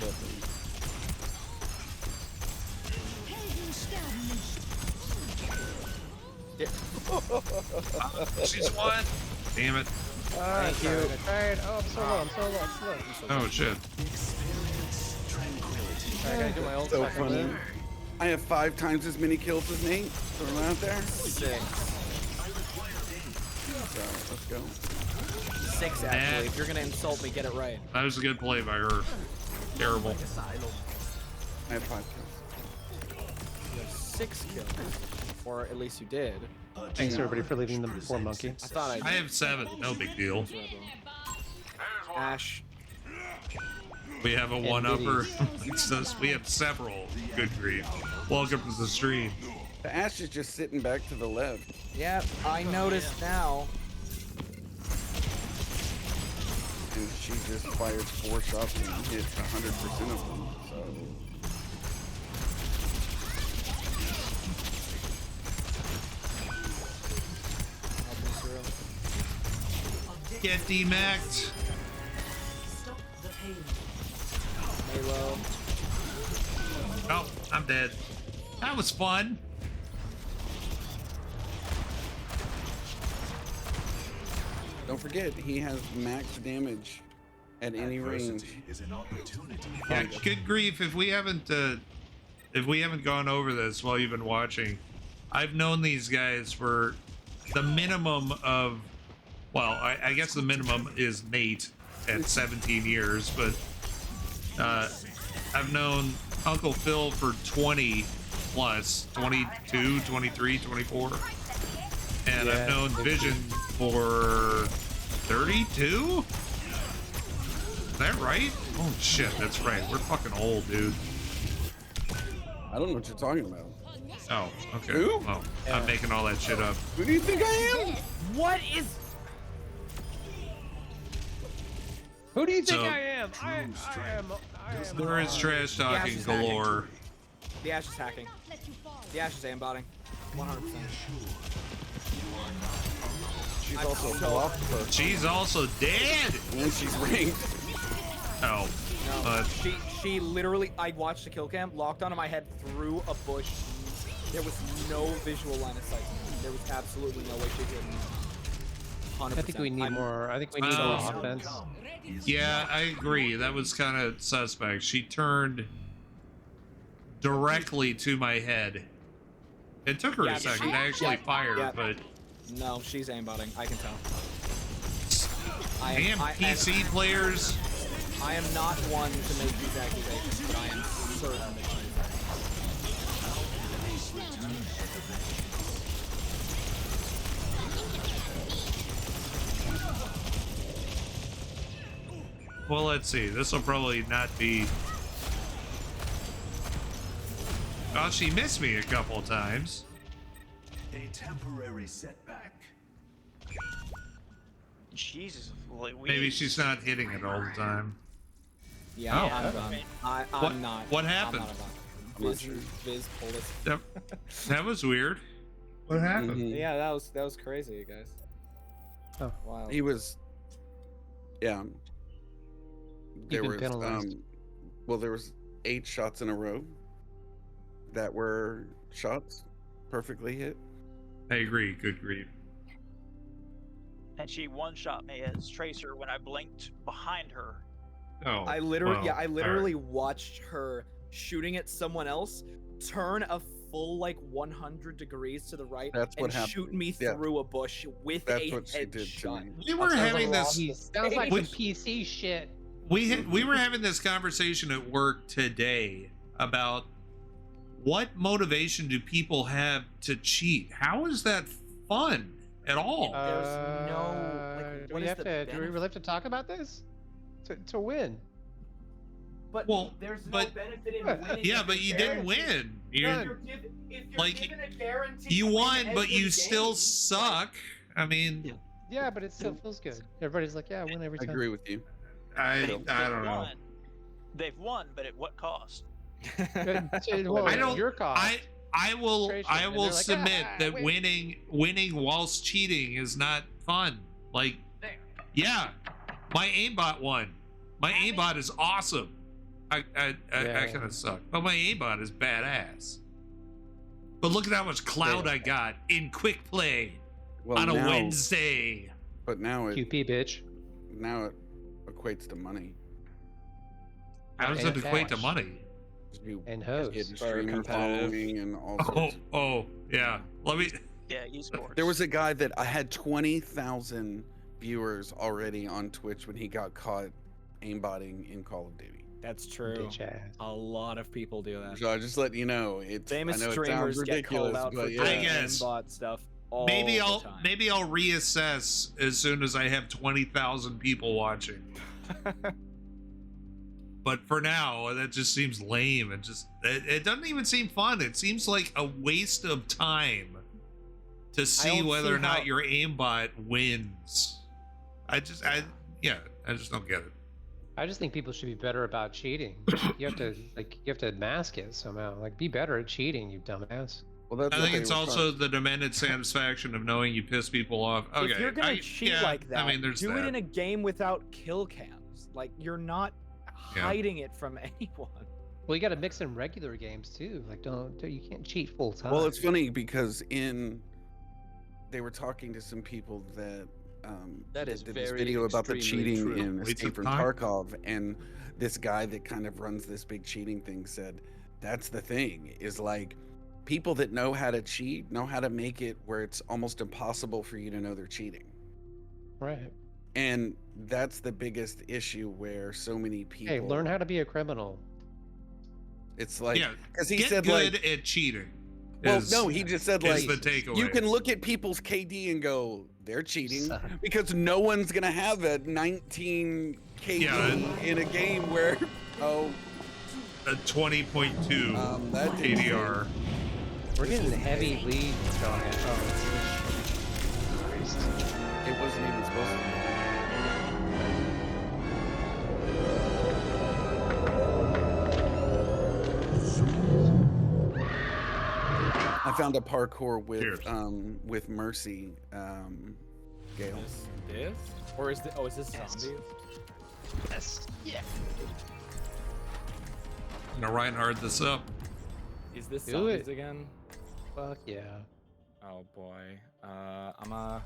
She's one. Damn it. Thank you. Alright, oh, I'm so low, I'm so low. Oh shit. I gotta do my ult. So funny. I have 5 times as many kills as Nate. Throw him out there. 6. So, let's go. 6 actually. If you're gonna insult me, get it right. That was a good play by her. Terrible. I have 5 kills. You have 6 kills. Or at least you did. Thanks everybody for leaving them before Monkey. I thought I did. I have 7. No big deal. Ash. We have a one-upper. We have several. Good grief. Welcome to the stream. The Ash is just sitting back to the left. Yep, I noticed now. And she just fires 4 shots and hits 100% of them. So. Get demacked. Halo. Oh, I'm dead. That was fun. Don't forget, he has max damage at any range. Yeah, good grief. If we haven't gone over this while you've been watching, I've known these guys for the minimum of, well, I guess the minimum is Nate at 17 years, but I've known Uncle Phil for 20 plus, 22, 23, 24. And I've known Vision for 32? Is that right? Oh shit, that's right. We're fucking old, dude. I don't know what you're talking about. Oh, okay. Who? Oh, I'm making all that shit up. Who do you think I am? What is... Who do you think So- I am? I am. There is trash talking is galore. The Ash is hacking. The Ash is aimbotting. 100%. She's also blocked for. She's also dead. And she's ranked. Oh. No, she literally, I watched the kill cam, locked onto my head through a bush. There was no visual line of sight. There was absolutely no way she could. 100%. I think we need more. I think we need more offense. Yeah, I agree. That was kind of suspect. She turned directly to my head. It took her a second to actually fire, but... No, she's aimbotting. I can tell. Damn PC players. I am not one to make these accusations, but I am certain that she's Well, let's see. This will probably not be... Oh, she missed me a couple of times. A temporary setback. Jesus, Maybe she's not hitting it all the time. Yeah, Oh. I'm done. I'm What- not. what happened? I'm not done. Viz pulled us. Yep. That was weird. What happened? Yeah, that was crazy, guys. Oh, wow. He was. Yeah. There been was penalized. well, there was 8 shots in a row that were shots perfectly hit. I agree. Good grief. And she one-shot me as Tracer when I blinked behind her. Oh. I literally, well, yeah, I literally watched her shooting at someone else, turn a full like 100 degrees to the right That's what and happened. shoot me Yeah. through a bush with That's a what she did to headshot. me. We were having this. Sounds like some PC shit. We were having this conversation at work today about what motivation do people have to cheat? How is that fun at all? There's no like, Do what we is have the to? Do we benefit? really have to talk about this? To win. But Well, there's no but- benefit in winning. Yeah, if but you you're didn't guaranteed- win. If You're you're given like a guarantee you to win won, but every you game, still suck. I mean, Yeah, but it still feels good. Everybody's like, yeah, I win every I time. agree with you. I don't know. They've won, but at what cost? Well, I don't. Your cost. I will Frustration. And they're like, submit "Ah, that win." winning whilst cheating is not fun. Like, yeah, my aimbot won. My aimbot is awesome. I kind of suck, but my aimbot is badass. But look at how much clout I got in quick play on a now- Wednesday. But now it QP bitch. now it equates to money. How does it And equate to cash. money? You And hoes. get Very streamer competitive. following and all Oh, sorts. oh, yeah. Let me. Yeah, esports. There was a guy that I had 20,000 viewers already on Twitch when he got caught aimbotting in Call of Duty. That's true. Bitch ass. A lot of people do that. So I just let you know, it's Famous I know it streamers sounds get called ridiculous, out for but doing yeah. I guess. aimbot stuff all Maybe the I'll time. reassess as soon as I have 20,000 people watching. But for now, that just seems lame and it doesn't even seem fun. It seems like a waste of time to see don't whether see or not how- your aimbot wins. I just don't get it. I just think people should be better about cheating. You have to mask it somehow. Like, be better at cheating, you dumbass. Well, that's I what think they it's were also the demanded satisfaction of knowing you piss people off. Okay, If you're gonna cheat yeah, like that, I mean, there's do that. it in a game without kill cams. Like, you're not Yeah. hiding it from anyone. Well, you got to mix in regular games too. Like, you can't cheat full time. Well, it's funny because they were talking to some people that That is did this very video about the extremely cheating true. in Wait, Escape from some time? Tarkov, and this guy that kind of runs this big cheating thing said that's the thing is like people that know how to cheat know how to make it where it's almost impossible for you to know they're cheating. Right. And that's the biggest issue where so many people Hey, learn how to be a criminal. It's like yeah, because he get said good like at cheating. well is- no he just said is like the takeaway. you can look at people's KD and go they're cheating because no one's gonna have a 19 KD Yeah. in a game where a 20.2 that didn't ADR. We're getting the heavy lead going. it wasn't even supposed to be. I found a parkour with Mercy, Gale. This? Or is this? Oh, is this zombies? Yes. Yeah. Now Reinhard this up. Is this Do zombies it. again? Fuck yeah. Oh boy. I'm a.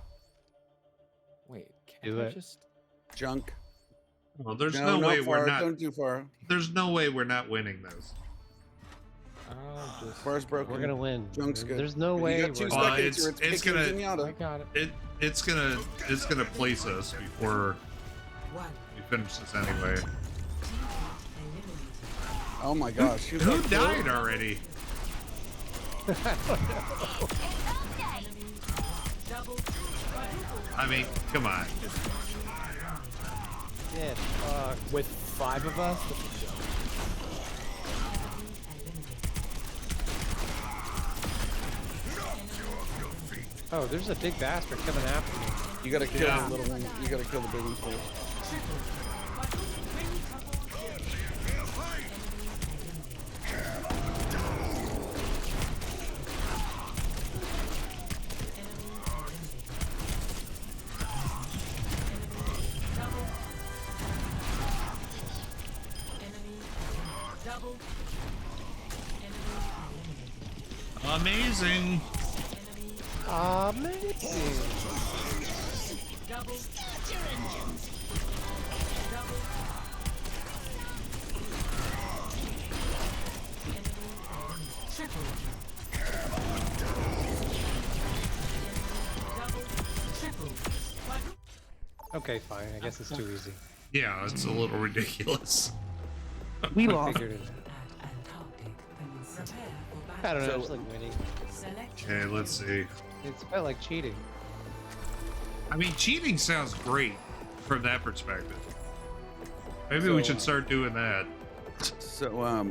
Wait. Can't Do I it. just? Junk. Well, there's No, no, not way far. we're not. Don't too far. There's no way we're not winning this. Just... Bar's broken. We're gonna win. Junk's good. There's no You way. got 2 we're- seconds or it's it's gonna- kicking Zenyatta. I got it. It's gonna place us before we finish this anyway. Oh my gosh. Who's Who up died there? already? I mean, come on. Yeah, fuck. With 5 of us? That's a joke. Oh, there's a big bastard coming after me. You gotta kill Yeah. the little one. You gotta kill the big one first. Amazing. Amazing. Okay, fine. I guess it's too easy. Yeah, it's a little ridiculous. We lost. I don't know. So- It's like winning. Okay, let's see. It's kind of like cheating. I mean, cheating sounds great from that perspective. Maybe we should start doing that. So,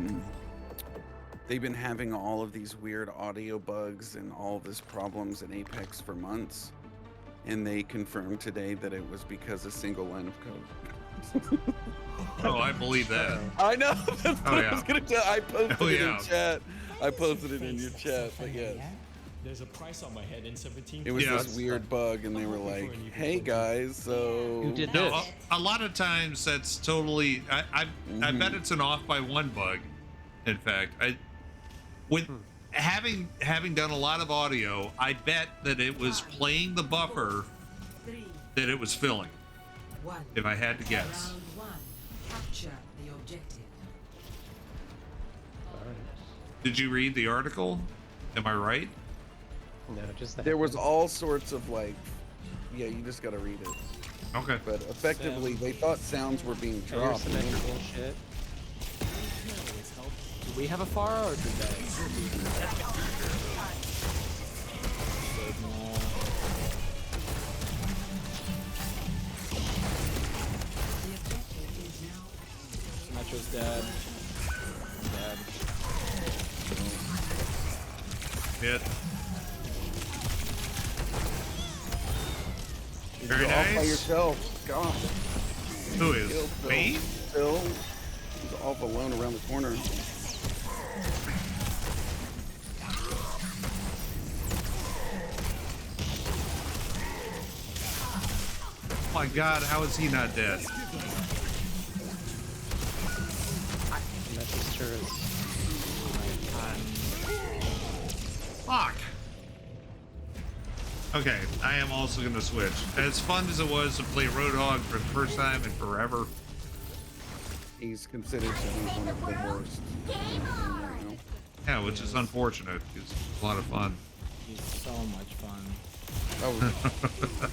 they've been having all of these weird audio bugs and all this problems in Apex for months, and they confirmed today that it was because a single line of code. Oh, I believe that. I know. That's what I was yeah. gonna tell. I posted it yeah. in chat. I posted it in your chat, but yes. There's a price on my head in 17. It was this weird bug, and they were like, "Hey guys, so Who did No, this? a lot of times that's totally. I bet it's an off by one bug. In fact, with having done a lot of audio, I bet that it was playing the buffer that it was filling. If I had to guess. Round 1. Capture the objective. Did you read the article? Am I right? No, just that. There was all sorts of like, yeah, you just gotta read it. Okay. But effectively, they thought sounds were being Your dropped. symmetrical shit. Do we have a Pharah or did they? Metro's dead. Dead. Hit. You're Very off by nice. yourself. God. Who is? Killed Phil. Me? Phil. He's off alone around the corner. Oh my God, how is he not dead? That's turrets. Fuck. Okay, I am also gonna switch. As fun as it was to play Roadhog for the first time in forever. He's considered to be one of the worst. You know? Yeah, which is unfortunate because it's a lot of fun. He's so much fun. Oh,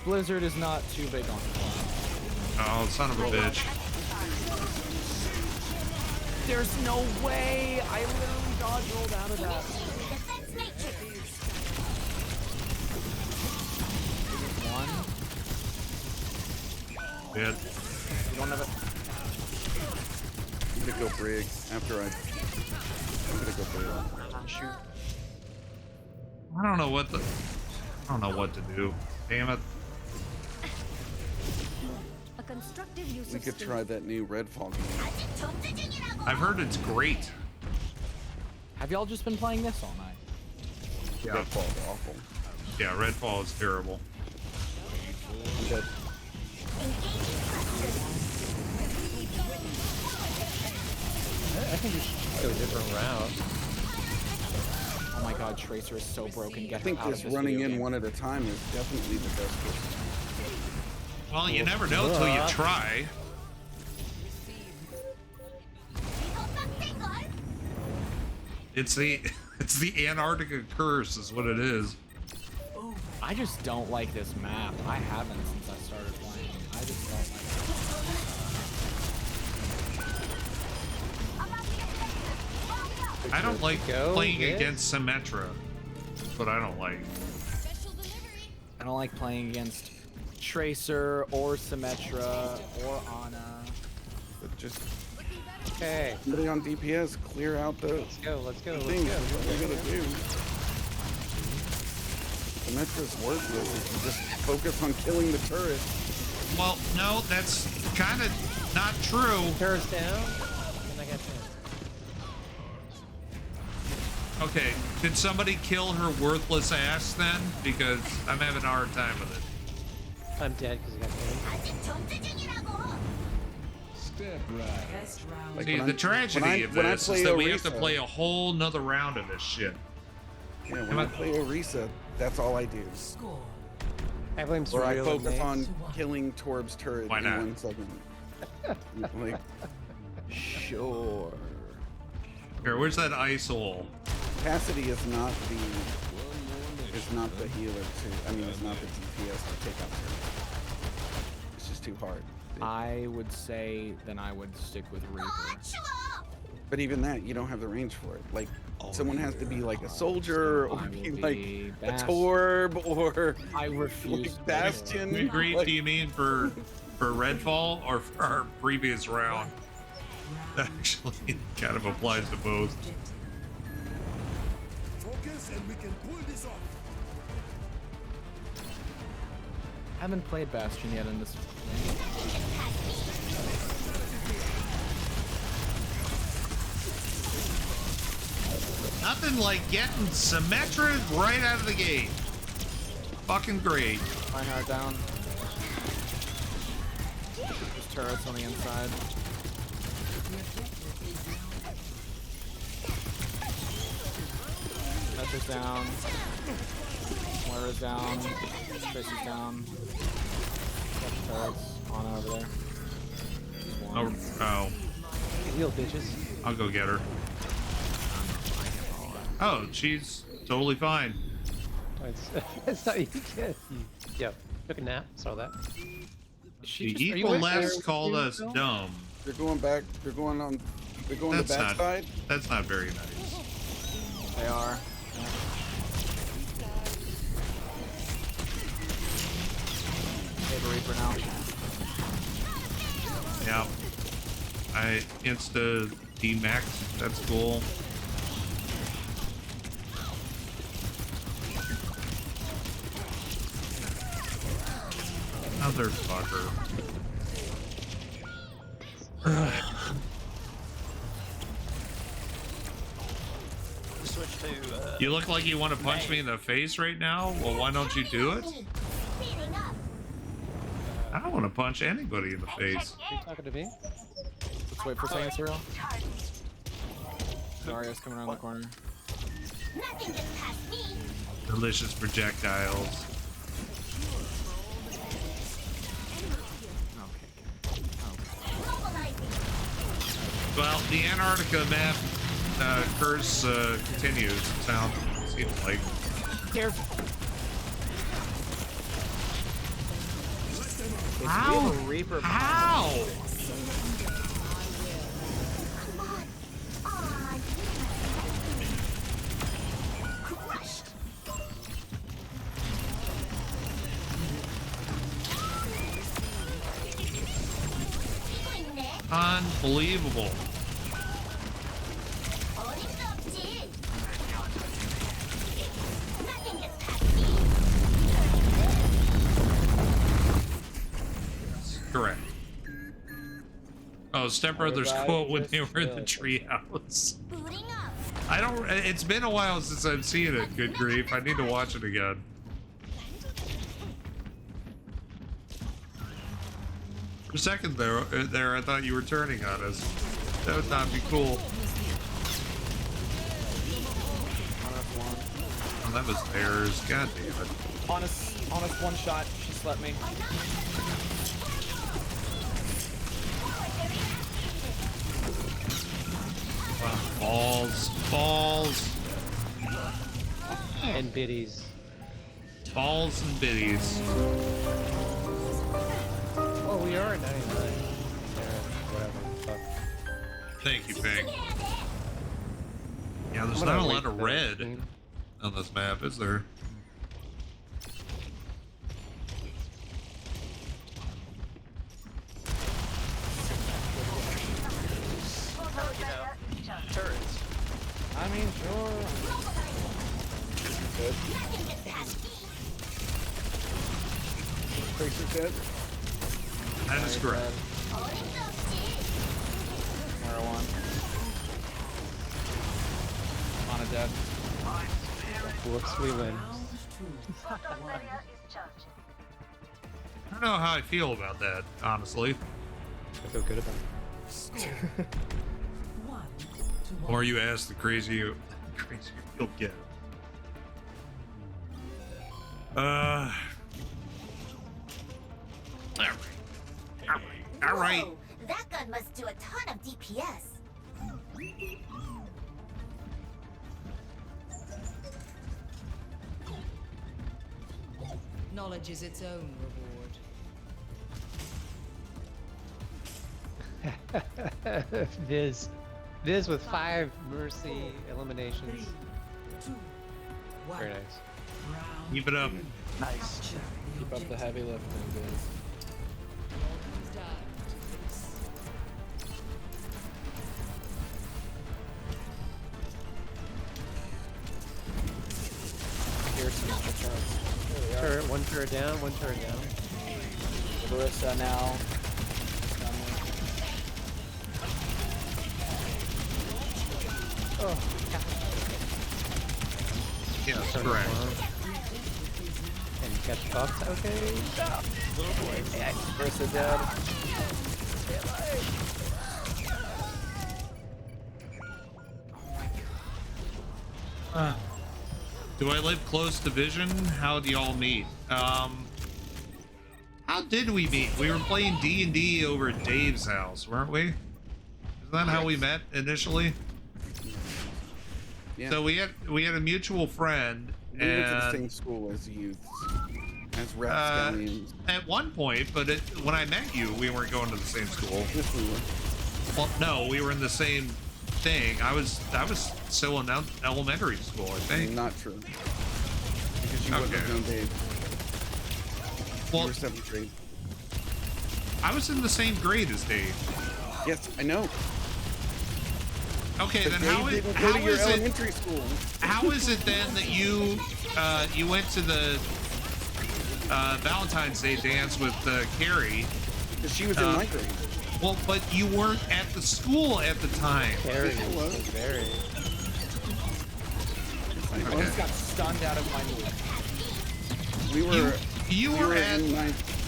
Blizzard is not too big on fun. Oh, son of a bitch. There's no way! I literally dodge rolled out of that. One. Hit. You don't have it. I'm gonna go Brig after I'm gonna go Brig. Shoot. I don't know what to do. Damn it. A constructive use We of could space. try that new Redfall game. I've heard it's great. Have y'all just been playing this all night? Yeah. Redfall's awful. Yeah, Redfall is terrible. I'm dead. I think we should go a different route. Oh my god, Tracer is so broken. I Get think him out just of this running video in game. one at a time is definitely the best course. Well, you never know till you try. It's the Antarctica curse is what it is. I just don't like this map. I haven't since I started playing. I just don't like it. I don't like Go, playing yes. against Symmetra. That's what I don't like. I don't like playing against Tracer or Symmetra or Ana. But just Okay. somebody on DPS clear out the Let's go. Let's go. Let's things. go. That's what we're gonna do. Symmetra's worthless if you just focus on killing the turret. Well, no, that's kind of not true. Turrets down. And I got that. Okay, did somebody kill her worthless ass then? Because I'm having a hard time with it. I'm dead because I got hit. Step right. Best round. Like See, when the I- tragedy of when I this play is that we have to Orisa- play a whole nother round of this shit. Yeah, when I play Orisa, that's all I do. Score. I blame Or I Surreal focus and on killing Torb's turret Why in not? 1 second. Like, Sure. Here, where's that ice hole? Cassidy is not the healer to. I mean, is not the DPS to take out turret. too hard. I would say then I would stick with Reaper. But even that, you don't have the range for it. Like, someone has to be like a soldier, or be like a Torb, or I refuse. like Bastion. Good grief, like, do you mean for Redfall or for our previous round? Actually, kind of applies to both. Focus and we can pull this off. I haven't played Bastion yet in this. Nothing like getting symmetric right out of the gate. Fucking great. Reinhardt down. There's turrets on the inside. Metra's down. Moira's down. Tracy's down. Got the turrets. Ana over there. Oh. Heal, bitches. I'll go get her. Oh, she's totally fine. It's not you can. Yeah, took a nap. Saw that. The evil left called us dumb. They're going back. They're going on. They're going to the backside. That's not very nice. They are. Save a Reaper now. Yeah. I insta D-max. That's cool. Motherfucker. Switch to. You look like you want to punch me in the face right now. Well, why don't you do it? I don't want to punch anybody in the face. Are you talking to me? Let's wait for a second, Cyril. Zarya's coming around the corner. Delicious projectiles. Well, the Antarctica map curse continues. It seems like. Careful. How? Reaper. How? Unbelievable. Correct. Oh, Step Brothers quote when they were in the treehouse. I don't. It's been a while since I've seen it. Good grief! I need to watch it again. For a second there, I thought you were turning on us. That would not be cool. Oh, that was theirs. God damn it. Honest one shot. She slept me. Balls. And biddies. Balls and biddies. Well, we are at 99. Whatever. Fuck. Thank you, Pink. Yeah, there's not a lot of red on this map, is there? Turrets. I mean, sure. Good. Tracer's dead. That is correct. Marijuana. Ana dead. Whoops, we win. I don't know how I feel about that, honestly. I feel good about it. The more you ask, the crazier you'll get. All right. Whoa, that gun must do a ton of DPS. Knowledge is its own reward. Viz with 5 mercy eliminations. 3, 2, 1. Very nice. Keep it up. Nice. Keep up the heavy lifting, guys. Here's some extra charts. There we are. Turret, one turret down, one turret down. Barissa now. Oh, Yeah, that's turn correct. And catch buffed. Okay. Stop. Barissa dead. Do I live close to Vision? How do y'all meet? How did we meet? We were playing D&D over at Dave's house, weren't we? Is that how we met initially? Yeah. So we had a mutual friend. We went to the same school as youths, as rapscallions. At one point, but when I met you, we weren't going to the same school. Yes, we were. Well, no, we were in the same thing. I was still in elementary school, I think. Not true. Because you wouldn't have known Dave. Well, you were 7th grade. I was in the same grade as Dave. Yes, I know. Okay, But then Dave didn't go to your elementary school. How is it then that you went to the Valentine's Day dance with Carrie? Because she was in my grade. Well, but you weren't at the school at the time. Carrie was very. I just got stunned out of my move. We were. You were at.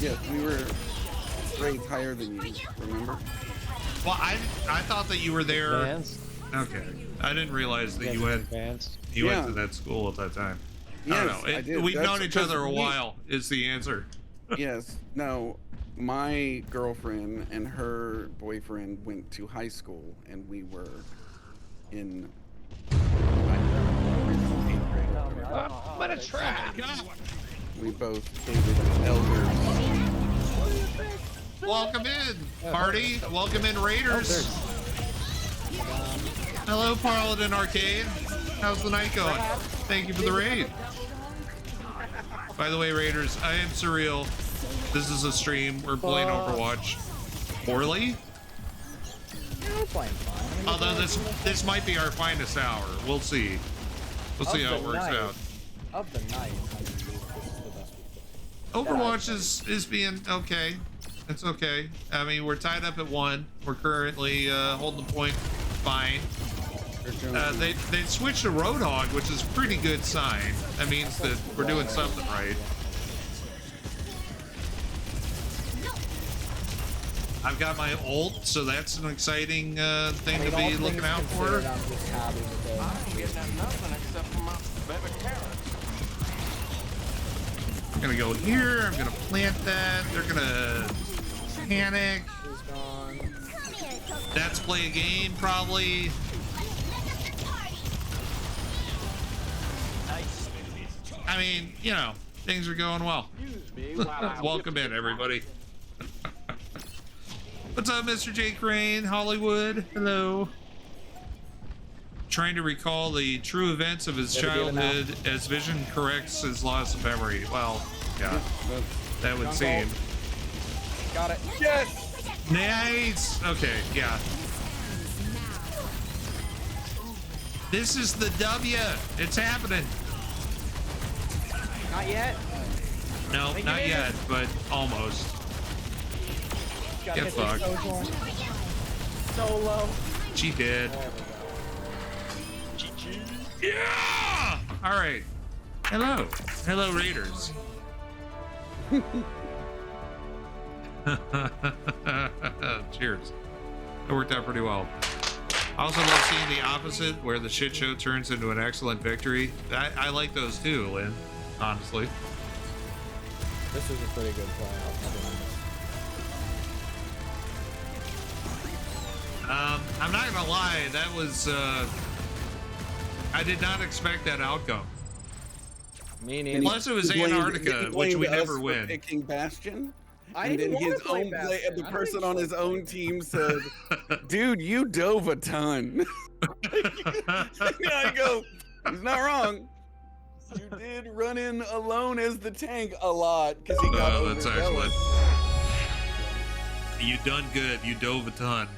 Yes, we were grades higher than you. Remember? Well, I thought that you were there. Advanced. Okay, I didn't realize that you went to that school at that time. Yes, I don't know. I did. We've That's known each other a because while. Is the answer? Yes. No. My girlfriend and her boyfriend went to high school, and we were in 8th grade. What a trap! We both dated elders. Welcome in, party. Welcome in, Raiders. Hello, Paladin Arcade. How's the night going? Thank you for the raid. By the way, Raiders, I am Surreal. This is a stream. We're playing Overwatch. Poorly? Yeah, we're playing fine. Although this might be our finest hour. We'll see. We'll see how it works out. Of the night, I mean, this is the best we've played. Overwatch is being okay. It's okay. I mean, we're tied up at 1. We're currently holding the point fine. They switched to Roadhog, which is a pretty good sign. That means that we're doing something right. I've got my ult, so that's an exciting thing to be looking out for. I'm just happy with it. I'm getting nothing except for my baby carrots. I'm gonna go here. I'm gonna plant that. They're gonna panic. He's gone. That's play a game, probably. Nice. I mean, you know, things are going well. Welcome in, everybody. What's up, Mr. J. Crane, Hollywood? Hello. Trying to recall the true events of his childhood as Vision corrects his loss of memory. Well, yeah, that would seem. Got it. Yes! Nice! Okay, yeah. This is the W. It's happening. Not yet. No, not yet, but almost. Get fucked. Solo. She did. Yeah! All right. Hello. Hello, Raiders. Cheers. That worked out pretty well. I also love seeing the opposite, where the shit show turns into an excellent victory. I like those too, Lynn, honestly. This was a pretty good play, I'll be honest. I'm not gonna lie, that was I did not expect that outcome. Me neither. Plus it was Antarctica, which we never win. Picking Bastion, And then his own play, and the person on his own team said, "Dude, you dove a ton." I go, he's not wrong. You did run in alone as the tank a lot because he got that's overzealous. excellent. You done good. You dove a ton.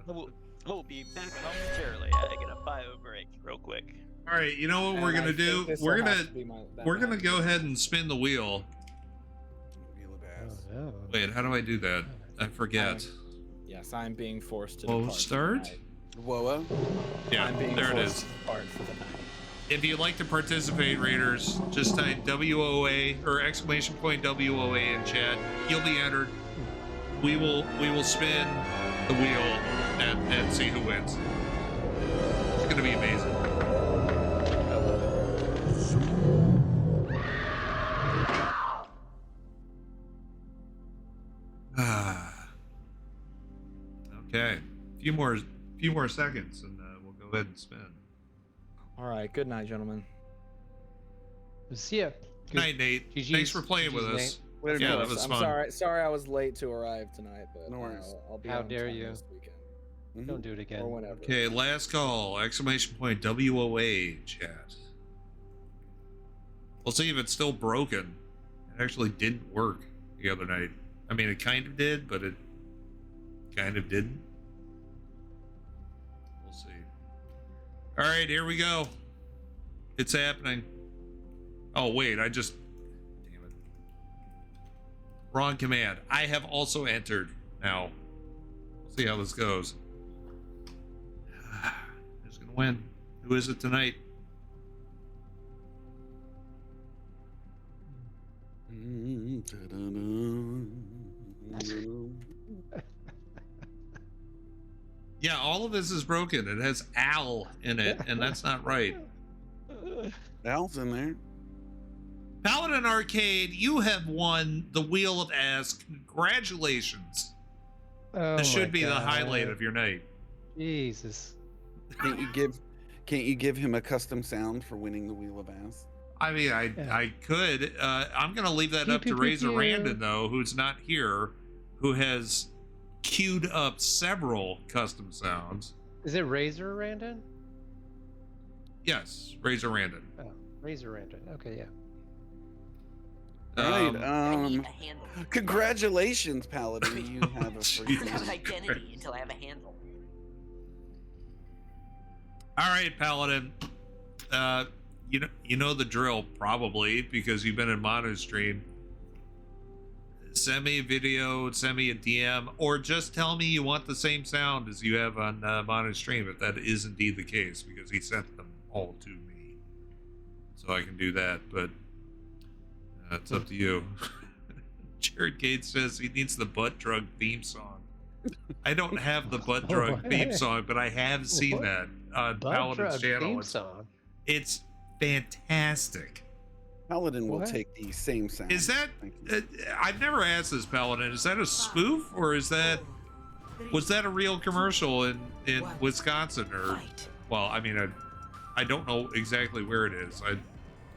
We'll be back momentarily. I get a bio break real quick. All right, you know what we're gonna do? We're gonna go ahead and spin the wheel. Wait, how do I do that? I forget. Yes, I'm being forced to Whoa, depart. start? Whoa. Yeah, I'm being there it forced is. to depart for the night. If you'd like to participate, Raiders, just type WOA or exclamation point WOA in chat. You'll be entered. We will spin the wheel and see who wins. It's gonna be amazing. Okay, a few more seconds, and we'll go ahead and spin. All right. Good night, gentlemen. See ya. Good night, Nate. Thanks for playing with us. Yeah, that was I'm fun. sorry I was late to arrive tonight, but No worries. I'll be How on dare time you? this weekend. Don't do it again. Or whenever. Okay, last call. Exclamation point WOA chat. We'll see if it's still broken. It actually didn't work the other night. I mean, it kind of did, but it kind of didn't. We'll see. All right, here we go. It's happening. Oh, wait, damn it. Wrong command. I have also entered now. We'll see how this goes. Who's going to win? Who is it tonight? Yeah, all of this is broken. It has Al in it, and that's not right. Al's in there. Paladin Arcade, you have won the Wheel of Ask. Congratulations. This should be the highlight of your night. Jesus. Can't you give him a custom sound for winning the Wheel of Ass? I mean, I could. I'm going to leave that up to Razor Randon, though, who's not here, who has queued up several custom sounds. Is it Razor Randon? Yes, Razor Randon. Oh, Razor Randon. Okay, yeah. Right. Congratulations, Paladin. You have a free have an identity until I have a handle. All right, Paladin. You know the drill, probably, because you've been in Mono Stream. Send me a video, send me a DM, or just tell me you want the same sound as you have on Mono Stream, if that is indeed the case, because he sent them all to me. So I can do that, but it's up to you. Jared Gates says he needs the butt drug theme song. I don't have the butt drug theme song, but I have seen that on Paladin's channel. It's fantastic. Paladin will take the same sound. Is that? I've never asked this, Paladin. Is that a spoof, or was that a real commercial in Wisconsin? Or, well, I mean, I don't know exactly where it is. I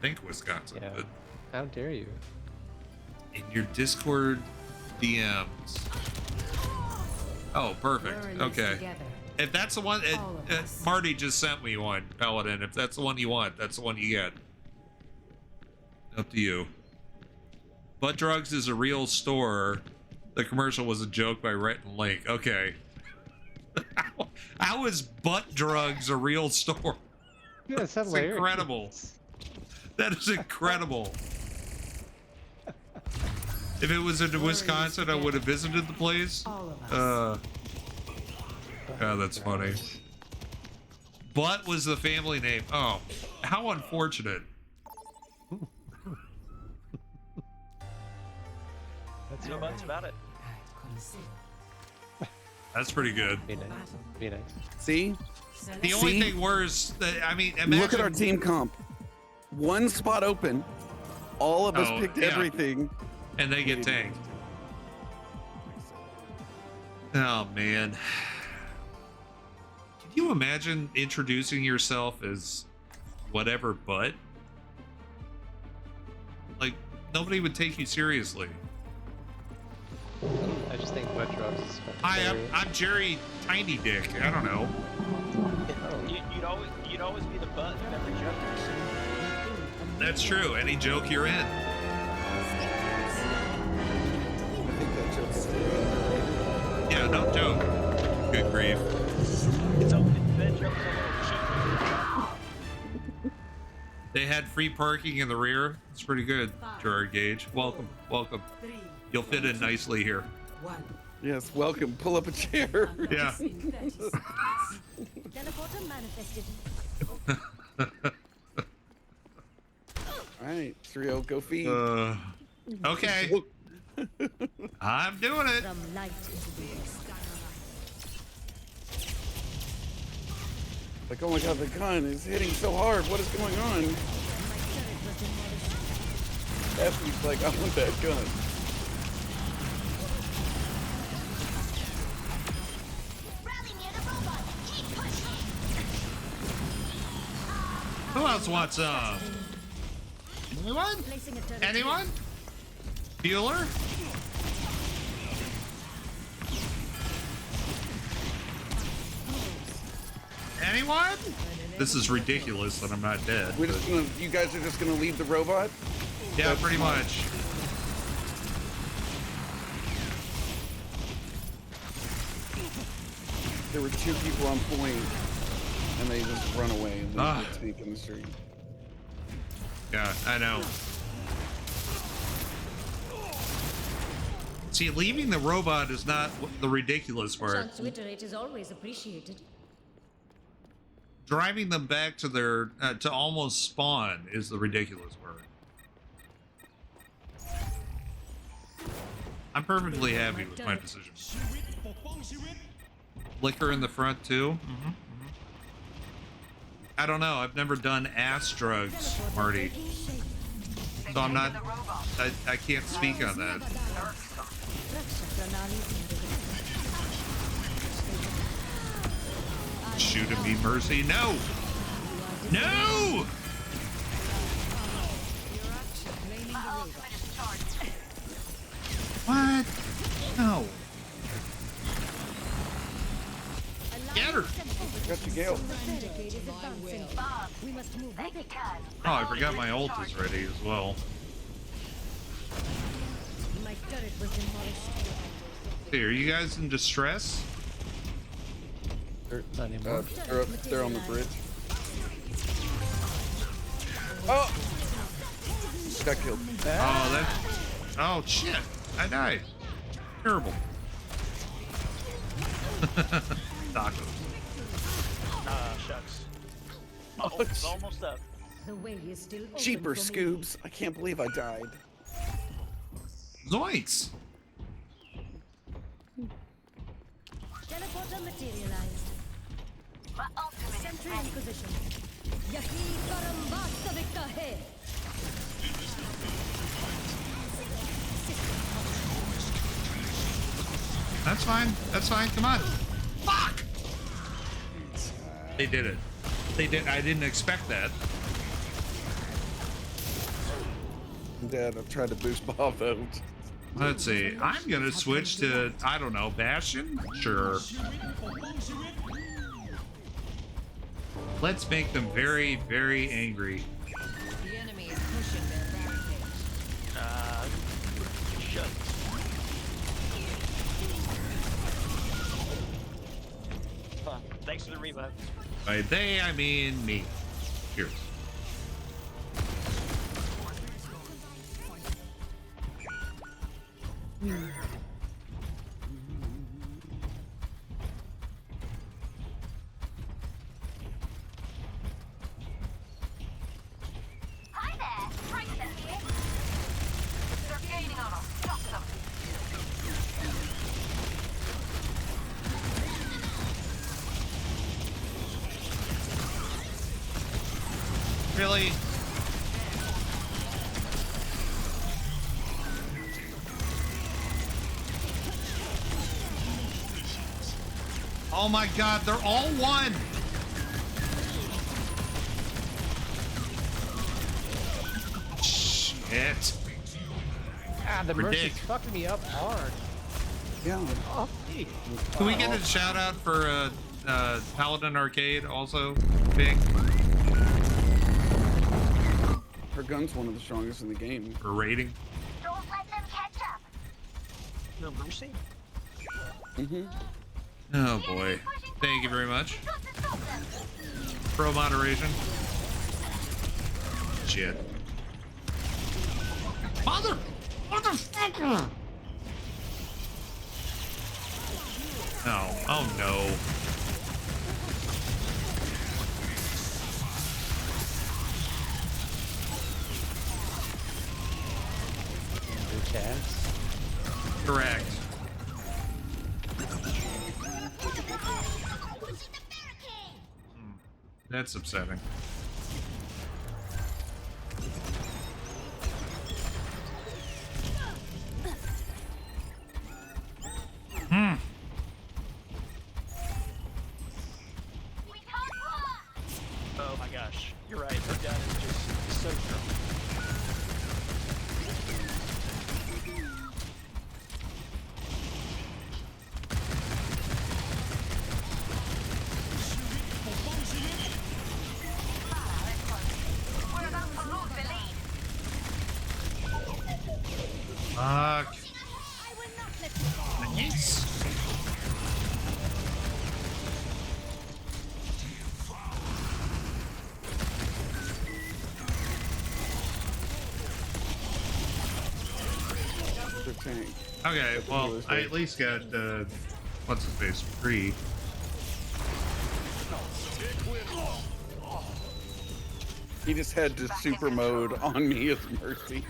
think Wisconsin. Yeah. But how dare you? In your Discord DMs. Oh, perfect. Okay. If that's the one, Marty just sent me one, Paladin. If that's the one you want, that's the one you get. Up to you. Butt Drugs is a real store. The commercial was a joke by Rhett and Link. Okay. How is Butt Drugs a real store? Yeah, that's incredible. That is incredible. If it was in Wisconsin, I would have visited the place. God, that's funny. Butt was the family name. Oh, how unfortunate. That's no buts about it. That's pretty good. Be nice. See? The only thing worse, I mean, imagine... Look at our team comp. One spot open. All of us picked everything. And they get tanked. Oh, man. Can you imagine introducing yourself as whatever but? Like, nobody would take you seriously. Sweat drops is Hi, hilarious. I'm Jerry Tiny Dick. I don't know. You'd always be the butt of every joke. That's true. Any joke you're in. I think that joke's Yeah, no joke. Good grief. That joke's a little cheap. They had free parking in the rear. It's pretty good, Gerard Gage. Welcome, welcome. You'll fit in nicely here. Yes, welcome. Pull up a chair. Yeah. Teleporter manifested. All right, 3-0, go feed. Okay. I'm doing it. From light into the Like, oh my god, the gun is hitting so hard. What is going on? Effie's like, I want that gun. Who else wants anyone? Anyone? Bueller? Anyone? This is ridiculous that I'm not dead. We're just gonna, you guys are just gonna leave the robot? Yeah, That's pretty smart. much. There were 2 people on point, and they just run away and leave Ah. the tank in the street. Yeah, I know. See, leaving the robot is not the ridiculous part. chance to iterate is always appreciated. Driving them back to their to almost spawn is the ridiculous part. I'm perfectly happy with my decision. Liquor in the front too. I don't know. I've never done ass drugs, Marty, so I'm not. I can't speak on that. Shoot at me, Mercy. No! No! What? No. Get her! Got you, Gale. Oh, I forgot my ult is ready as well. My turret was demolished. Hey, are you guys in distress? Not anymore. They're on the bridge. Oh! Got killed. Oh, that. Oh, shit. I died. Terrible. Tacos. Shucks. It's almost up. The way is still open Cheaper for me. Scoobs. I can't believe I died. Zoinks! Teleporter materialized. Sentry in position. Yahi param vastavikta hai. That's fine. That's fine. Come on. Fuck! They did it. They did. I didn't expect that. Dad, I've tried to boost Bob out. Let's see. I'm gonna switch to, I don't know, Bastion? Sure. Let's make them very, very angry. The enemy is pushing their barricades. Shucks. Thanks for the revive. By they, I mean me. Cheers. Hi there. Triton here. They're gaining on us. Stop them. Really? Oh my god, they're all one! Shit. Ah, the Predict. Mercy's fucking me up hard. Yeah. Oh, hey. Can we get a shout out for Paladin Arcade also, Bing? Her gun's one of the strongest in the game. For rating? Don't let them catch up. No mercy. Oh boy. Thank you very much. Pro moderation. Shit. Motherfucker! No. Oh no. Correct. That's upsetting. Oh my gosh, you're right. Her gun is just so strong. Fuck. Yes. Okay, well, I at least got what's his face free. He just had to super mode on me as Mercy.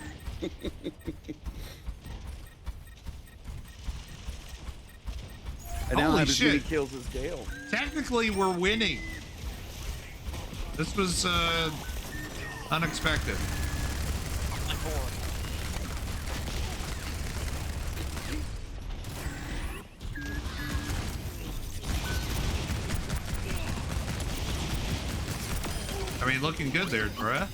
I now Holy have as many shit. kills as Gale. Technically, we're winning. This was unexpected. I mean, looking good there, bruh.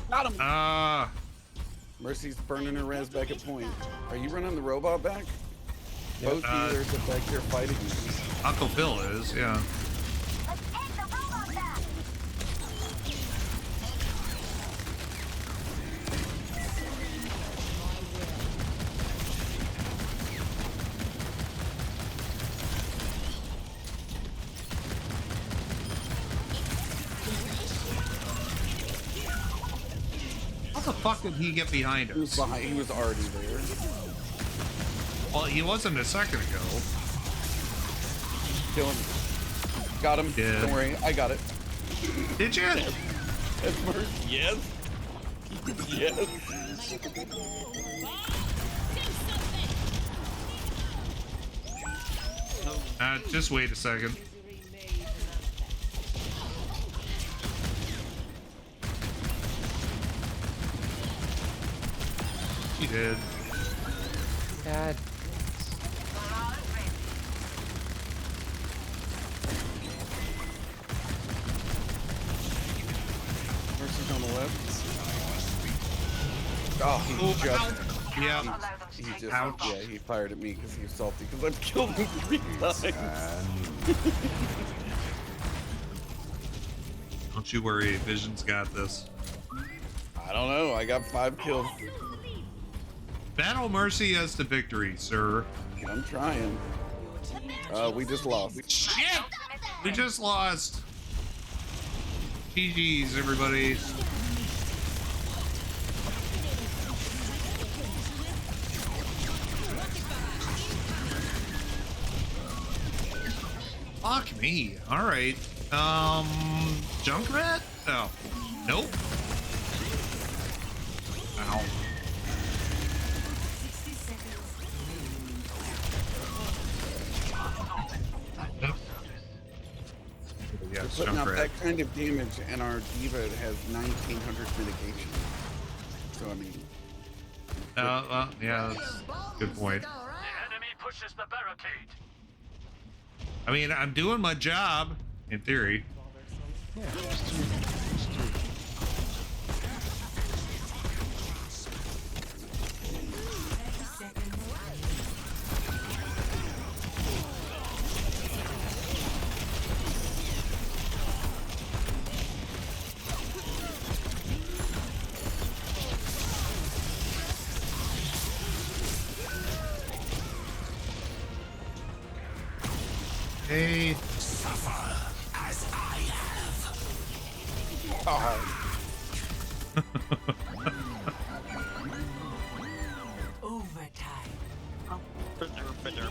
Got him. Ah. Mercy's burning her res back at point. Are you running the robot back? Yep. Both dealers are back here fighting you. Uncle Phil is, yeah. How the fuck did he get behind us? He was already there. Well, he wasn't a second ago. Kill him. Got him. Yeah. Don't worry, I got it. Did you? That's Mercy. Yes. Yes. Just wait a second. He did. God. Mercy's on the left. Oh, he just. Yeah. He just. Yeah, he fired at me because he was salty because I've killed him 3 times. Don't you worry, Vision's got this. I don't know. I got 5 kills. Battle Mercy as the victory, sir. I'm trying. We just lost. Shit! We just lost. GG's, everybody. Fuck me. All right. Junkrat? Oh, nope. Ow. We're Yes, putting out Junkrat. that kind of damage, and our diva has 1900 mitigation. So I mean, Well, yeah, that's a good point. The enemy pushes the barricade. I mean, I'm doing my job, in theory. Yeah. Hey. Suffer as I have.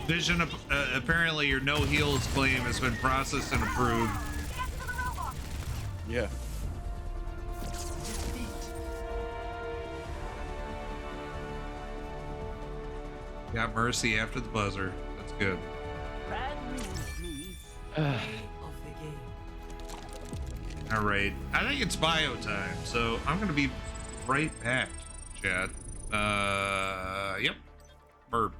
Vision, apparently your no heals claim has been processed and approved. Yeah. Got mercy after the buzzer. That's good. All right. I think it's bio time, so I'm gonna be right back, chat. Yep. Burp.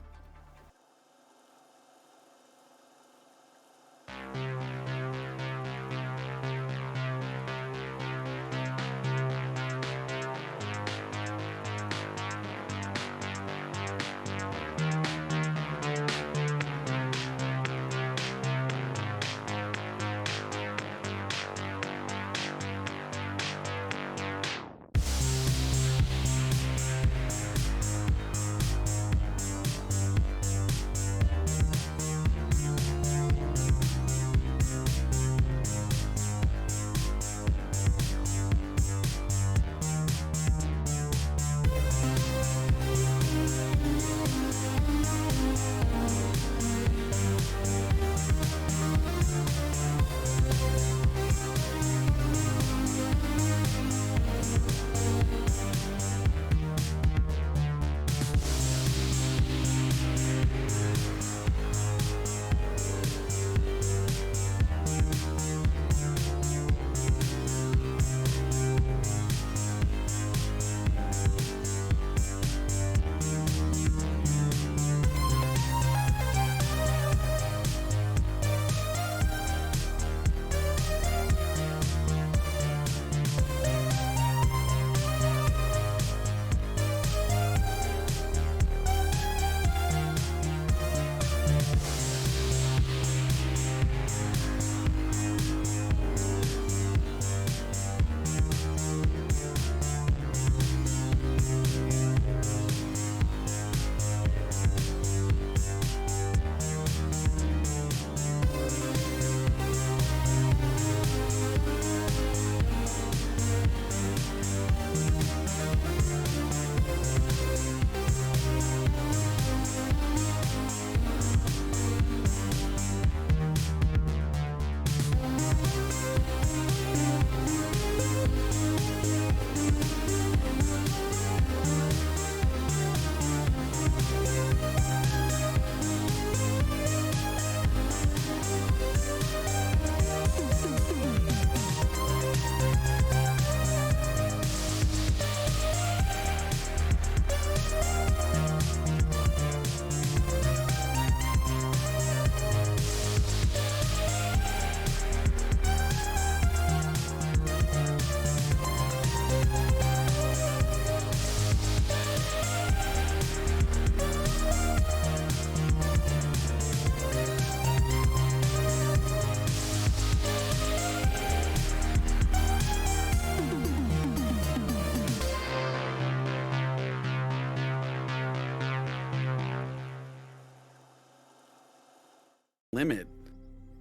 Limit,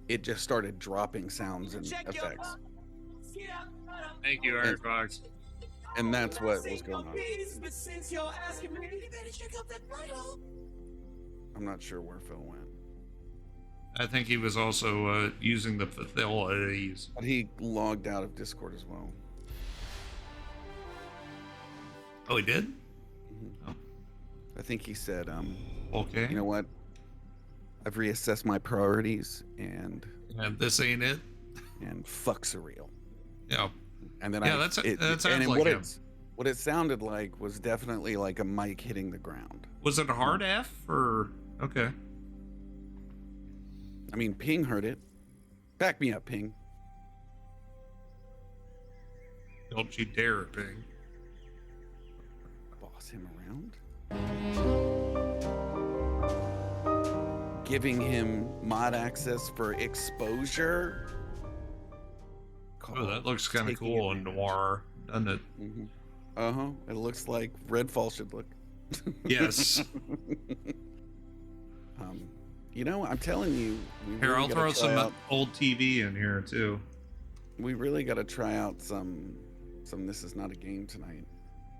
it just started dropping sounds and effects. Thank you, Iron Fox. And that's what was going on. I'm not sure where Phil went. I think he was also using the facilities. But he logged out of Discord as well. Oh, he did? Mm-hmm. I think he said, okay. You know what? I've reassessed my priorities and this ain't it. And fuck surreal. Yeah. And then that sounds like him. What it sounded like was definitely like a mic hitting the ground. Was it a hard F or okay? I mean, Ping heard it. Back me up, Ping. Don't you dare, Ping. Boss him around. Giving him mod access for exposure. Oh, that looks kind of cool in noir, doesn't it? Mm-hmm. Uh-huh. It looks like Redfall should look. Yes. You know, I'm telling you. Here, I'll throw some old TV in here too. We really got to try out some. This is not a game tonight.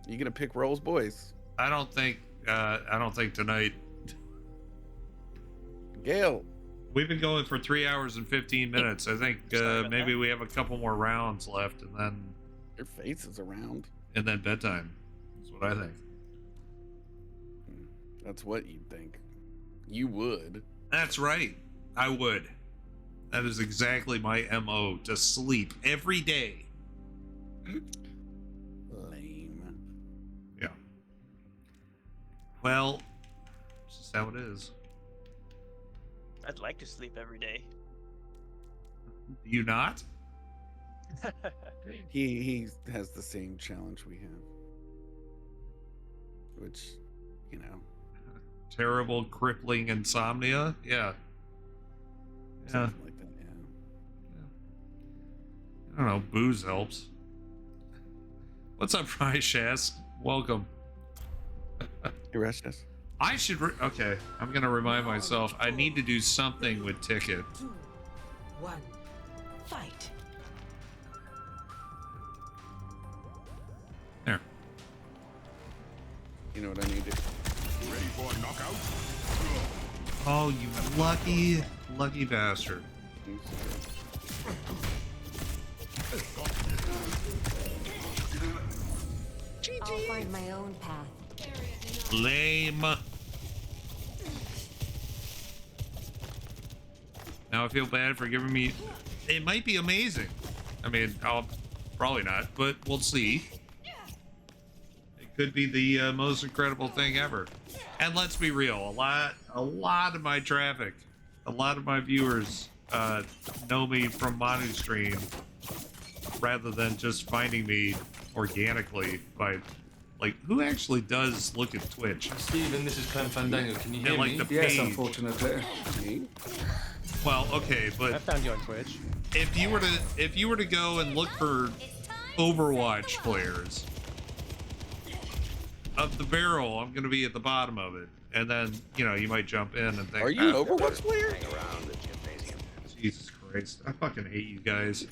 You gonna pick roles, boys? I don't think tonight. Gale. We've been going for 3 hours and 15 minutes. I think maybe we have a couple more rounds left, and then your face is around. And then bedtime. That's what I think. That's what you'd think. You would. That's right. I would. That is exactly my MO, to sleep every day. Lame. Yeah. Well, it's just how it is. I'd like to sleep every day. Do you not? He has the same challenge we have. Which, you know. Terrible, crippling insomnia? Yeah. Something like that, yeah. I don't know, booze helps. What's up, Shaz? Welcome. Gracias. I should okay, I'm gonna remind myself I need to do something with Ticket. 2, 1, fight. There. You know what I need to Ready for a knockout? Oh, you lucky bastard. I'll find my own path. Lame. Now I feel bad for giving me. It might be amazing. I mean, I'll probably not, but we'll see. It could be the most incredible thing ever. And let's be real, a lot of my traffic, a lot of my viewers know me from Manu Stream, rather than just finding me organically by. Like, who actually does look at Twitch? Steven, this is Clem Fandango. Can you hear and, like, me? the Yes, page. unfortunately. Well, okay, but I found you on Twitch. if you were to go and look for Overwatch players, up the barrel, I'm gonna be at the bottom of it, and then you might jump in and think, Are you an Overwatch player? Jesus Christ, I fucking hate you guys.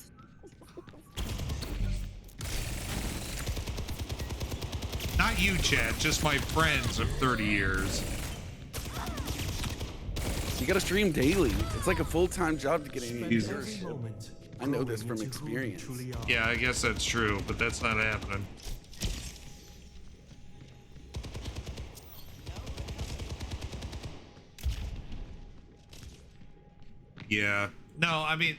Not you, Chad, just my friends of 30 years. You gotta stream daily. It's like a full-time job to get in. Jesus. I know this from experience. Yeah, I guess that's true, but that's not happening. Yeah. No, I mean,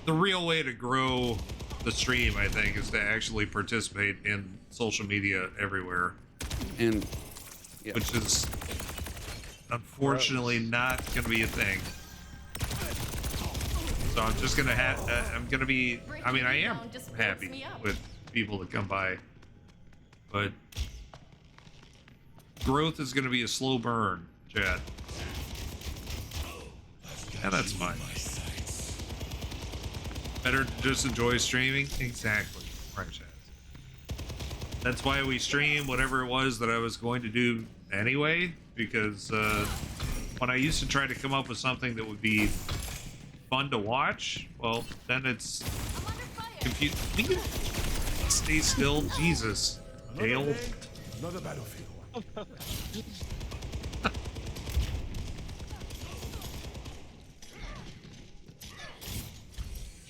the real way to grow the stream, I think, is to actually participate in social media everywhere. And which is unfortunately not going to be a thing. So I'm just going to I mean, I am happy with people that come by, but growth is going to be a slow burn, Chad. Yeah, that's fine. Better to just enjoy streaming? Exactly. Right, Chad. That's why we stream whatever it was that I was going to do anyway, because when I used to try to come up with something that would be fun to watch, well, then it's confusing. Stay still, Jesus. Dale. Another battlefield.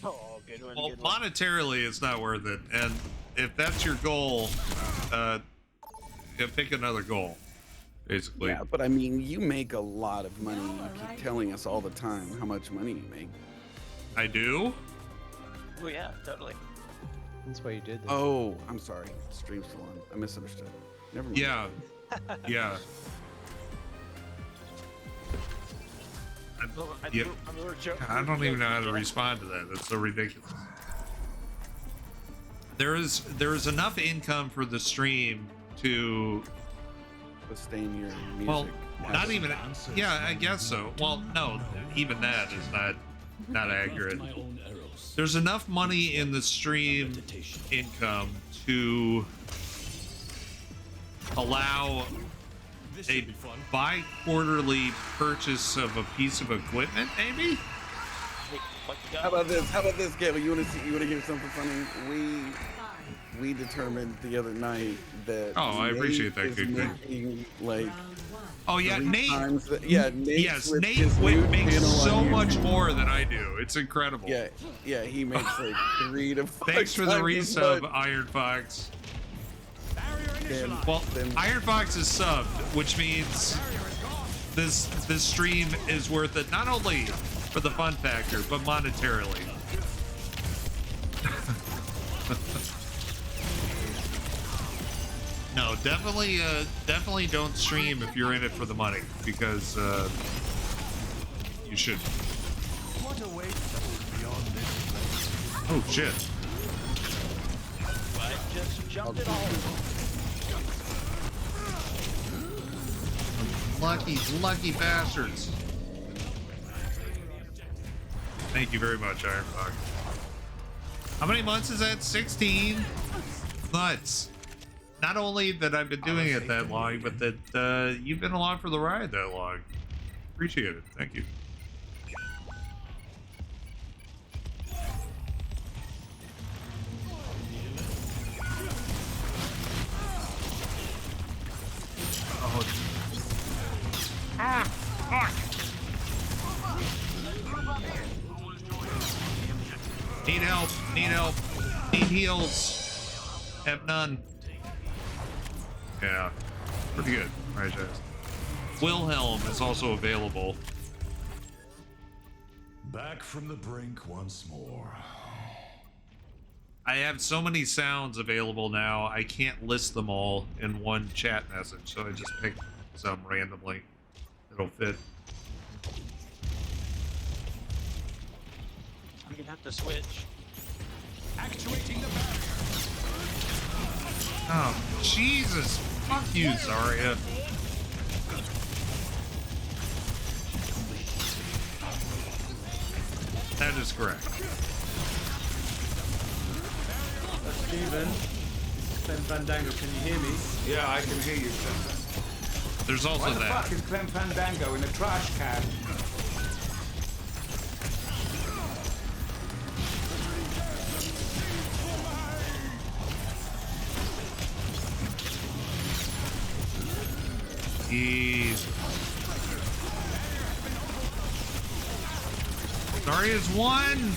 Oh, good one. Well, good one. monetarily, it's not worth it, and if that's your goal, pick another goal, basically. Yeah, but I mean, you make a lot of money. You keep telling us all the time how much money you make. I do? Oh yeah, totally. That's why you did this. Oh, I'm sorry. Stream's still on. I misunderstood. Never mind. Yeah. Yeah. Yeah. I don't even know how to respond to that. That's so ridiculous. There is enough income for the stream to sustain your music. Well, not even. Yeah, I guess so. Well, no, even that is not accurate. There's enough money in the stream income to allow a bi-quarterly purchase of a piece of equipment, maybe? How about this? How about this, Gabby? You want to hear something funny? We determined the other night that. Oh, I appreciate that. Good. Like. Oh yeah, Nate. Nate Nate makes so much more than I do. It's incredible. Yeah, he makes like 3 to 5. Thanks for the resub, Iron Fox. Well, Iron Fox is subbed, which means this stream is worth it not only for the fun factor, but monetarily. No, definitely don't stream if you're in it for the money, because you shouldn't. Oh shit! I just jumped it all. Lucky bastards. Thank you very much, Iron Fox. How many months is that? 16 months. Not only that I've been doing it that long, but that you've been along for the ride that long. Appreciate it. Thank you. Oh. Need help. Need heals. Have none. Yeah, pretty good. Right, guys. Wilhelm is also available. Back from the brink once more. I have so many sounds available now, I can't list them all in one chat message, so I just picked some randomly that'll fit. I'm gonna have to switch. Actuating the barrier. Oh, Jesus. Fuck you, Zarya. That is correct. Steven, Clem Fandango, can you hear me? Yeah, I can hear you, Clem. There's also Why the that. fuck is Clem Fandango in a trash can? Jeez. Zarya's won,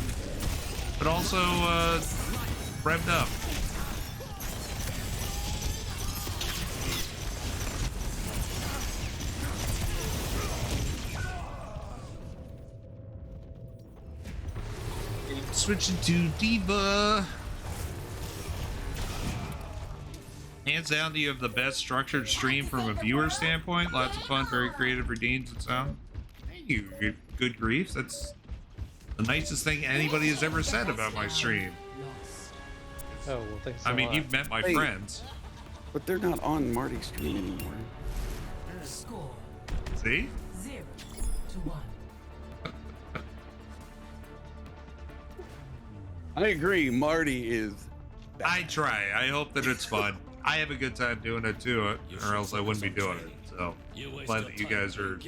but also revved up. Switching to Diva. Hands down, do you have the best structured stream from a viewer standpoint? Lots of fun, very creative, redeems and sound. Thank you, good grief. That's the nicest thing anybody has ever said about my stream. Oh, well, thanks. I mean, you've met my friends. But they're not on Marty's stream anymore. Score See? 0-1. I agree. Marty is. I try. I hope that it's fun. I have a good time doing it too, or else I wouldn't be doing it. So glad that you guys are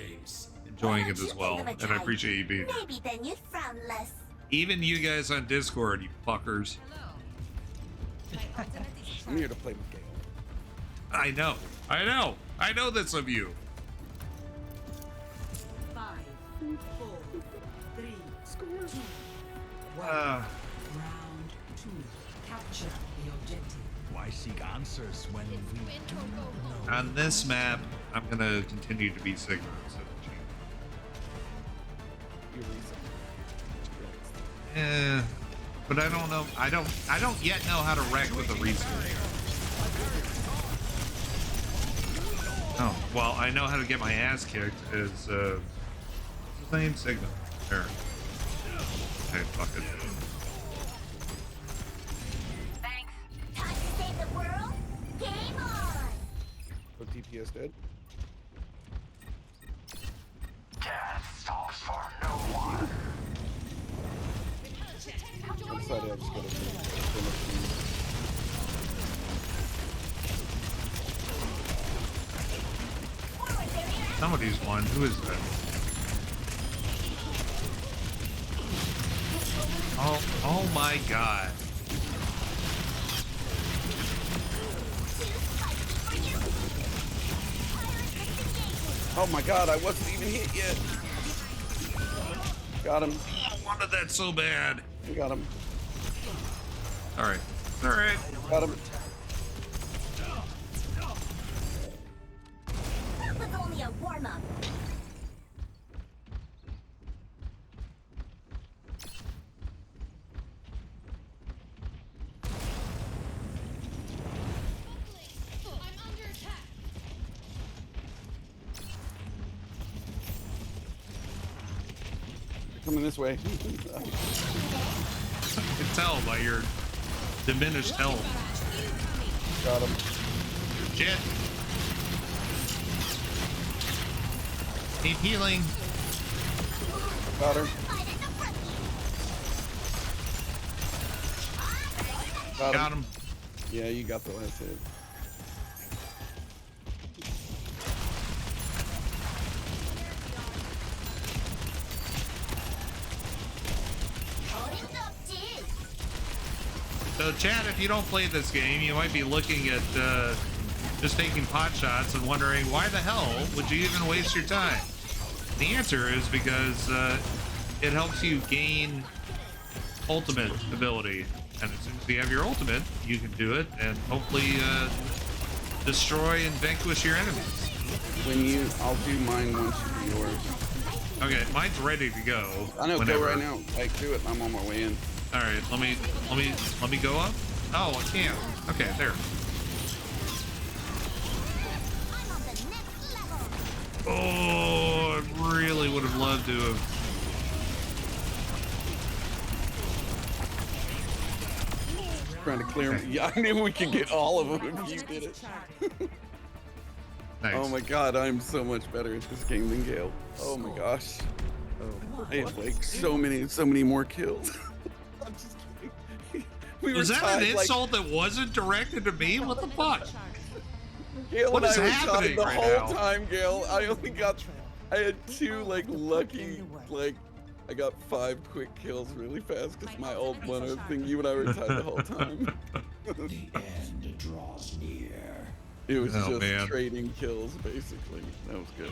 enjoying it as well, and I appreciate you being here. Maybe then you'd frown less. Even you guys on Discord, you fuckers. I'm here to play the game. I know this of you. 5, 4, 3, 2, 1. Uh, Round 2. Capture the objective. Why seek answers when we do know? On this map, I'm gonna continue to be Sigma instead of G. But I don't know. I don't yet know how to wreck with a reskin. Oh, well, I know how to get my ass kicked as what's his name? Sigma. There. Hey, fuck it. Thanks. Time to save the world. Game on. So TPS dead? Death stops for no one. I decided I just gotta finish. Somebody's won. Who is that? Oh my god. Oh my god, I wasn't even hit yet. Got him. I wanted that so bad. I got him. Alright. Alright. Got him. That was only a warm-up. Coming this way. I can tell by your diminished health. Got him. Shit. Need healing. Got her. Got him. Yeah, you got the last hit. So, Chad, if you don't play this game, you might be looking at just taking pot shots and wondering why the hell would you even waste your time? The answer is because it helps you gain ultimate ability, and as soon as you have your ultimate, you can do it and hopefully destroy and vanquish your enemies. I'll do mine once you do yours. Okay, mine's ready to go. I know. Whenever. Go right now. Like, do it. I'm on my way in. All right, let me go up. Oh, I can't. Okay, there. Oh, I really would have loved to have. Trying to clear them. Yeah, I knew we could get all of them if you did it. Nice. Oh my god, I'm so much better at this game than Gale. Oh my gosh. I have like so many more kills. I'm just kidding. Was that an insult that wasn't directed to me? What the fuck? Gale What and is I were happening tied the right whole now? time, Gale. I had two like lucky, like I got 5 quick kills really fast because my old one, I was thinking you and I were tied the whole time. The end draws near. It was Oh, just man. trading kills, basically. That was good.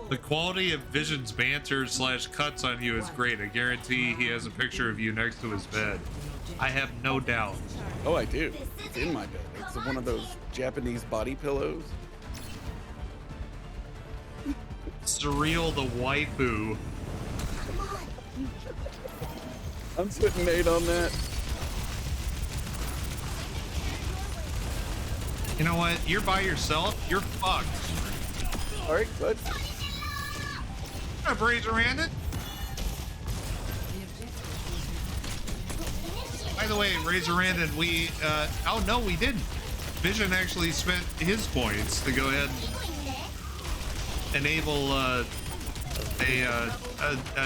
The quality of Vision's banter / cuts on you is great. I guarantee he has a picture of you next to his bed. I have no doubt. Oh, I do. It's in my bed. It's one of those Japanese body pillows. Surreal the waifu. I'm putting Nate on that. You know what? You're by yourself. You're fucked. All right, good. I've razor handed. By the way, razor handed, we oh no, we didn't. Vision actually spent his points to go ahead and enable a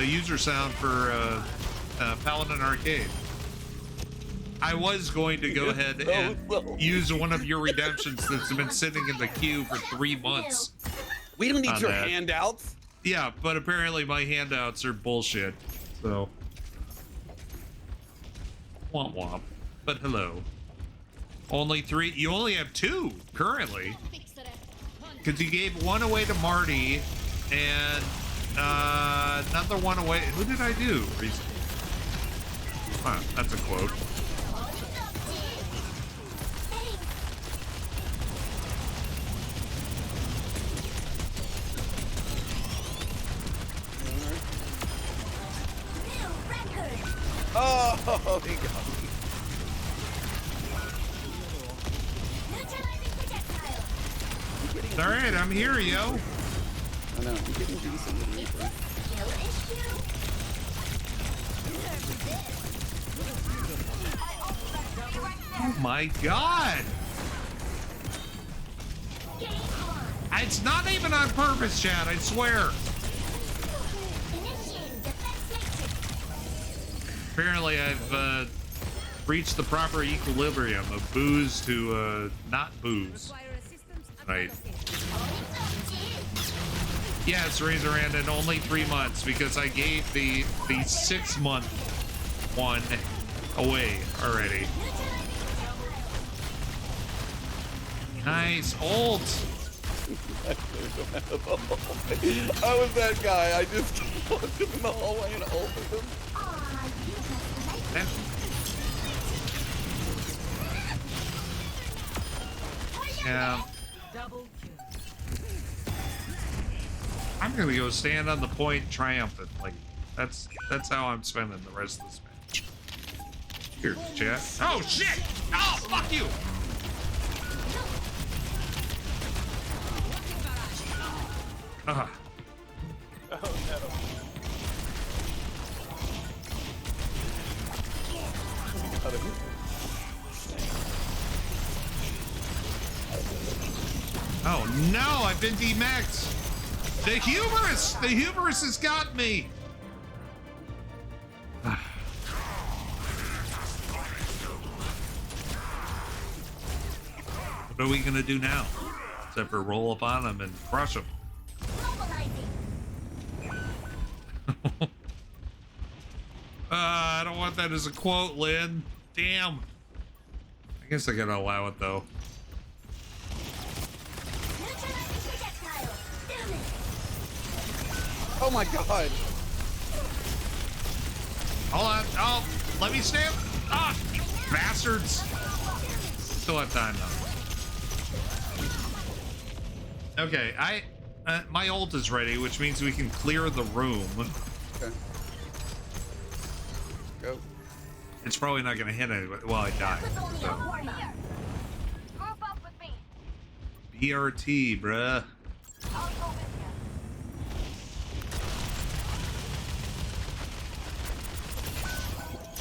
user sound for Paladin Arcade. I was going to go ahead and use one of your redemptions that's been sitting in the queue for 3 months. We don't need on your that. handouts. Yeah, but apparently my handouts are bullshit. So, womp womp. But hello. Only 3. You only have 2 currently. Because you gave 1 away to Marty and another 1 away. Who did I do recently? Huh, that's a quote. Oh, he got me. All right, I'm here, yo. I know. I'm getting decent with me. Oh my god! It's not even on purpose, Chad, I swear. Apparently I've reach the proper equilibrium of booze to not booze. Right. Yes, Razorand, in only 3 months because I gave the 6-month one away already. Nice ult. I was that guy. I just walked him in the hallway and ulted him. Yeah. I'm gonna go stand on the point triumphantly. That's how I'm spending the rest of this match. Here, chat. Oh shit! Oh fuck you! Oh no. Oh no, I've been demaxed. The hubris has got me. What are we gonna do now? Except for roll up on him and crush him. I don't want that as a quote, Lynn. Damn. I guess I gotta allow it though. Oh my god. Hold on. Oh, let me stand. Ah, you bastards. Still have time though. Okay, my ult is ready, which means we can clear the room. Okay. Go. It's probably not gonna hit anybody. Well, I died. So. BRT, bruh.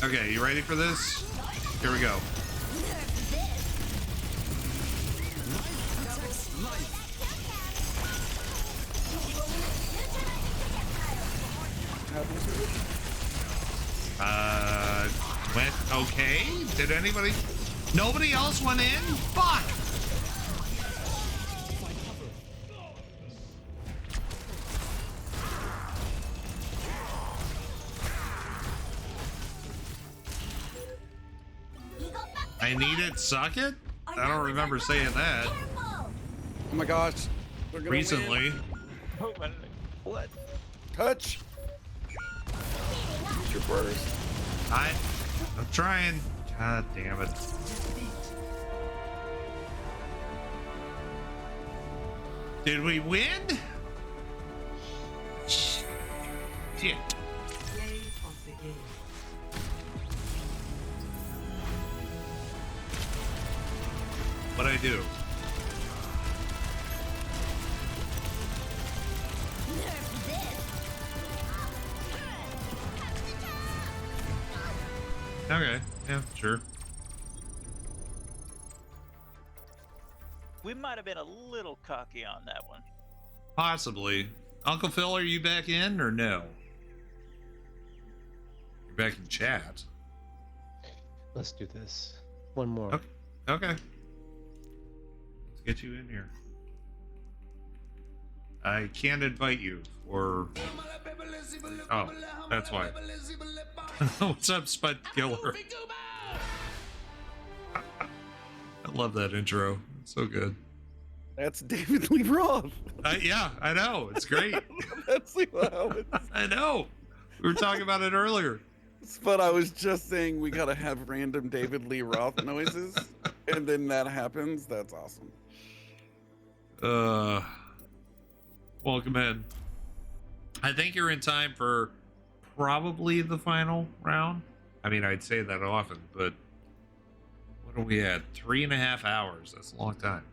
Okay, you ready for this? Here we go. Went okay. Did anybody? Nobody else went in? Fuck! I need it, suck it? I don't remember saying that. Oh my gosh. Recently. What? Touch. Use your burst. I'm trying. God damn it. Did we win? Shit. What'd I do? Okay, yeah, sure. We might have been a little cocky on that one. Possibly. Uncle Phil, are you back in or no? You're back in chat. Let's do this. One more. Okay. Okay. Let's get you in here. I can't invite you, or... Oh, that's why. What's up, Spud Killer? I love that intro. It's so good. That's David Lee Roth. Yeah, I know. It's great. That's how it's... I know. We were talking about it earlier. But I was just saying we gotta have random David Lee Roth noises, and then that happens. That's awesome. Welcome in. I think you're in time for probably the final round. I mean, I'd say that often, but what are we at? 3.5 hours. That's a long time.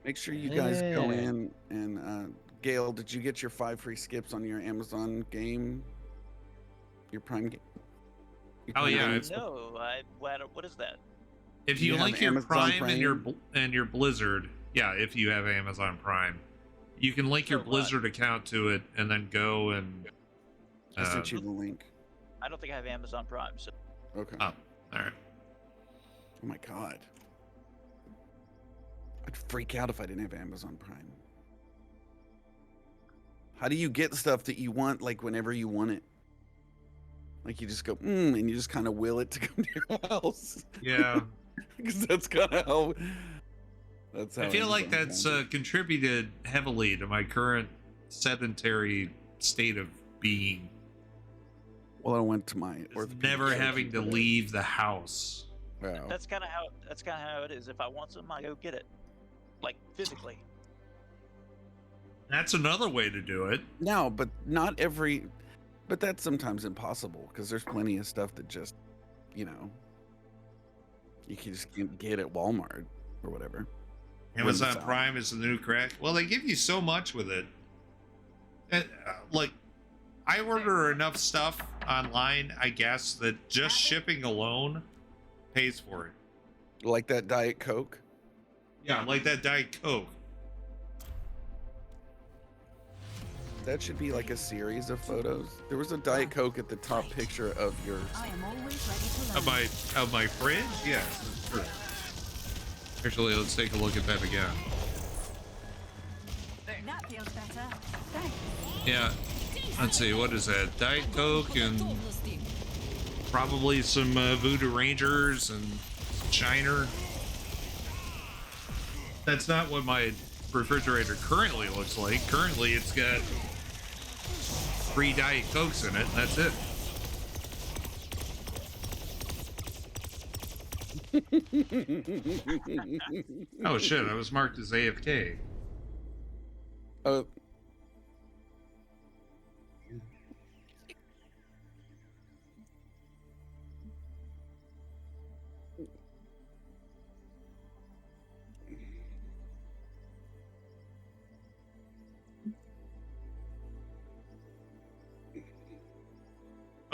Make sure you guys go in and Gail, did you get your 5 free skips on your Amazon game? Your Prime game? Oh yeah. No, what is that? If you link your Prime and your Blizzard, yeah, if you have Amazon Prime, you can link your Blizzard account to it and then go and. I sent you the link. I don't think I have Amazon Prime. So. Okay. Oh, all right. Oh my god. I'd freak out if I didn't have Amazon Prime. How do you get stuff that you want, like, whenever you want it? Like, you just go, and you just kind of will it to come to your house. Yeah. Because that's kind of how... That's how I feel like Amazon that's found it. contributed heavily to my current sedentary state of being. Well, I went to my Never having to leave the house. Wow. That's kind of how it is. If I want something, I go get it, like physically. That's another way to do it. No, but not every... But that's sometimes impossible, because there's plenty of stuff that just, you know, you can just get at Walmart or whatever. Amazon Prime is the new crack. Well, they give you so much with it. And, like, I order enough stuff online, I guess, that just shipping alone pays for it. Like that Diet Coke? Yeah, like that Diet Coke. That should be like a series of photos. There was a Diet Coke at the top picture of yours. I am always ready to learn. Of my fridge? Yes, that's true. Actually, let's take a look at that again. That feels better. Thanks. Yeah, let's see, what is that? Diet Coke and probably some Voodoo Rangers and Shiner. That's not what my refrigerator currently looks like. Currently, it's got 3 Diet Cokes in it, and that's it. Oh shit, I was marked as AFK. Oh.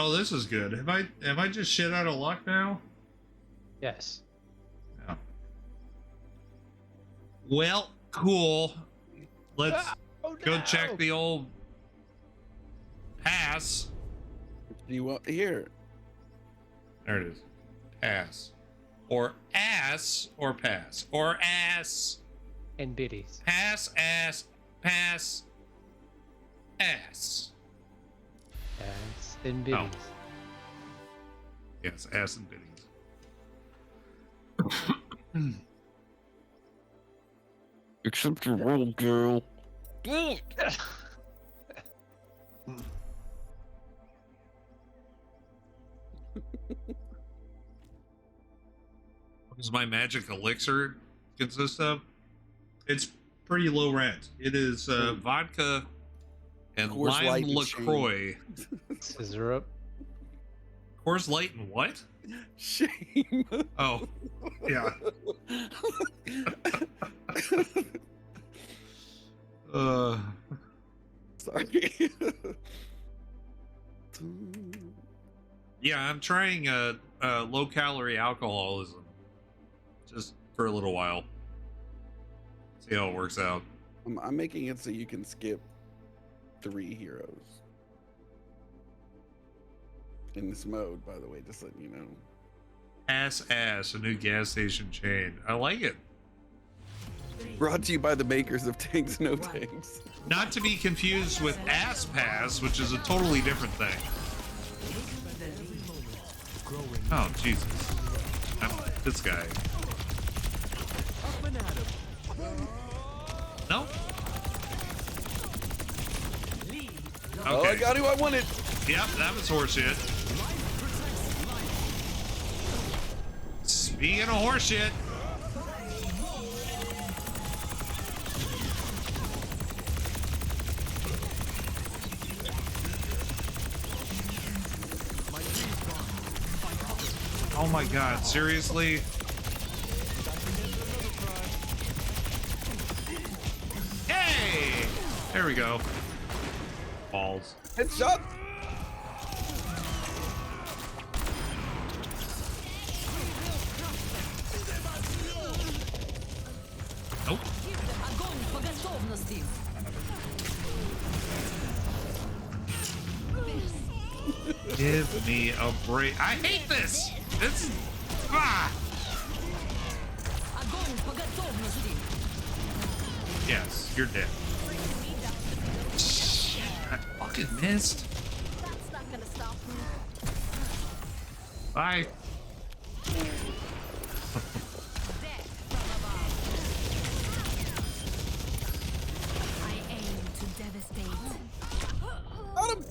Oh, this is good. Have I just shit out of luck now? Yes. Yeah. Well, cool. Let's go check the old pass. Do you want here? There it is. Pass. Or ass or pass. Or ass. And biddies. Pass, ass, pass, ass. Ass and biddies. Oh. Yes, ass and biddies. Except your little girl. What does my magic elixir consist of? It's pretty low rent. It is vodka and Coors lime Light and LaCroix. Scissor up. Coors Light and what? Shame. Oh, yeah. Sorry. Yeah, I'm trying low-calorie alcoholism just for a little while. See how it works out. I'm making it so you can skip 3 heroes in this mode, by the way, just letting you know. Ass, a new gas station chain. I like it. Brought to you by the makers of Tanks No Tanks. Not to be confused with Ass Pass, which is a totally different thing. Oh, Jesus. This guy. No? Okay. Oh, I got who I wanted. Yep, that was horseshit. Speaking of horseshit. Oh my god, seriously? Hey! There we go. Balls. Headshot! Nope. Give me a break. I hate this! It's... Ah! Yes, you're dead. I fucking missed. That's not gonna stop me. Bye. I aim to devastate. Got him!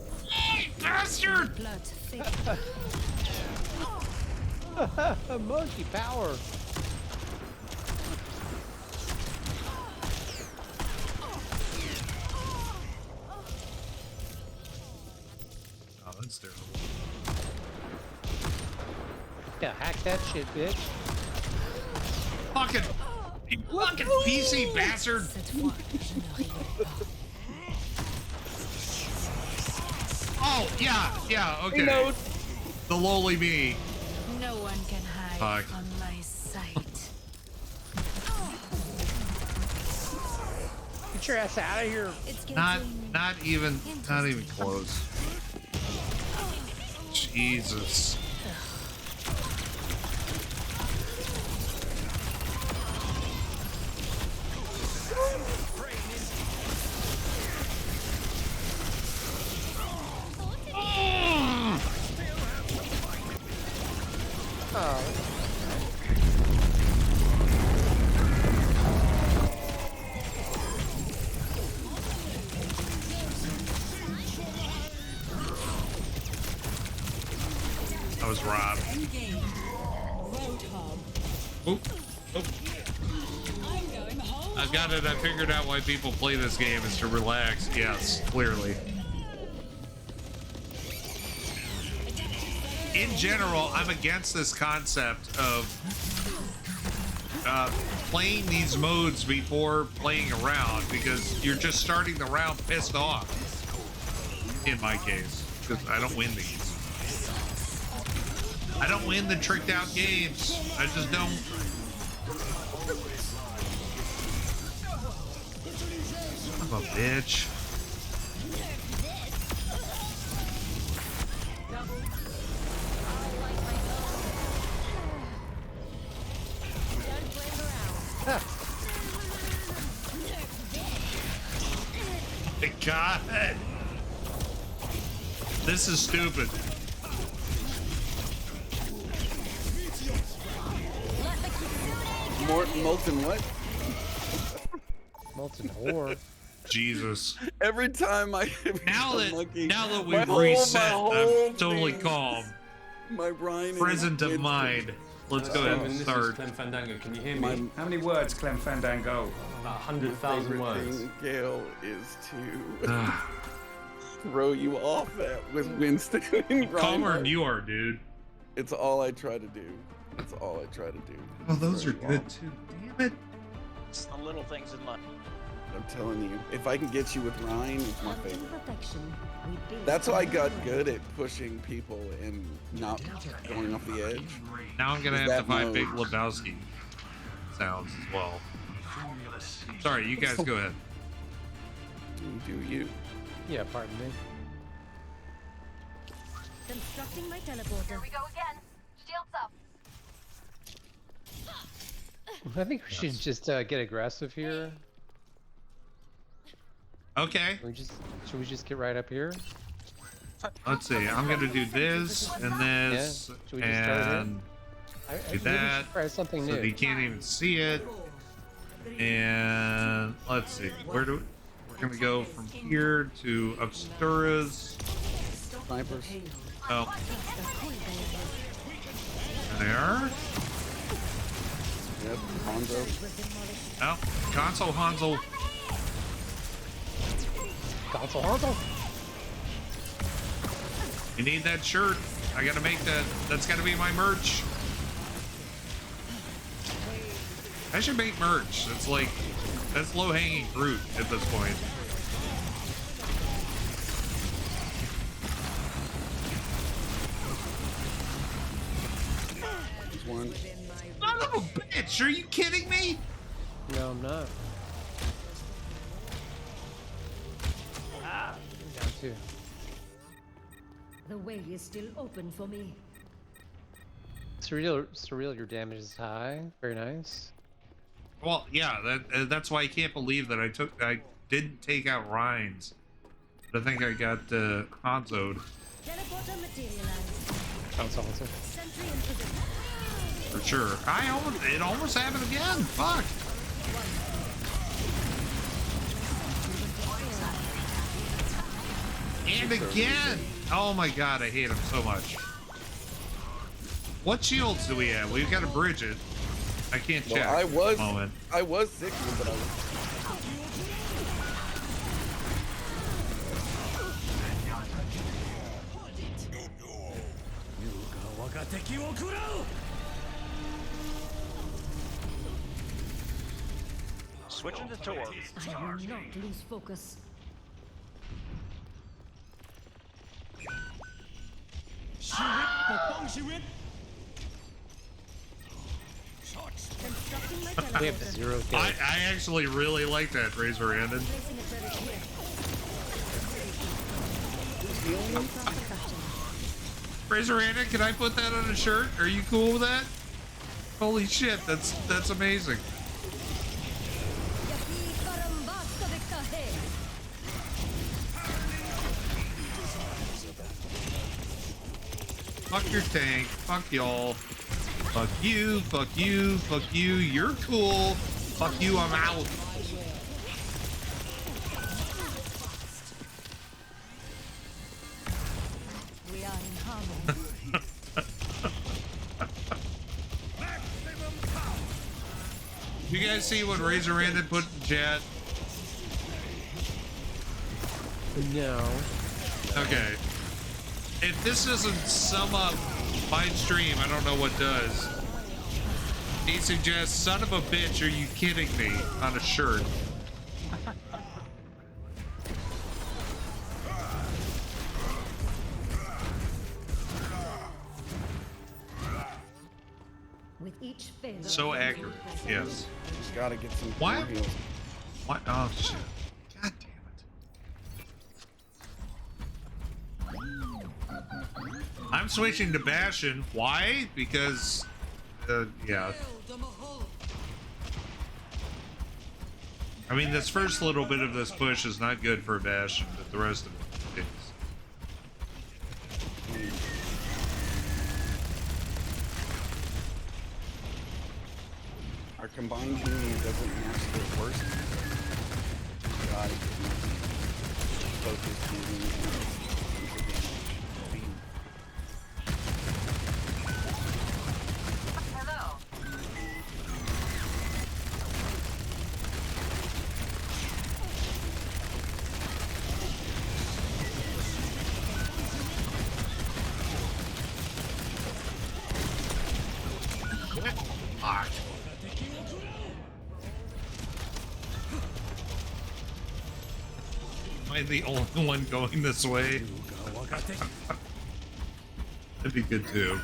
Bastard! Blood thick. Monkey power. Oh, that's terrible. Yeah, hack that shit, bitch. Fucking, you fucking PC bastard! Oh, yeah, okay. The lowly me. No one can hide Fuck. from my sight. Get your ass out of here. Not even close. Jesus. I was robbed. Oop. Oop. I've got it. I figured out why people play this game is to relax. Yes, clearly. In general, I'm against this concept of playing these modes before playing a round because you're just starting the round pissed off. In my case, because I don't win these. I don't win the tricked out games. I just don't. I'm a bitch. God. This is stupid. Molten what? Molten whore. Jesus. Every time I now that my we've whole- reset, my whole I'm totally thing- calm. My brain is Present of mind. Let's go ahead and This is start. Clem Fandango. Can you hear me? My- How many words, Clem Fandango? About 100,000 favorite words. thing, Gail, is to throw you off with Winston and Calmer Reinhardt. than you are, dude. It's all I try to do. It's all I try to do. Oh, those are Very good too. Damn it. It's the little things in life. I'm telling you, if I can get you with Ryan, it's my favorite. Perfection. That's how I got good at pushing people and not going off the edge. Now I'm gonna Is have that to find mode. Big Lebowski sounds as well. Sorry, you guys go ahead. Do you? Yeah, pardon me. Constructing my teleporter. Here we go again. Shields up. I think we should just get aggressive here. Okay. Should we just get right up here? Let's see. I'm gonna do this and this Should we just start here? and I do maybe we that. should try something So new. you can't even see it. And let's see. We're gonna go from here to Obsturas. Snipers. Oh. There. Yep, Hanzo. Oh, console Hansel. Console Hansel. You need that shirt. I gotta make that. That's gotta be my merch. I should make merch. It's like, that's low-hanging fruit at this point. One. Son of a bitch! Are you kidding me? No, I'm not. Down two. The way is still open for me. Surreal, your damage is high. Very nice. Well, yeah, that's why I can't believe that I didn't take out Rhines. But I think I got Hanzo'd. Teleporter materialized. Hanzo. Sentry in position. For sure. It almost happened again. Fuck. And again. Oh my god, I hate him so much. What shields do we have? We've got a Bridget. I can't check. Well, I was 60, but I was. Switching to Tor. I will not lose focus. Constructing my We have teleporter. 0 kills. I actually really like that Razor-Handed. Placing a turret here. Razor-Handed, can I put that on a shirt? Are you cool with that? Holy shit, that's amazing. Fuck your tank. Fuck y'all. Fuck you. Fuck you. Fuck you. You're cool. Fuck you. I'm out. We are in harmony. You guys see what Razor-Handed put in chat? No. Okay. If this doesn't sum up my stream, I don't know what does. He suggests, son of a bitch, are you kidding me? On a shirt. With each failure. So accurate. Yes. Just gotta get some. Why? heals. What? Oh, shit. God damn it. I'm switching to Bastion. Why? Because, yeah. I mean, this first little bit of this push is not good for Bastion, but the rest of it is. Our combined healing doesn't match the worst. God, focus healing. Am I the only one going this way? That'd be good too.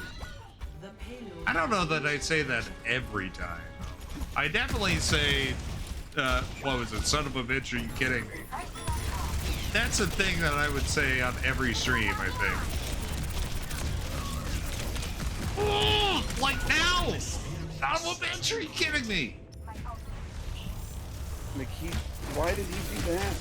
I don't know that I'd say that every time. I definitely say, what was it, son of a bitch, are you kidding me? That's a thing that I would say on every stream, I think. Oh, like now! Son of a bitch, are you kidding me? McKee, why did he do that?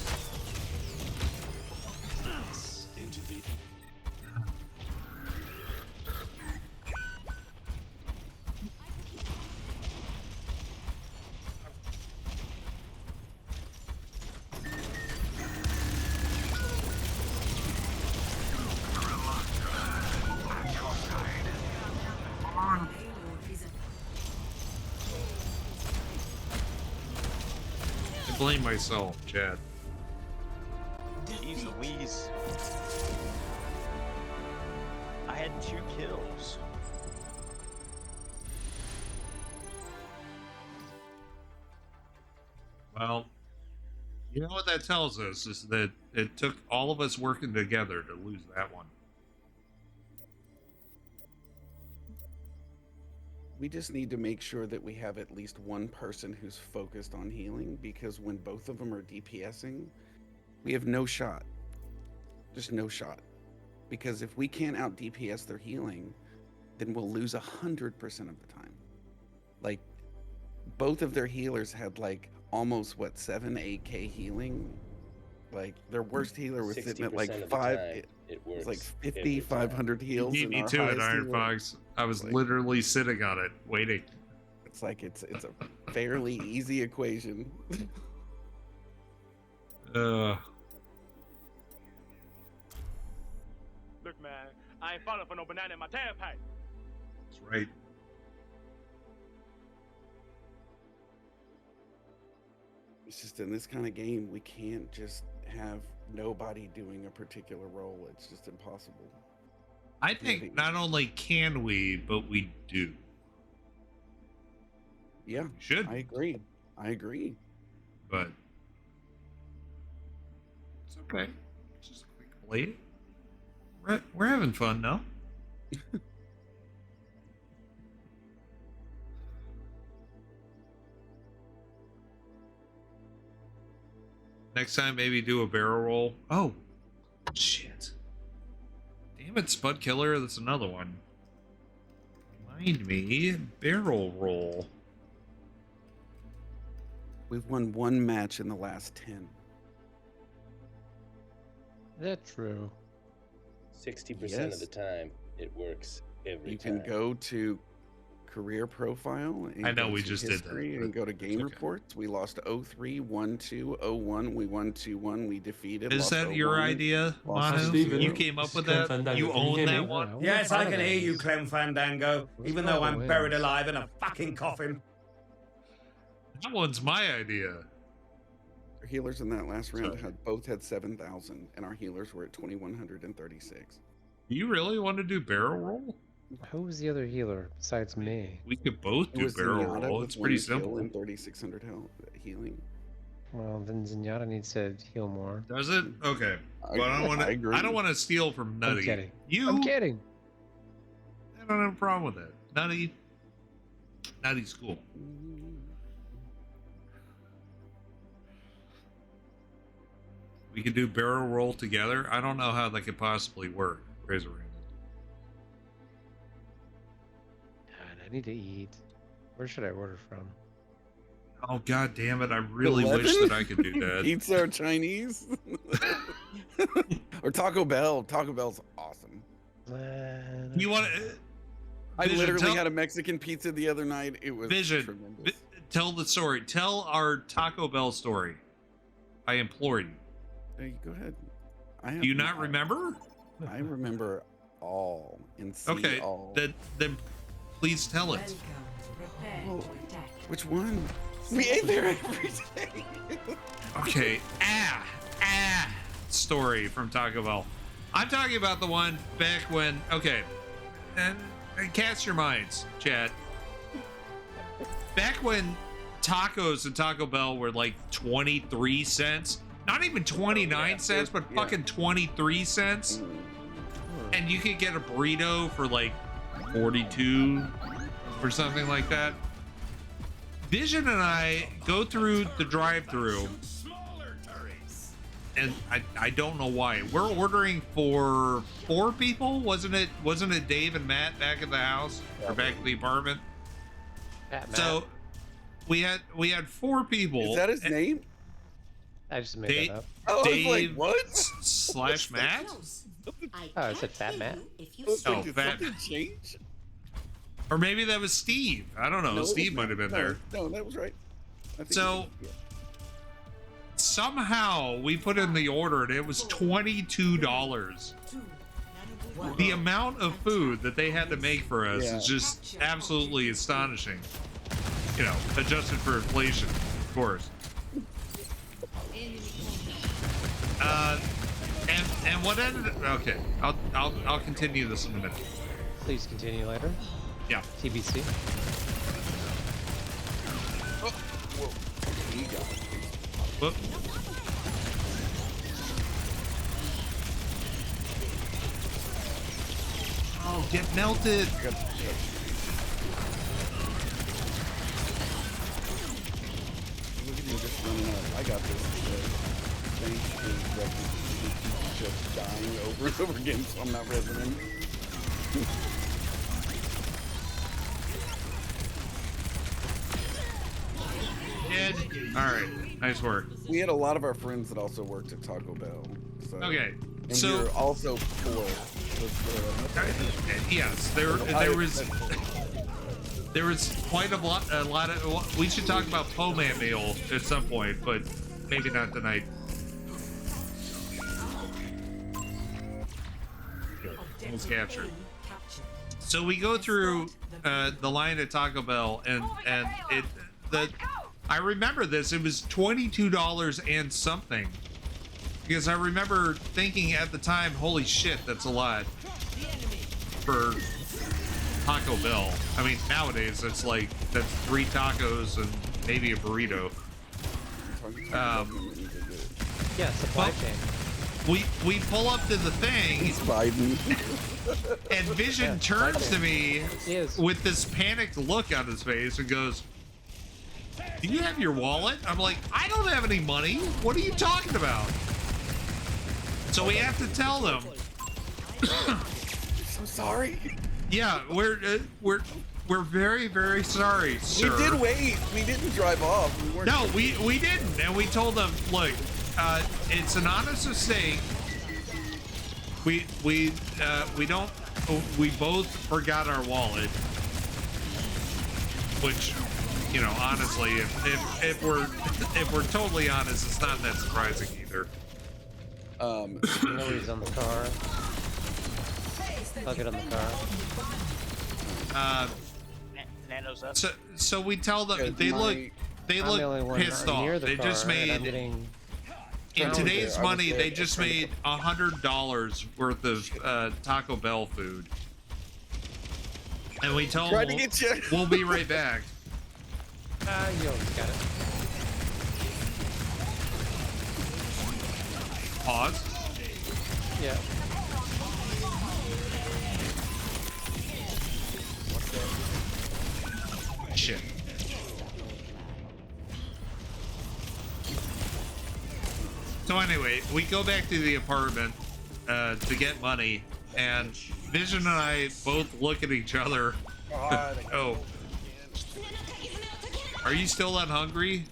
I blame myself, Chad. Jeez Louise. I had 2 kills. Well, you know what that tells us is that it took all of us working together to lose that one. We just need to make sure that we have at least one person who's focused on healing, because when both of them are DPSing, we have no shot. Just no shot. Because if we can't out DPS their healing, then we'll lose 100% of the time. Like, both of their healers had like almost 8K healing. Like their worst healer was sitting at like 60% of the 5. time, It it was works like every 50, time. 500 You heals. beat and me our to it, highest Iron healer- Fox. I was like- literally sitting on it, waiting. It's like it's a fairly easy equation. Uh, Look, man, I ain't falling for no banana in my tailpipe. that's right. It's just in this kind of game, we can't just have nobody doing a particular role. It's just impossible. I think not only can we, but we do. Yeah, Should. I agree. I agree. But it's okay. It's just a quick play. We're having fun now. Next time, maybe do a barrel roll. Oh, shit. Damn it, Spud Killer. That's another one. Remind me, barrel roll. We've won one match in the last 10. That's true. 60% of the time, it works every You time. can go to career profile. And I know, go we to just did that, history and but go to game it's okay. reports. We lost 0-3, 1-2, 0-1. We won 2-1. We defeated. Is lost that your 0-1, idea, lost Manu? Steven, You came up with Clem that? Fandango, You can you own hear that me? one? Yes, I can hear you, Clem Fandango, even though I'm buried alive in a fucking coffin. That one's my idea. Our healers in that last round both had 7,000, and our healers were at 2,136. Do you really want to do barrel roll? Who was the other healer besides me? We could both It do was barrel Zenyatta roll. with It's pretty 1 kill simple. and 3,600 health healing. Well, then Zenyatta needs to heal more. Does it? Okay. But I don't want I to. agree. I don't want to steal from Nutty. I'm kidding. You? I'm kidding. I don't have a problem with that. Nutty's cool. We could do barrel roll together. I don't know how that could possibly work. Razor Raven. God, I need to eat. Where should I order from? Oh god damn it! I really 11? wish that I could do that. Pizza or Chinese? Or Taco Bell. Taco Bell's awesome. You want to? I literally had a Mexican pizza the other night. It was tremendous. Tell the story. Tell our Taco Bell story. I implore you. Hey, go ahead. Do you not remember? I remember all and see Okay, all. then please tell it. Oh, which one? We ate there every day. Okay, story from Taco Bell. I'm talking about the one back when. Okay, and cast your minds, chat. Back when tacos and Taco Bell were like 23 cents. Not even 29 cents, but fucking 23 cents. And you could get a burrito for like 42 or something like that. Vision and I go through the drive-thru, and I don't know why. We're ordering for 4 people, wasn't it Dave and Matt back at the house or back at the apartment? So we had 4 people. Is that his name? I just made that up. Oh, Dave I was like, what? / Matt? Oh, it said Fat Matt. Oh, Fat. Change? Or maybe that was Steve. I don't know. No, Steve might have been there. No, that was right. I think So somehow we put in the order and it was $22. The amount of food that they had to make for us is just absolutely astonishing. You know, adjusted for inflation, of course. And what ended? Okay, I'll continue this in a minute. Please continue later. Yeah. TBC. Whoop. Oh, get melted. Look at me just running out. I got this. Thanks to just dying over and over again, so I'm not resident. did. All right, nice work. We had a lot of our friends that also worked at Taco Bell. So. Okay, And so you're also poor. yes, there was quite a lot of. We should talk about Po Man meal at some point, but maybe not tonight. Almost captured. So we go through the line at Taco Bell, and I remember this. It was $22 and something, because I remember thinking at the time, "Holy shit, that's a lot for Taco Bell." I mean, nowadays it's like that's 3 tacos and maybe a burrito. Yeah, supply chain. We pull up to the thing. It's Biden. And Vision turns to me with this panicked look on his face and goes, "Do you have your wallet?" I'm like, "I don't have any money. What are you talking about?" So we have to tell them. So sorry. Yeah, we're very, very sorry, sir. We did wait. We didn't drive off. We weren't. No, we didn't, and we told them, "Look, it's an honest mistake. We don't. We both forgot our wallet." Which, you know, honestly, if we're totally honest, it's not that surprising either. Nobody's on the car. I'll get on the car. Nano's up. So we tell them they look pissed off. They just made in today's money they just made $100 worth of Taco Bell food, and we tell them we'll be right back. You always got it. Pause. Yeah. Shit. So anyway, we go back to the apartment to get money, and Vision and I both look at each other. Oh, are you still that hungry?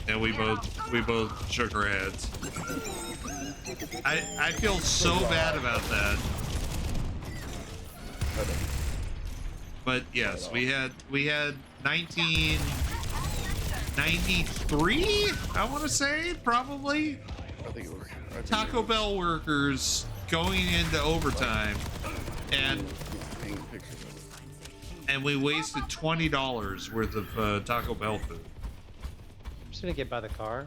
And we both shook our heads. I feel so bad about that. But yes, we had 1993, I want to say, probably. Taco Bell workers going into overtime, and we wasted $20 worth of Taco Bell food. I'm just gonna get by the car.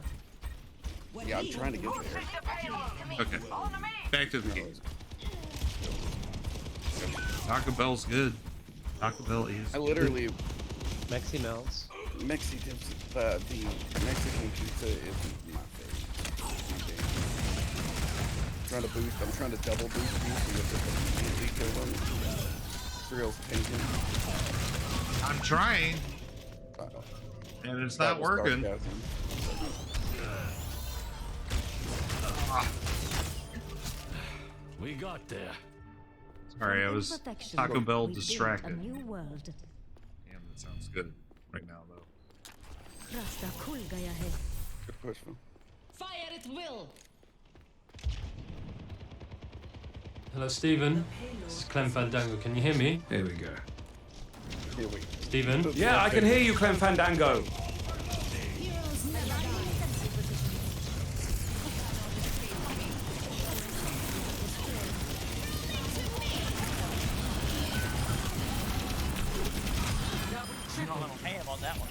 Yeah, I'm trying to get there. Okay, back to the game. Taco Bell's good. Taco Bell is. I literally. Mexi melts. The Mexican pizza is my favorite. I'm trying to double boost you so you have to immediately kill them. Cereal's tanking. I'm trying. And it's not working. We got there. Sorry, I was Taco Bell distracted. A new world. Damn, that sounds good right now, though. Rasta khul gaya hai. Good push, Phil. Fire at will. Hello, Stephen. This is Clem Fandango. Can you hear me? Here we go. Here we. Stephen? Yeah, I can hear you, Clem Fandango. Ham on that one.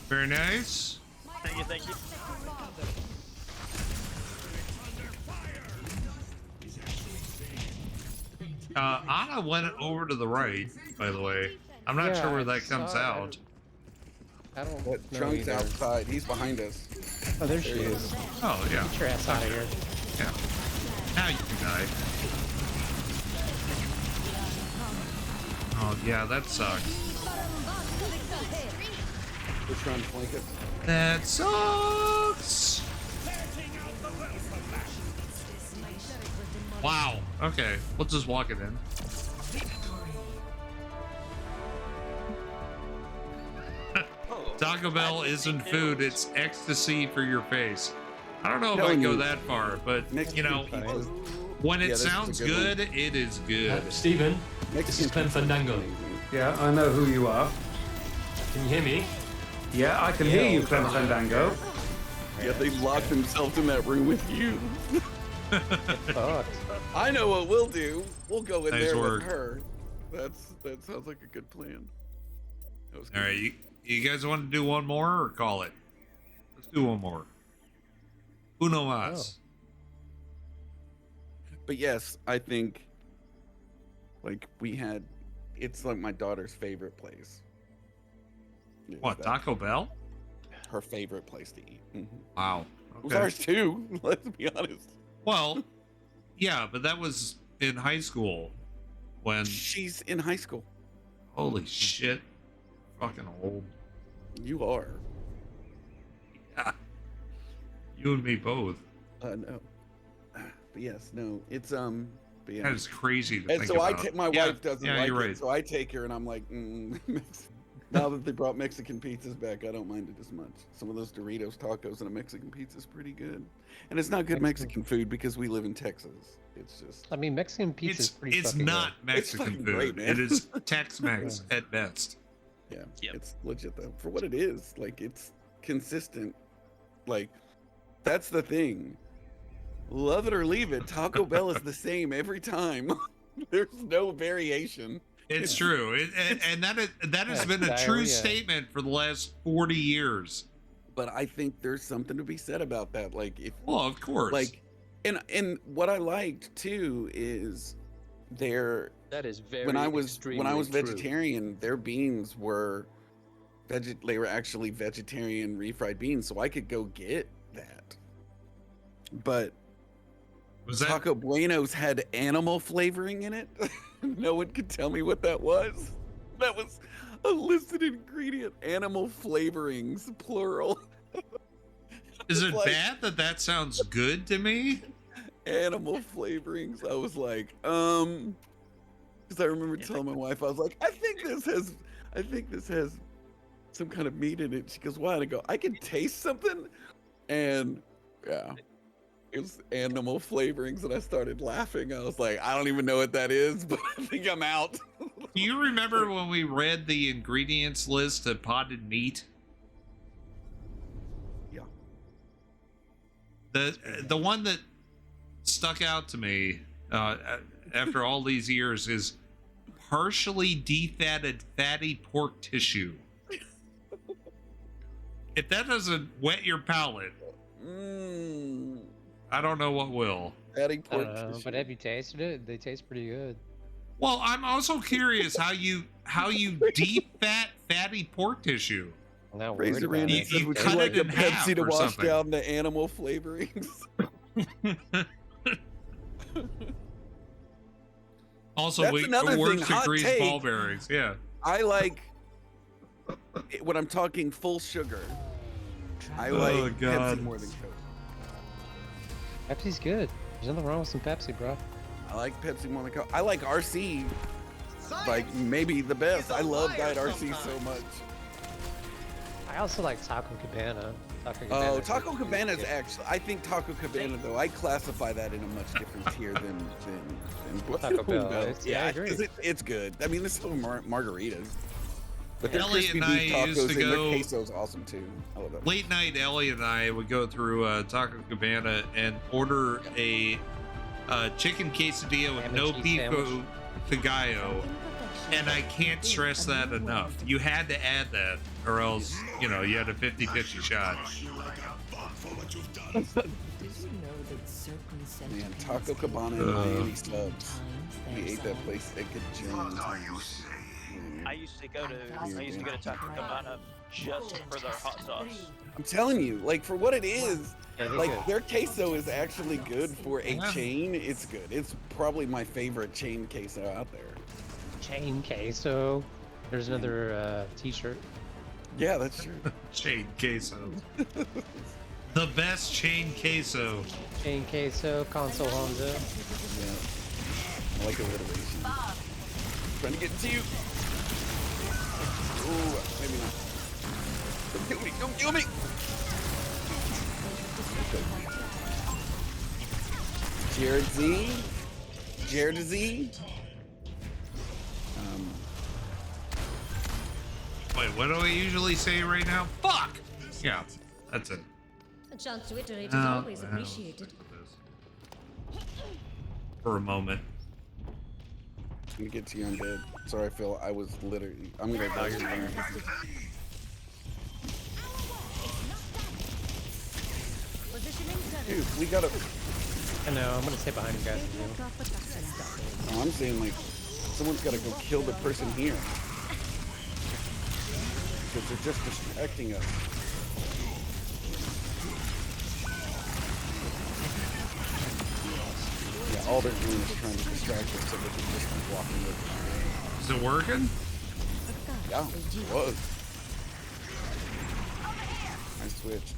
Very nice. Thank you, thank you. Anna went over to the right, by the way. I'm not sure where that comes out. I don't know. Trunk's outside. He's behind us. Oh, there she is. Oh, yeah. Get your ass out of here. Yeah. Now you can die. Oh, yeah, that sucks. We're trying to flank it. That sucks. Wow. Okay, we'll just walk it in. Taco Bell isn't food; it's ecstasy for your face. I don't know if I Telling go you. that far, but you know, when it this is a sounds good good, it is good. Stephen, this is Clem Fandango. Yeah, I know who you are. Can you hear me? Yeah, I can hear you, Clem Fandango. Yeah, they locked themselves in that room with you. Fucked. I know what we'll do. We'll go in Nice there work. with her. That sounds like a good plan. That was good. All right, you guys want to do one more or call it? Let's do one more. Uno más. But yes, I think like it's like my daughter's favorite place. What, Taco Bell? Her favorite place to eat. Mm-hmm. Wow. It was ours too, let's be honest. Well, yeah, but that was in high school when she's in high school. Holy shit. Fucking old. You are. Yeah. You and me both. No. But yes, no, it's but yeah. That is crazy to And think so about. my wife doesn't like you're it, right. so I take her and I'm like, now that they brought Mexican pizzas back, I don't mind it as much. Some of those Doritos tacos and a Mexican pizza is pretty good. And it's not good Mexican food because we live in Texas. It's just. I mean, Mexican pizza is pretty. It's fucking not good. Mexican fucking food. great, man. It is Tex-Mex at best. Yeah, it's legit though. For what it is, like it's consistent. Like that's the thing. Love it or leave it, Taco Bell is the same every time. There's no variation. It's true, and that has been a true statement for the last 40 years. But I think there's something to be said about that. Like if, well, of course, like, and what I liked too is that is very when I was true. vegetarian, their beans were they were actually vegetarian refried beans, so I could go get that. But Taco Bueno's had animal flavoring in it. No one could tell me what that was. That was a listed ingredient. Animal flavorings, plural. Is it bad that sounds good to me? Animal flavorings. I was like, because I remember telling my wife, I was like, I think this has some kind of meat in it. She goes, why? And I go, I can taste something. And yeah. It was animal flavorings, and I started laughing. I was like, I don't even know what that is, but I think I'm out. Do you remember when we read the ingredients list of potted meat? Yeah. The one that stuck out to me after all these years is partially defatted fatty pork tissue. If that doesn't wet your palate, I don't know what will. Fatty pork tissue. But have you tasted it? They taste pretty good. Well, I'm also curious how you deep fatty pork tissue. Razor Randy said, would you like a Pepsi to wash down the animal flavorings? Also, That's we another works thing, to hot grease take. ball bearings. Yeah. I like when I'm talking full sugar. I like Pepsi more than Coke. Pepsi's good. There's nothing wrong with some Pepsi, bro. I like Pepsi more than Coke. I like RC, like maybe the best. I love Diet RC so much. I also like Taco Cabana. Oh, Taco Cabana is actually. I think Taco Cabana though. I classify that in a much different tier than Taco Bell. Yeah, I agree. It's good. I mean, there's still margaritas. But their Elliot crispy and I beef used tacos to and their go- queso's awesome too. I love that. Late night, Elliot and I would go through Taco Cabana and order a chicken quesadilla with no pico de gallo, and I can't stress that enough. You had to add that, or else, you know, you had a 50-50 shot. Man, Taco Cabana and Miami subs. We ate that place a gajillion times. I used to go to Taco Cabana just for their hot sauce. I'm telling you, like for what it is, Yeah, they're like good. their queso is actually good for a chain. It's good. It's probably my favorite chain queso out there. Chain queso. There's another t-shirt. Yeah, that's true. Chain queso. The best chain queso. Chain queso, console Honda. Yeah. I like alliteration. Trying to get to you. Ooh, maybe not. Don't kill me! Don't kill me! Jared Z. Jared Z. Wait, what do I usually say right now? Fuck! Yeah, that's it. A chance to iterate is No, always no. appreciated. For a moment. I'm gonna get to you undead. Sorry, Phil. I was literally. I'm gonna die here. Dude, we gotta. I know. I'm gonna stay behind you guys. Oh, I'm saying like, someone's gotta go kill the person here. Because they're just distracting us. Yeah, all they're doing is trying to distract us so they can just keep walking with us. Is it working? Yeah, it was. I switched.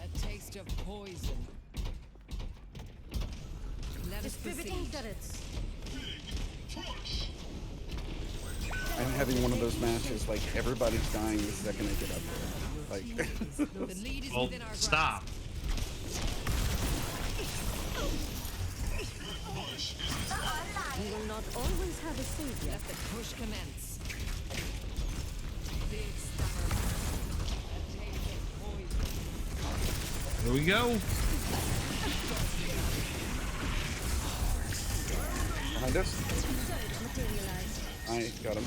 A taste of poison. Let us proceed. I'm having one of those matches like everybody's dying the second I get up there. Like, well, stop. We will not always have a savior. Let the push commence. Here we go. Behind us. I got him.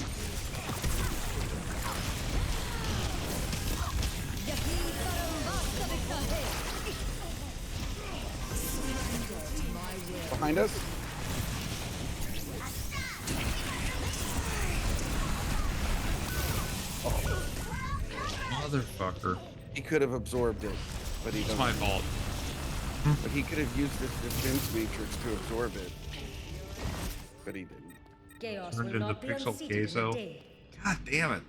Behind us. Oh. Motherfucker. He could have absorbed it, but he It's doesn't. my fault. But he could have used this defense matrix to absorb it, but he didn't. Chaos Turned will into not be pixel unseated in a queso. day. God damn it.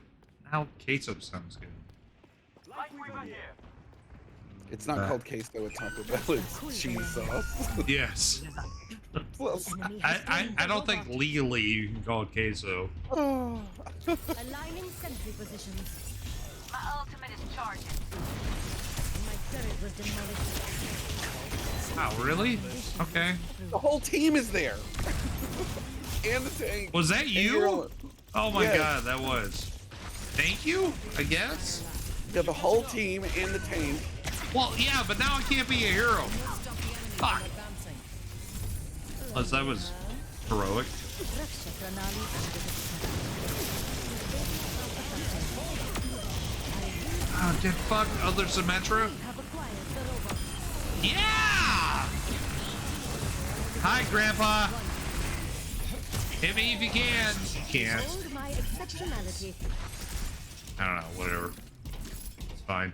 Now queso sounds good. It's not called queso at Taco Bell, it's cheese sauce. Yes. Plus, I don't think legally you can call it queso. Oh. Aligning sentry positions. My ultimate is charging. My turret was demolished. Oh, really? Okay. The whole team is there. And the tank. Was that you? Oh my Yes. god, that was. Thank you, I guess? Yeah, the whole team and the tank. Well, yeah, but now I can't be a hero. Fuck. Unless that was heroic. Oh, get fucked, other Symmetra. Yeah! Hi, Grandpa. Hit me if you can. You can't. Hold my exceptionality. I don't know, whatever. It's fine.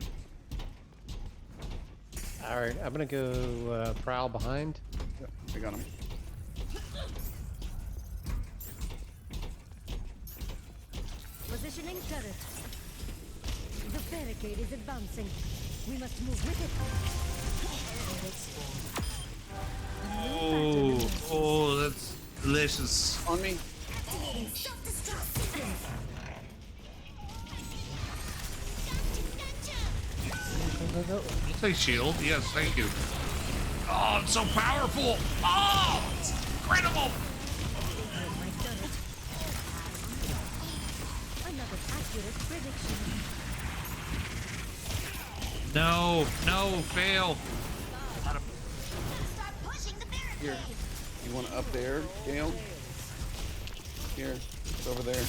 Alright, I'm gonna go prowl behind. Yep, I got him. Positioning turret. The barricade is advancing. We must move with it. Oh, that's delicious. On me. We'll take shield. Yes, thank you. Oh, it's so powerful. Oh, it's incredible. Another accurate prediction. No, no, fail. Here. You want it up there, Gale? Here. It's over there.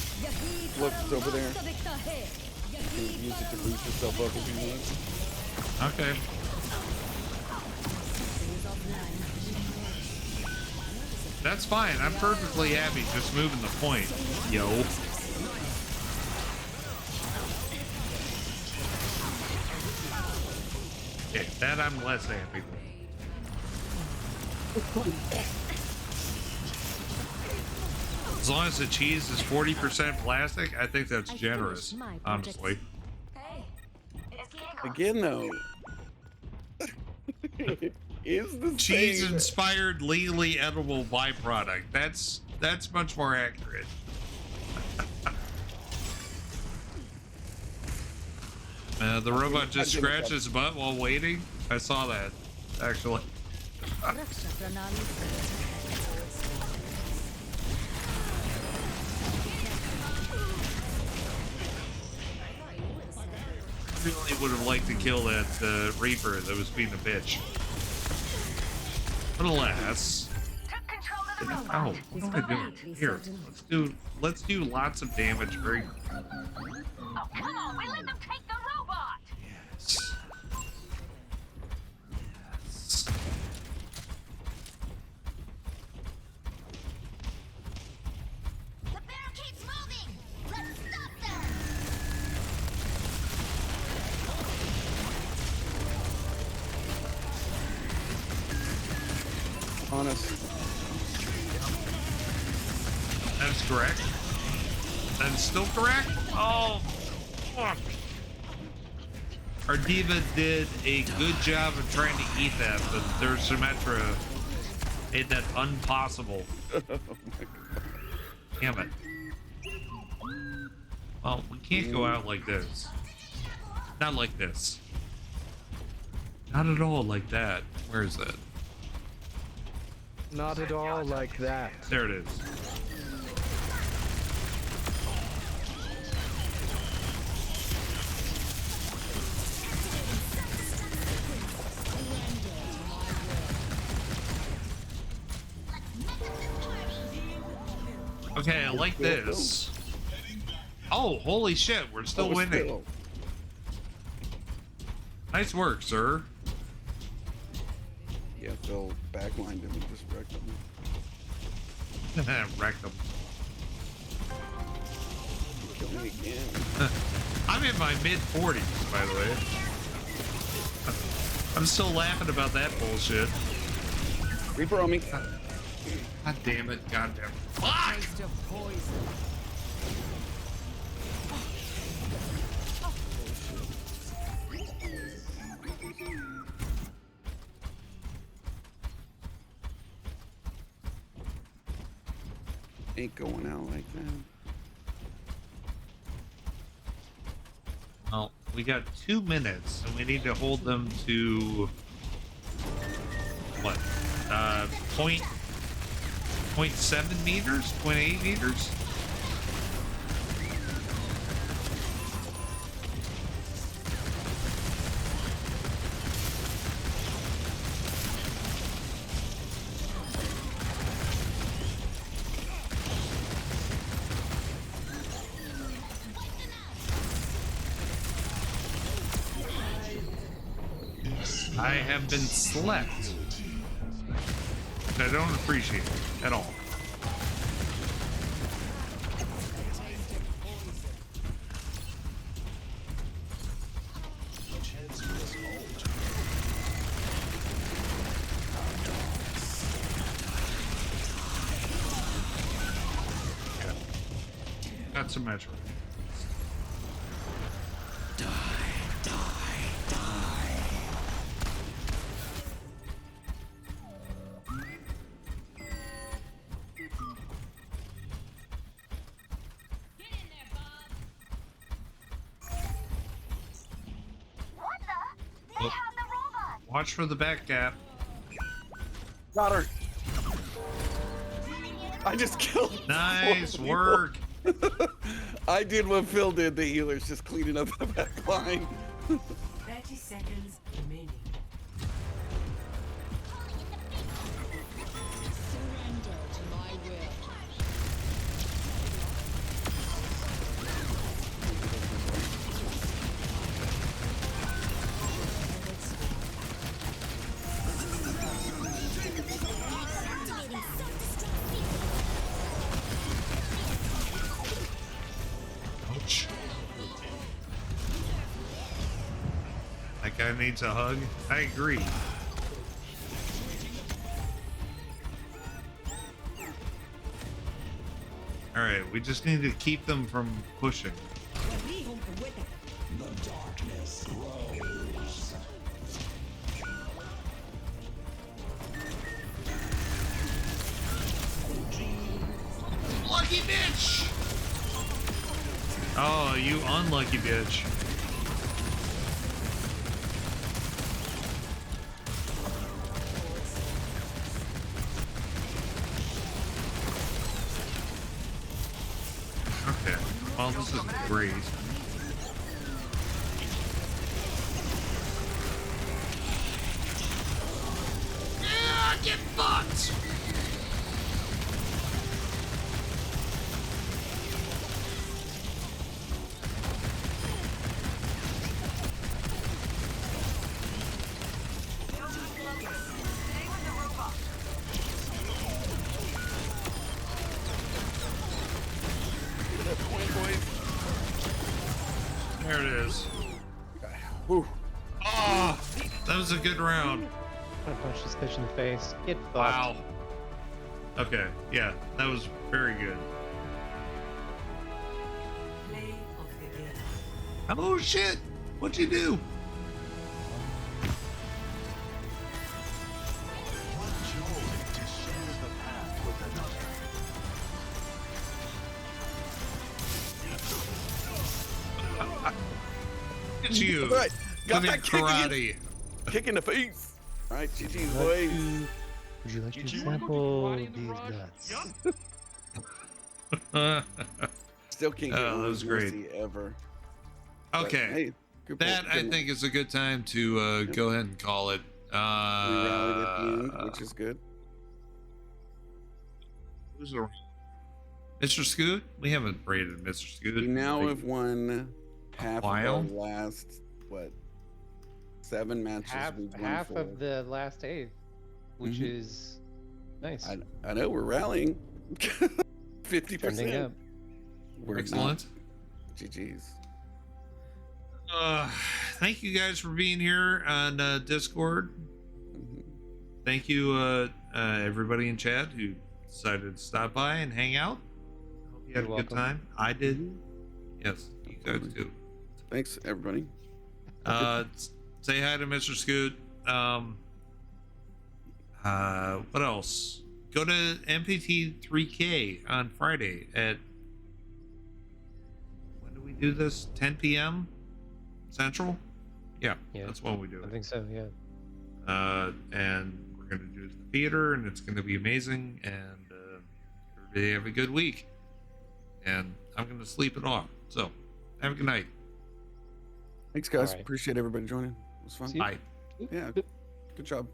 Look, it's over there. You can use it to boost yourself up if you need. Okay. That's fine. I'm perfectly happy just moving the point, yo. Okay, that I'm less happy with. As long as the cheese is 40% plastic, I think that's generous, honestly. Again, though. It is the Cheese same. inspired legally edible byproduct. That's much more accurate. The robot just scratched his butt while waiting. I saw that, actually. I really would have liked to kill that Reaper that was being a bitch. But alas. Oh, what am I doing? Here, let's do lots of damage very quickly. Oh, come on, we let them take the robot! Yes. Yes. The barricade's moving! Let's stop them! Honest. That's correct. That's still correct? Oh, fuck. Our diva did a good job of trying to eat that, but their Symmetra made that impossible. Oh my God. Damn it. Well, we can't go out like this. Not like this. Not at all like that. Where is that? Not at all like that. There it is. Okay, I like this. Oh, holy shit, we're still winning. Nice work, sir. Yeah, Phil backlined him and just wrecked him. Wrecked him. Kill me again. I'm in my mid-40s, by the way. I'm still laughing about that bullshit. Reaper on me. God damn it, god damn it. Fuck! Ain't going out like that. Well, we got 2 minutes, and we need to hold them to what? 0.7 meters? 0.8 meters? I have been slept, which I don't appreciate at all. Got some measure. Watch for the back gap. Got her. I just killed. Nice work. I did what Phil did. The healer's just cleaning up the back line. 30 seconds remaining. Surrender to my will. Ouch. That guy needs a hug. I agree. Alright, we just need to keep them from pushing. The darkness grows. Lucky bitch! Oh, you unlucky bitch. Oh, this is great. Yeah, get fucked! There it is. Whew. Oh, that was a good round. I punched this bitch in the face. Get fucked. Wow. Okay, yeah, that was very good. Oh shit! What'd you do? It's you. Right. Got With that your kick, karate. kick in the face. All right, GG's boys. Would you like to sample these nuts? Still can't get Oh, that one was great. Mercy ever. Okay. But, hey, good That pull. I Good think is a good time to go ahead and call it. we rallied at the end, which is good. Who's around? Mr. Scoot? We haven't rated Mr. Scoot. We now have won half of our while? last, what, 7 matches we've won Half for. of the last 8, which is nice. I know we're rallying. 50%. Trending up. We're Excellent. GG's. Thank you guys for being here on Discord. Thank you, everybody in chat who decided to stop by and hang out. Hope you had You're a good welcome. time. I did. Yes, you guys do. Thanks, everybody. Say hi to Mr. Scoot. What else? Go to MPT 3K on Friday at, when do we do this? 10 p.m. Central? Yeah, that's when we do it. I think so, yeah. And we're going to do it at the theater, and it's going to be amazing. And everybody have a good week. And I'm going to sleep it off. So, have a good night. Thanks, guys. All right. Appreciate everybody joining. It was fun. Bye. Yeah, good job.